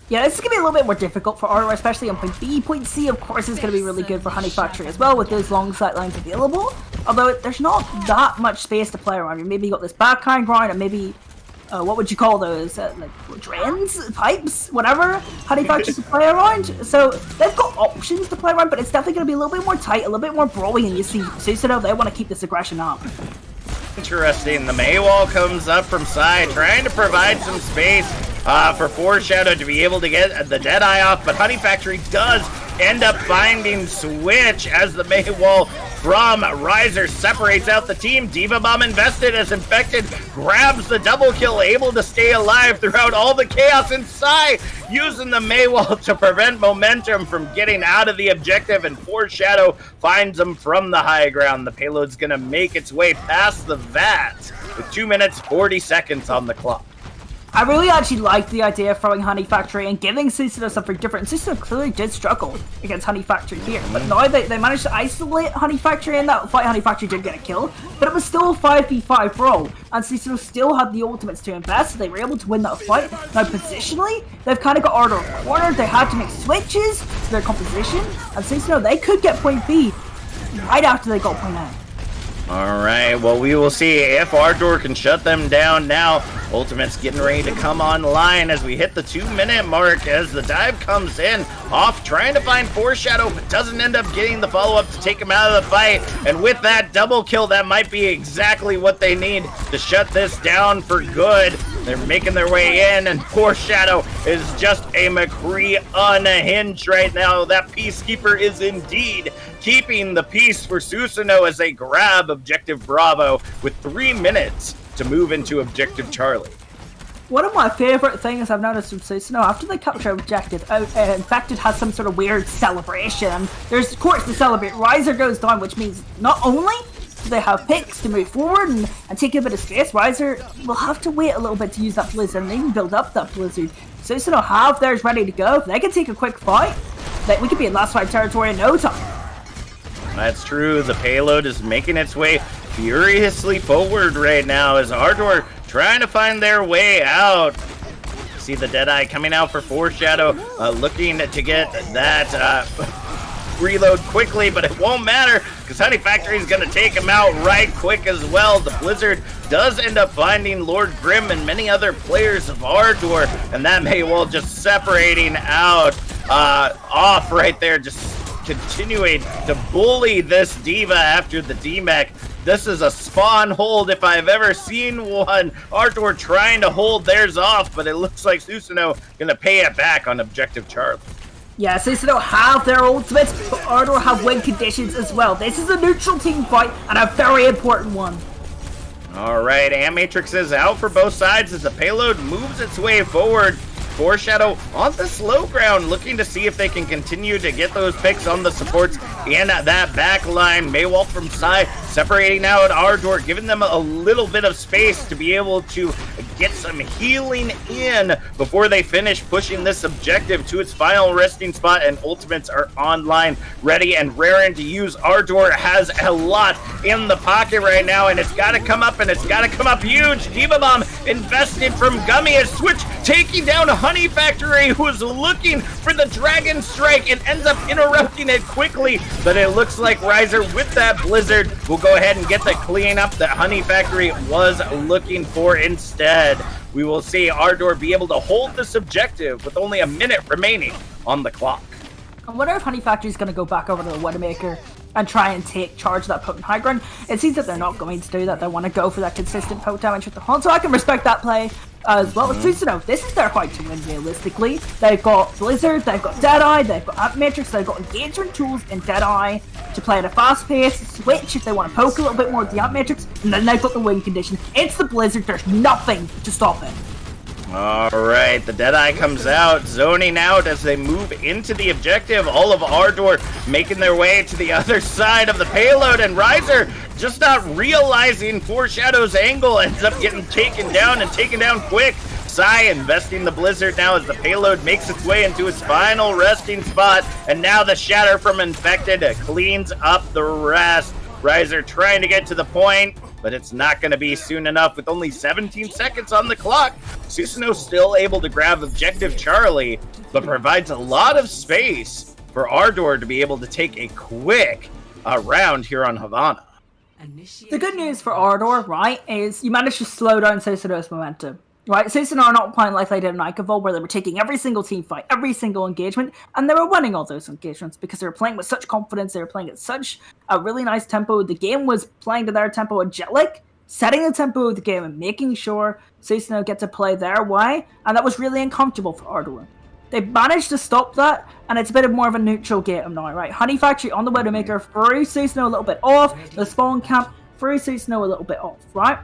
Yeah, this is going to be a little bit more difficult for Ardour, especially on point B. Point C, of course, is going to be really good for Honey Factory as well, with those long sight lines available. Although there's not that much space to play around. You maybe got this back high ground, and maybe, what would you call those? Like, drains? Pipes? Whatever Honey Factory to play around. So they've got options to play around, but it's definitely going to be a little bit more tight, a little bit more brawly, and you see Susanoo, they want to keep this aggression up. Interesting. The Maywall comes up from side, trying to provide some space for Foreshadow to be able to get the Deadeye off, but Honey Factory does end up finding Switch as the Maywall from Riser separates out the team. Diva Bomb invested as Infected grabs the double kill, able to stay alive throughout all the chaos inside, using the Maywall to prevent momentum from getting out of the objective, and Foreshadow finds them from the high ground. The payload's gonna make its way past the VAT with 2 minutes 40 seconds on the clock. I really actually liked the idea of throwing Honey Factory and giving Susanoo something different. Susanoo clearly did struggle against Honey Factory here, but now they managed to isolate Honey Factory in that fight. Honey Factory did get a kill, but it was still a 5v5 brawl, and Susanoo still had the ultimates to invest, so they were able to win that fight. Now positionally, they've kind of got Ardour cornered. They had to make switches to their composition, and Susanoo, they could get point B right after they got point A. Alright, well, we will see if Ardour can shut them down now. Ultimate's getting ready to come online as we hit the 2 minute mark as the dive comes in. Off trying to find Foreshadow, but doesn't end up getting the follow-up to take him out of the fight. And with that double kill, that might be exactly what they need to shut this down for good. They're making their way in, and Foreshadow is just a McCree unhinged right now. That Peacekeeper is indeed keeping the peace for Susanoo as they grab Objective Bravo with 3 minutes to move into Objective Charlie. One of my favorite things I've noticed from Susanoo, after they capture Objective, Infected has some sort of weird celebration. There's courts to celebrate. Riser goes down, which means not only do they have picks to move forward and take a bit of space, Riser will have to wait a little bit to use that Blizzard and even build up that Blizzard. Susanoo have theirs ready to go. If they can take a quick fight, we could be in last fight territory in no time. That's true. The payload is making its way furiously forward right now as Ardour trying to find their way out. See the Deadeye coming out for Foreshadow, looking to get that reload quickly, but it won't matter because Honey Factory is going to take him out right quick as well. The Blizzard does end up finding Lord Grim and many other players of Ardour, and that Maywall just separating out off right there, just continuing to bully this Diva after the DMAC. This is a spawn hold if I've ever seen one. Ardour trying to hold theirs off, but it looks like Susanoo gonna pay it back on Objective Charlie. Yeah, Susanoo have their ultimates, but Ardor have win conditions as well. This is a neutral team fight, and a very important one. Alright, Ant Matrix is out for both sides as the payload moves its way forward. Foreshadow on the slow ground, looking to see if they can continue to get those picks on the supports in that back line. Maywalt from side, separating out Ardour, giving them a little bit of space to be able to get some healing in before they finish pushing this objective to its final resting spot, and ultimates are online, ready and raring to use. Ardour has a lot in the pocket right now, and it's got to come up, and it's got to come up huge. Diva Bomb invested from Gummy, as Switch taking down Honey Factory, who is looking for the Dragon Strike and ends up interrupting it quickly, but it looks like Riser with that Blizzard will go ahead and get the cleanup that Honey Factory was looking for instead. We will see Ardour be able to hold this objective with only a minute remaining on the clock. I wonder if Honey Factory is going to go back over to the Widowmaker and try and take charge of that potent high ground. It seems that they're not going to do that. They want to go for that consistent poke damage with the hunt, so I can respect that play as well. As Susanoo, this is their fight to win realistically. They've got Blizzard, they've got Deadeye, they've got Ant Matrix, they've got engagement tools in Deadeye to play at a fast pace, switch if they want to poke a little bit more with the Ant Matrix, and then they've got the win condition. It's the Blizzard, there's nothing to stop it. Alright, the Deadeye comes out, zoning out as they move into the objective. All of Ardour making their way to the other side of the payload, and Riser just not realizing Foreshadow's angle, ends up getting taken down and taken down quick. Psy investing the Blizzard now as the payload makes its way into its final resting spot, and now the Shatter from Infected cleans up the rest. Riser trying to get to the point, but it's not going to be soon enough with only 17 seconds on the clock. Susanoo still able to grab Objective Charlie, but provides a lot of space for Ardour to be able to take a quick round here on Havana. The good news for Ardor, right, is you managed to slow down Susanoo's momentum. Right, Susanoo are not playing like they did in Icavol, where they were taking every single team fight, every single engagement, and they were winning all those engagements because they were playing with such confidence, they were playing at such a really nice tempo. The game was playing to their tempo. Angelic, setting the tempo of the game and making sure Susanoo get to play their way, and that was really uncomfortable for Ardour. They managed to stop that, and it's a bit of more of a neutral game now, right? Honey Factory on the Widowmaker, threw Susanoo a little bit off, the spawn camp threw Susanoo a little bit off, right?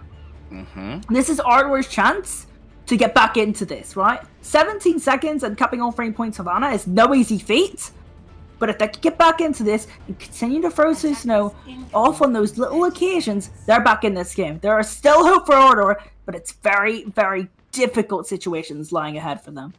This is Ardour's chance to get back into this, right? 17 seconds and capping all frame points Havana is no easy feat. But if they can get back into this and continue to throw Susanoo off on those little occasions, they're back in this game. There are still hope for Ardour, but it's very, very difficult situations lying ahead for them.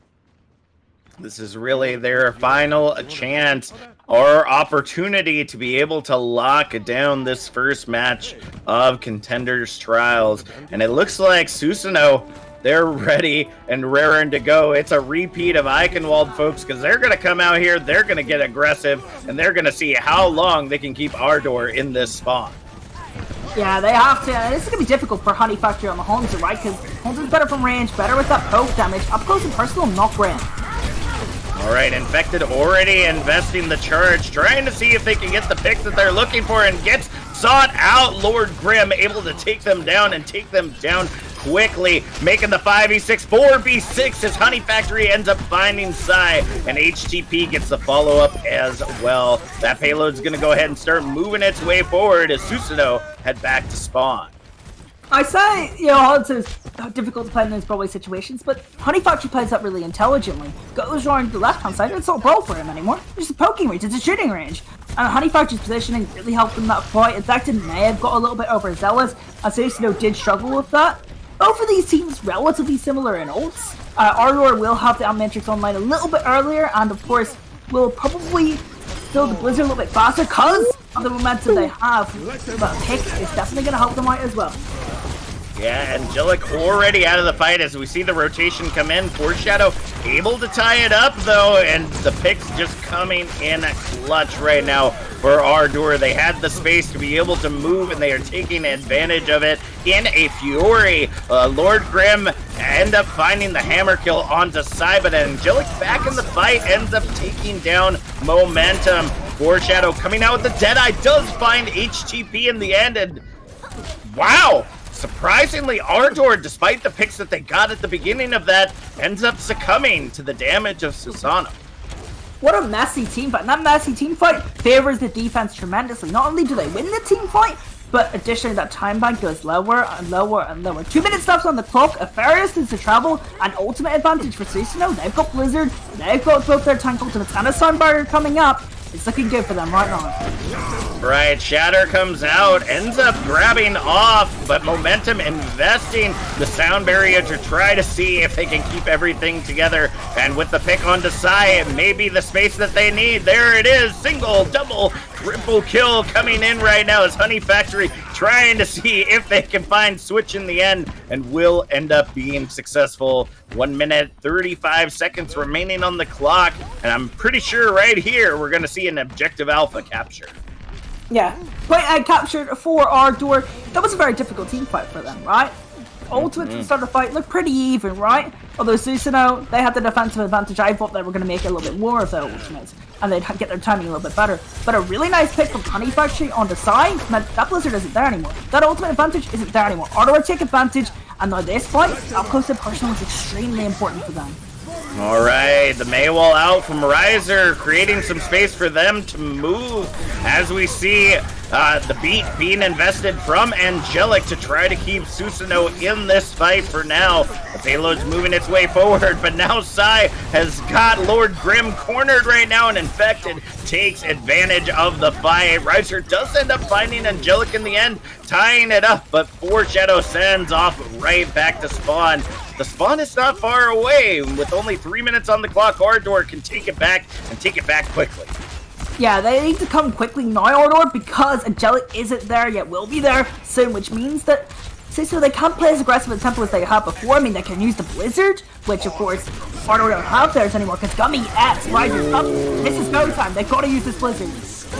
This is really their final chance or opportunity to be able to lock down this first match of Contenders Trials. And it looks like Susanoo, they're ready and raring to go. It's a repeat of Eichenwald, folks, because they're going to come out here, they're going to get aggressive, and they're going to see how long they can keep Ardour in this spot. Yeah, they have to. This is going to be difficult for Honey Factory on the Hunter, right? Because Hunter's better from range, better with that poke damage. Up close and personal, not great. Alright, Infected already investing the charge, trying to see if they can get the pick that they're looking for, and gets sought out. Lord Grim able to take them down and take them down quickly, making the 5v6, 4v6 as Honey Factory ends up finding Psy, and HTP gets the follow-up as well. That payload's going to go ahead and start moving its way forward as Susanoo head back to spawn. I say, you know, Hunter's difficult to play in those Broadway situations, but Honey Factory plays that really intelligently. Goes around the left-hand side, it's not a brawl for him anymore. It's just a poking range, it's a shooting range. And Honey Factory's positioning really helped them that fight. Infected may have got a little bit overzealous, as Susanoo did struggle with that. Both of these teams relatively similar in ults. Ardour will have the Matrix online a little bit earlier, and of course, will probably build the Blizzard a little bit faster because of the momentum they have. But Pick is definitely going to help them out as well. Yeah, Angelic already out of the fight as we see the rotation come in. Foreshadow able to tie it up, though, and the picks just coming in clutch right now for Ardour. They had the space to be able to move, and they are taking advantage of it in a fury. Lord Grim end up finding the hammer kill onto Psy, but Angelic back in the fight ends up taking down momentum. Foreshadow coming out with the Deadeye does find HTP in the end, and wow! Surprisingly, Ardour, despite the picks that they got at the beginning of that, ends up succumbing to the damage of Susanoo. What a messy team fight. And that messy team fight favors the defense tremendously. Not only do they win the team fight, but additionally that time bank goes lower and lower and lower. 2 minutes left on the clock, a fair distance to travel, an ultimate advantage for Susanoo. They've got Blizzard, they've got both their tank ultimates and a Sun Barrier coming up. It's looking good for them right now. Right, Shatter comes out, ends up grabbing off, but Momentum investing the sound barrier to try to see if they can keep everything together. And with the pick onto Sai, it may be the space that they need. There it is, single, double, triple kill coming in right now as Honey Factory trying to see if they can find Switch in the end, and will end up being successful. 1 minute, 35 seconds remaining on the clock, and I'm pretty sure right here we're going to see an objective alpha capture. Yeah, point captured for Ardour. That was a very difficult team fight for them, right? Ultimates at the start of the fight looked pretty even, right? Although Susanoo, they had the defensive advantage. I thought they were going to make a little bit more of their ultimates, and they'd get their timing a little bit better. But a really nice pick from Honey Factory on the side meant that Blizzard isn't there anymore. That ultimate advantage isn't there anymore. Ardour take advantage, and now this fight, up close and personal is extremely important for them. All right, the Maywall out from Riser, creating some space for them to move as we see the beat being invested from Angelic to try to keep Susanoo in this fight for now. The payload's moving its way forward, but now Sai has got Lord Grim cornered right now, and Infected takes advantage of the fight. Riser does end up finding Angelic in the end, tying it up, but Foreshadow sends off right back to spawn. The spawn is not far away. With only 3 minutes on the clock, Ardour can take it back, and take it back quickly. Yeah, they need to come quickly now, Ardour, because Angelic isn't there yet, will be there soon, which means that so they can't play as aggressive a tempo as they have before. I mean, they can use the Blizzard, which of course Ardour don't have theirs anymore, because Gummy X Riser's up. This is go time. They've got to use this Blizzard.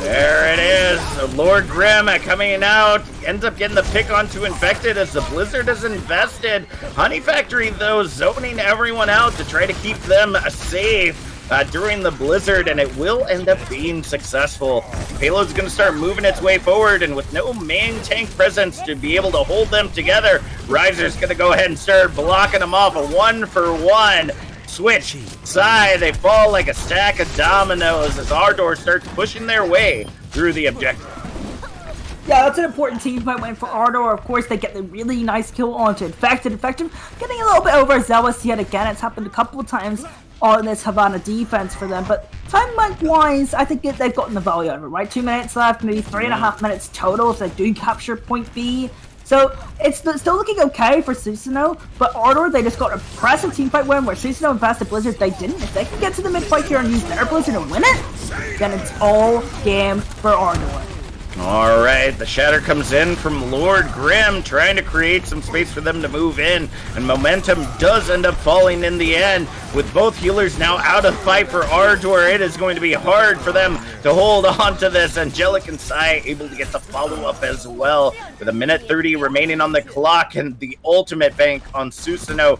There it is. Lord Grim coming out, ends up getting the pick onto Infected as the Blizzard is invested. Honey Factory, though, zoning everyone out to try to keep them safe during the Blizzard, and it will end up being successful. Payload's going to start moving its way forward, and with no main tank presence to be able to hold them together, Riser's going to go ahead and start blocking them off, a 1-for-1. Switch, Sai, they fall like a stack of dominoes as Ardour starts pushing their way through the objective. Yeah, that's an important team fight win for Ardour. Of course, they get the really nice kill onto Infected. Infected getting a little bit overzealous yet again. It's happened a couple of times on this Havana defense for them. But time wise, I think they've gotten the value out of it, right? 2 minutes left, maybe 3.5 minutes total if they do capture point B. So it's still looking okay for Susanoo, but Ardour, they just got a impressive team fight win where Susanoo invested Blizzard, they didn't. If they can get to the mid fight here and use their Blizzard and win it, then it's all game for Ardour. All right, the Shatter comes in from Lord Grim, trying to create some space for them to move in, and Momentum does end up falling in the end. With both healers now out of fight for Ardour, it is going to be hard for them to hold on to this. Angelic and Sai able to get the follow-up as well, with 1:30 remaining on the clock, and the ultimate bank on Susanoo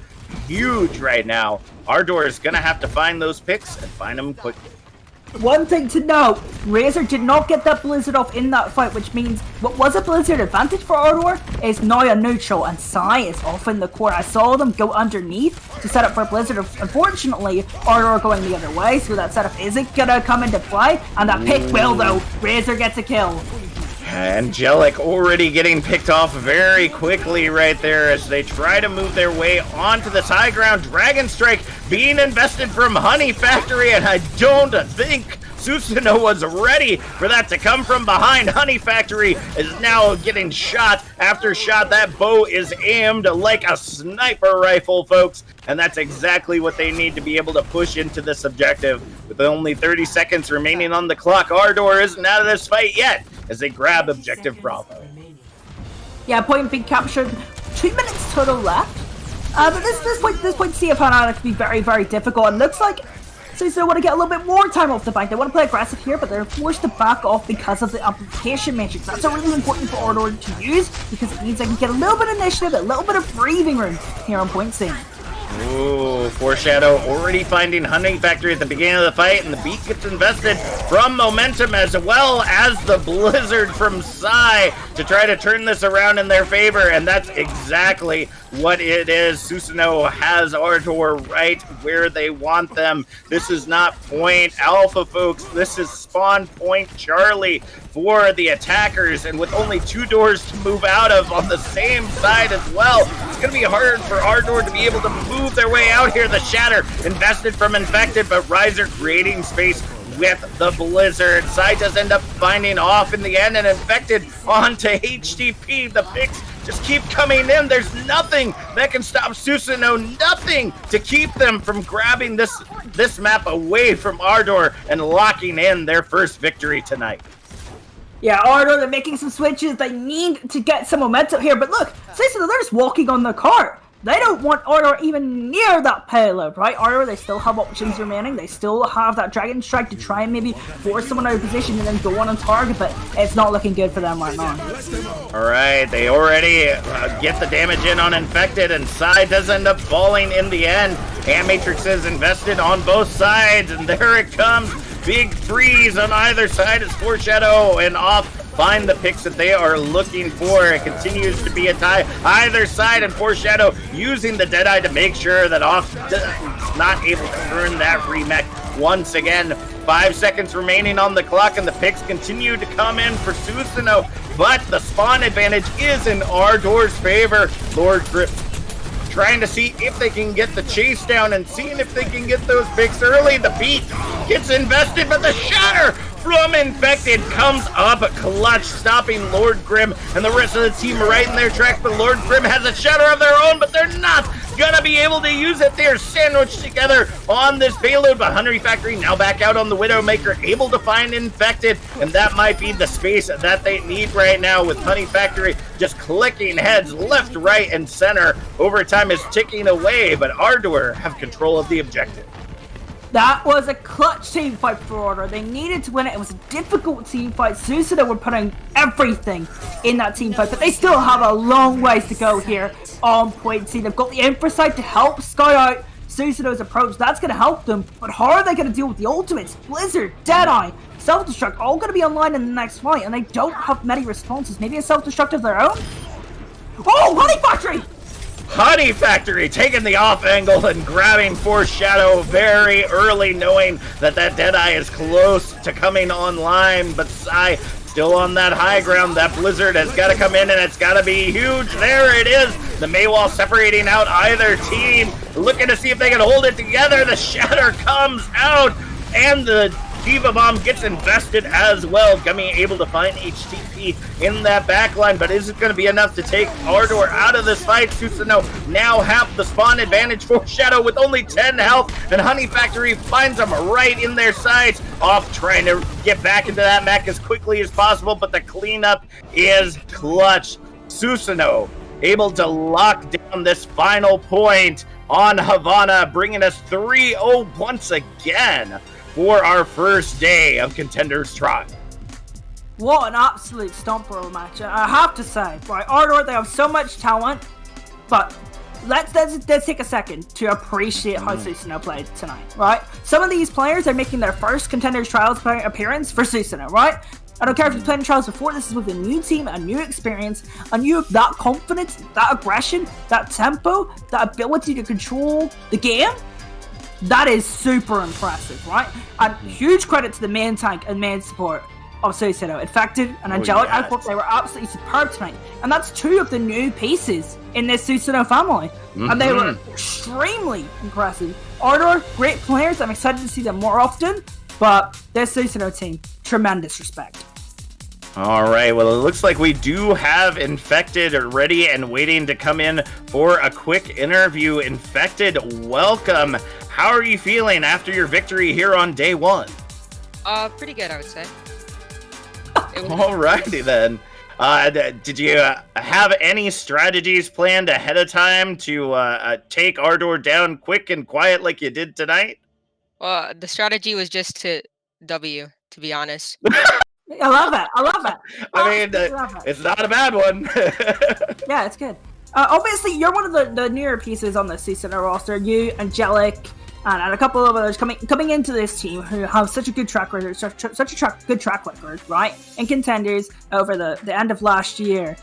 huge right now. Ardour is going to have to find those picks and find them quickly. One thing to note, Razor did not get that Blizzard off in that fight, which means what was a Blizzard advantage for Ardour is now a neutral, and Sai is off in the core. I saw them go underneath to set up for a Blizzard. Unfortunately, Ardour going the other way, so that setup isn't gonna come into play, and that pick will though. Razor gets a kill. Angelic already getting picked off very quickly right there as they try to move their way onto this high ground. Dragon Strike being invested from Honey Factory, and I don't think Susanoo was ready for that to come from behind. Honey Factory is now getting shot after shot. That bow is aimed like a sniper rifle, folks, and that's exactly what they need to be able to push into this objective. With only 30 seconds remaining on the clock, Ardour isn't out of this fight yet as they grab objective Bravo. Yeah, point being captured. 2 minutes total left. But this point, see if Havana can be very, very difficult. It looks like Susanoo want to get a little bit more time off the bank. They want to play aggressive here, but they're forced to back off because of the amplification matrix. That's a really important for Ardour to use because it means they can get a little bit of initiative, a little bit of breathing room here on point C. Ooh, Foreshadow already finding Honey Factory at the beginning of the fight, and the beat gets invested from Momentum as well as the Blizzard from Sai. to try to turn this around in their favor, and that's exactly what it is. Susanoo has Ardor right where they want them. This is not Point Alpha, folks. This is spawn Point Charlie for the attackers, and with only 2 doors to move out of on the same side as well, it's going to be hard for Ardor to be able to move their way out here. The Shatter invested from Infected, but Riser creating space with the Blizzard. Side does end up finding off in the end, and Infected onto HTP. The picks just keep coming in. There's nothing that can stop Susanoo, nothing to keep them from grabbing this map away from Ardor and locking in their first victory tonight. Yeah, Ardour, they're making some switches. They need to get some momentum here. But look, Susanoo, they're just walking on the cart. They don't want Ardour even near that payload, right? Ardour, they still have options remaining. They still have that Dragon Strike to try and maybe force someone out of position and then go on and target, but it's not looking good for them right now. Alright, they already get the damage in on Infected, and Side does end up falling in the end. Hand Matrix is invested on both sides, and there it comes. Big freeze on either side as Foreshadow and Off find the picks that they are looking for. It continues to be a tie either side, and Foreshadow using the Deadeye to make sure that Off is not able to earn that remech once again. 5 seconds remaining on the clock, and the picks continue to come in for Susanoo, but the spawn advantage is in Ardor's favor. Lord Grip trying to see if they can get the chase down and seeing if they can get those picks early. The beat gets invested, but the Shatter from Infected comes up clutch, stopping Lord Grim and the rest of the team right in their tracks. But Lord Grim has a Shatter of their own, but they're not gonna be able to use it. They're sandwiched together on this payload, but Honey Factory now back out on the Widowmaker, able to find Infected, and that might be the space that they need right now, with Honey Factory just clicking heads left, right, and center. Overtime is ticking away, but Ardour have control of the objective. That was a clutch team fight for Ardour. They needed to win it. It was a difficult team fight. Susanoo were putting everything in that team fight, but they still have a long ways to go here on Point C. They've got the Infrasight to help scout out Susanoo's approach. That's going to help them, but how are they going to deal with the ultimates? Blizzard, Deadeye, Self-Destruct, all going to be online in the next fight, and they don't have many responses. Maybe a Self-Destruct of their own? Oh, Honey Factory! Honey Factory taking the off angle and grabbing Foreshadow very early, knowing that Deadeye is close to coming online, but Sai still on that high ground. That Blizzard has got to come in, and it's got to be huge. There it is. The Maywall separating out either team, looking to see if they can hold it together. The Shatter comes out, and the Diva Bomb gets invested as well. Gummy able to find HTP in that backline, but is it going to be enough to take Ardour out of this fight? Susanoo now have the spawn advantage. Foreshadow with only 10 health, and Honey Factory finds them right in their sights. Off trying to get back into that mech as quickly as possible, but the cleanup is clutch. Susanoo able to lock down this final point on Havana, bringing us 3-0 once again for our first day of Contenders Trial. What an absolute stomper match. I have to say, right, Ardour, they have so much talent, but let's take a second to appreciate how Susanoo played tonight, right? Some of these players are making their first Contenders Trials appearance for Susanoo, right? I don't care if you've played in Trials before, this is with a new team, a new experience, and you have that confidence, that aggression, that tempo, that ability to control the game. That is super impressive, right? And huge credit to the main tank and main support of Susanoo. Infected and Angelic, I thought they were absolutely superb tonight. And that's 2 of the new pieces in this Susanoo family. And they were extremely impressive. Ardour, great players. I'm excited to see them more often. But this Susanoo team, tremendous respect. All right, well, it looks like we do have Infected ready and waiting to come in for a quick interview. Infected, welcome. How are you feeling after your victory here on day 1? Pretty good, I would say. All righty then. Did you have any strategies planned ahead of time to take Ardour down quick and quiet like you did tonight? The strategy was just to W, to be honest. I love it. I love it. I mean, it's not a bad one. Yeah, it's good. Obviously, you're one of the newer pieces on the Susanoo roster. You, Angelic, and a couple of others coming into this team who have such a good track record, good track record, right? In Contenders over the end of last year.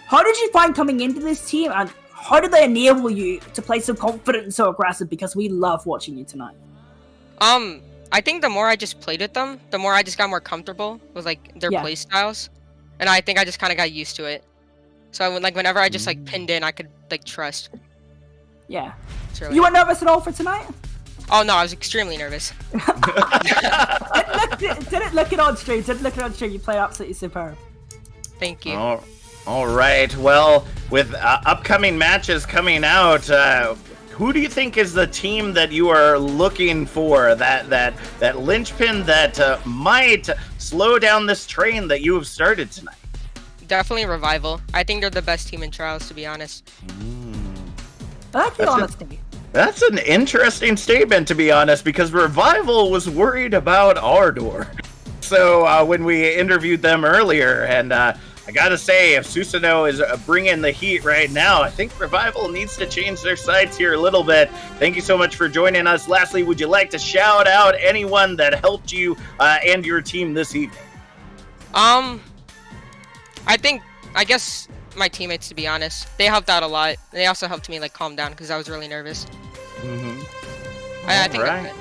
How did you find coming into this team, and how did they enable you to play so confident and so aggressive? Because we love watching you tonight. I think the more I just played with them, the more I just got more comfortable with like their play styles, and I think I just kind of got used to it. So whenever I just like pinned in, I could like trust. Yeah. Really you weren't nervous at all for tonight? Oh no, I was extremely nervous. Didn't look it on stream. You played absolutely superb. Thank you. All right. Well, with upcoming matches coming out, who do you think is the team that you are looking for? That linchpin that might slow down this train that you have started tonight? Definitely Revival. I think they're the best team in Trials, to be honest. I like the honesty. That's an interesting statement, to be honest, because Revival was worried about Ardour. So when we interviewed them earlier, and I gotta say, if Susanoo is bringing the heat right now, I think Revival needs to change their sights here a little bit. Thank you so much for joining us. Lastly, would you like to shout out anyone that helped you and your team this evening? I guess my teammates, to be honest, they helped out a lot. They also helped me like calm down because I was really nervous. I think that's it.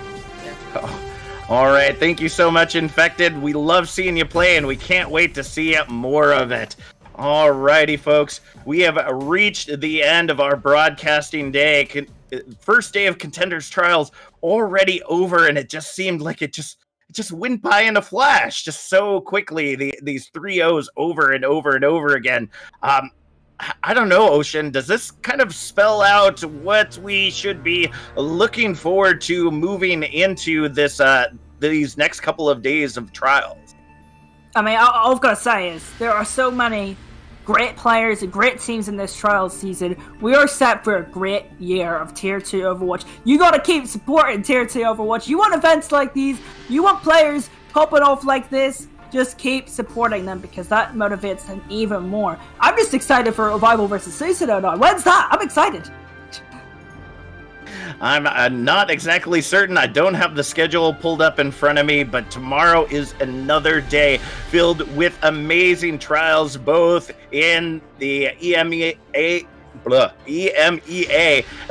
Yeah. Oh. All right, thank you so much, Infected. We love seeing you play, and we can't wait to see more of it. All righty, folks. We have reached the end of our broadcasting day. First day of Contenders Trials already over, and it just seemed like it just went by in a flash, just so quickly. These 3-0s over and over and over again. I don't know, Ocean. Does this kind of spell out what we should be looking forward to moving into this these next couple of days of trials? I mean, all I've got to say is there are so many great players and great teams in this trials season. We are set for a great year of Tier 2 Overwatch. You got to keep supporting Tier 2 Overwatch. You want events like these. You want players popping off like this. Just keep supporting them because that motivates them even more. I'm just excited for Revival versus Susanoo now. When's that? I'm excited. I'm not exactly certain. I don't have the schedule pulled up in front of me, but tomorrow is another day filled with amazing trials, both in the EMEA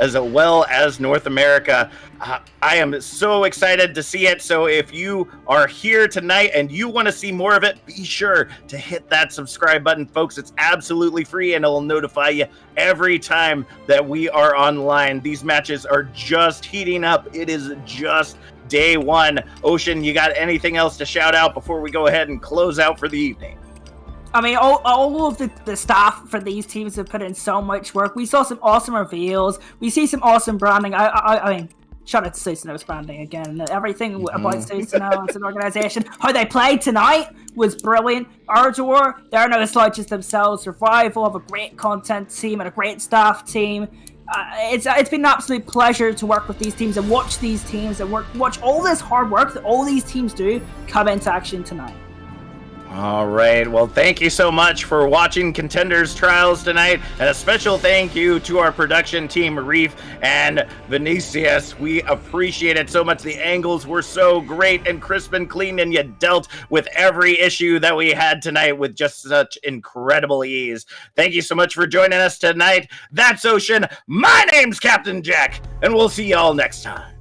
as well as North America. I am so excited to see it. So if you are here tonight and you want to see more of it, be sure to hit that subscribe button, folks. It's absolutely free and it will notify you every time that we are online. These matches are just heating up. It is just day one. Ocean, you got anything else to shout out before we go ahead and close out for the evening? I mean, all of the staff for these teams have put in so much work. We saw some awesome reveals. We see some awesome branding. I mean, shout out to Susanoo's branding again. Everything about Susanoo as an organization. How they played tonight was brilliant. Ardour, they're no slouches themselves. Revival have a great content team and a great staff team. It's been an absolute pleasure to work with these teams and watch these teams and watch all this hard work that all these teams do come into action tonight. All right. Well, thank you so much for watching Contenders Trials tonight. And a special thank you to our production team, Reef and Vinicius. We appreciate it so much. The angles were so great and crisp and clean, and you dealt with every issue that we had tonight with just such incredible ease. Thank you so much for joining us tonight. That's Ocean. My name's Captain Jack, and we'll see y'all next time.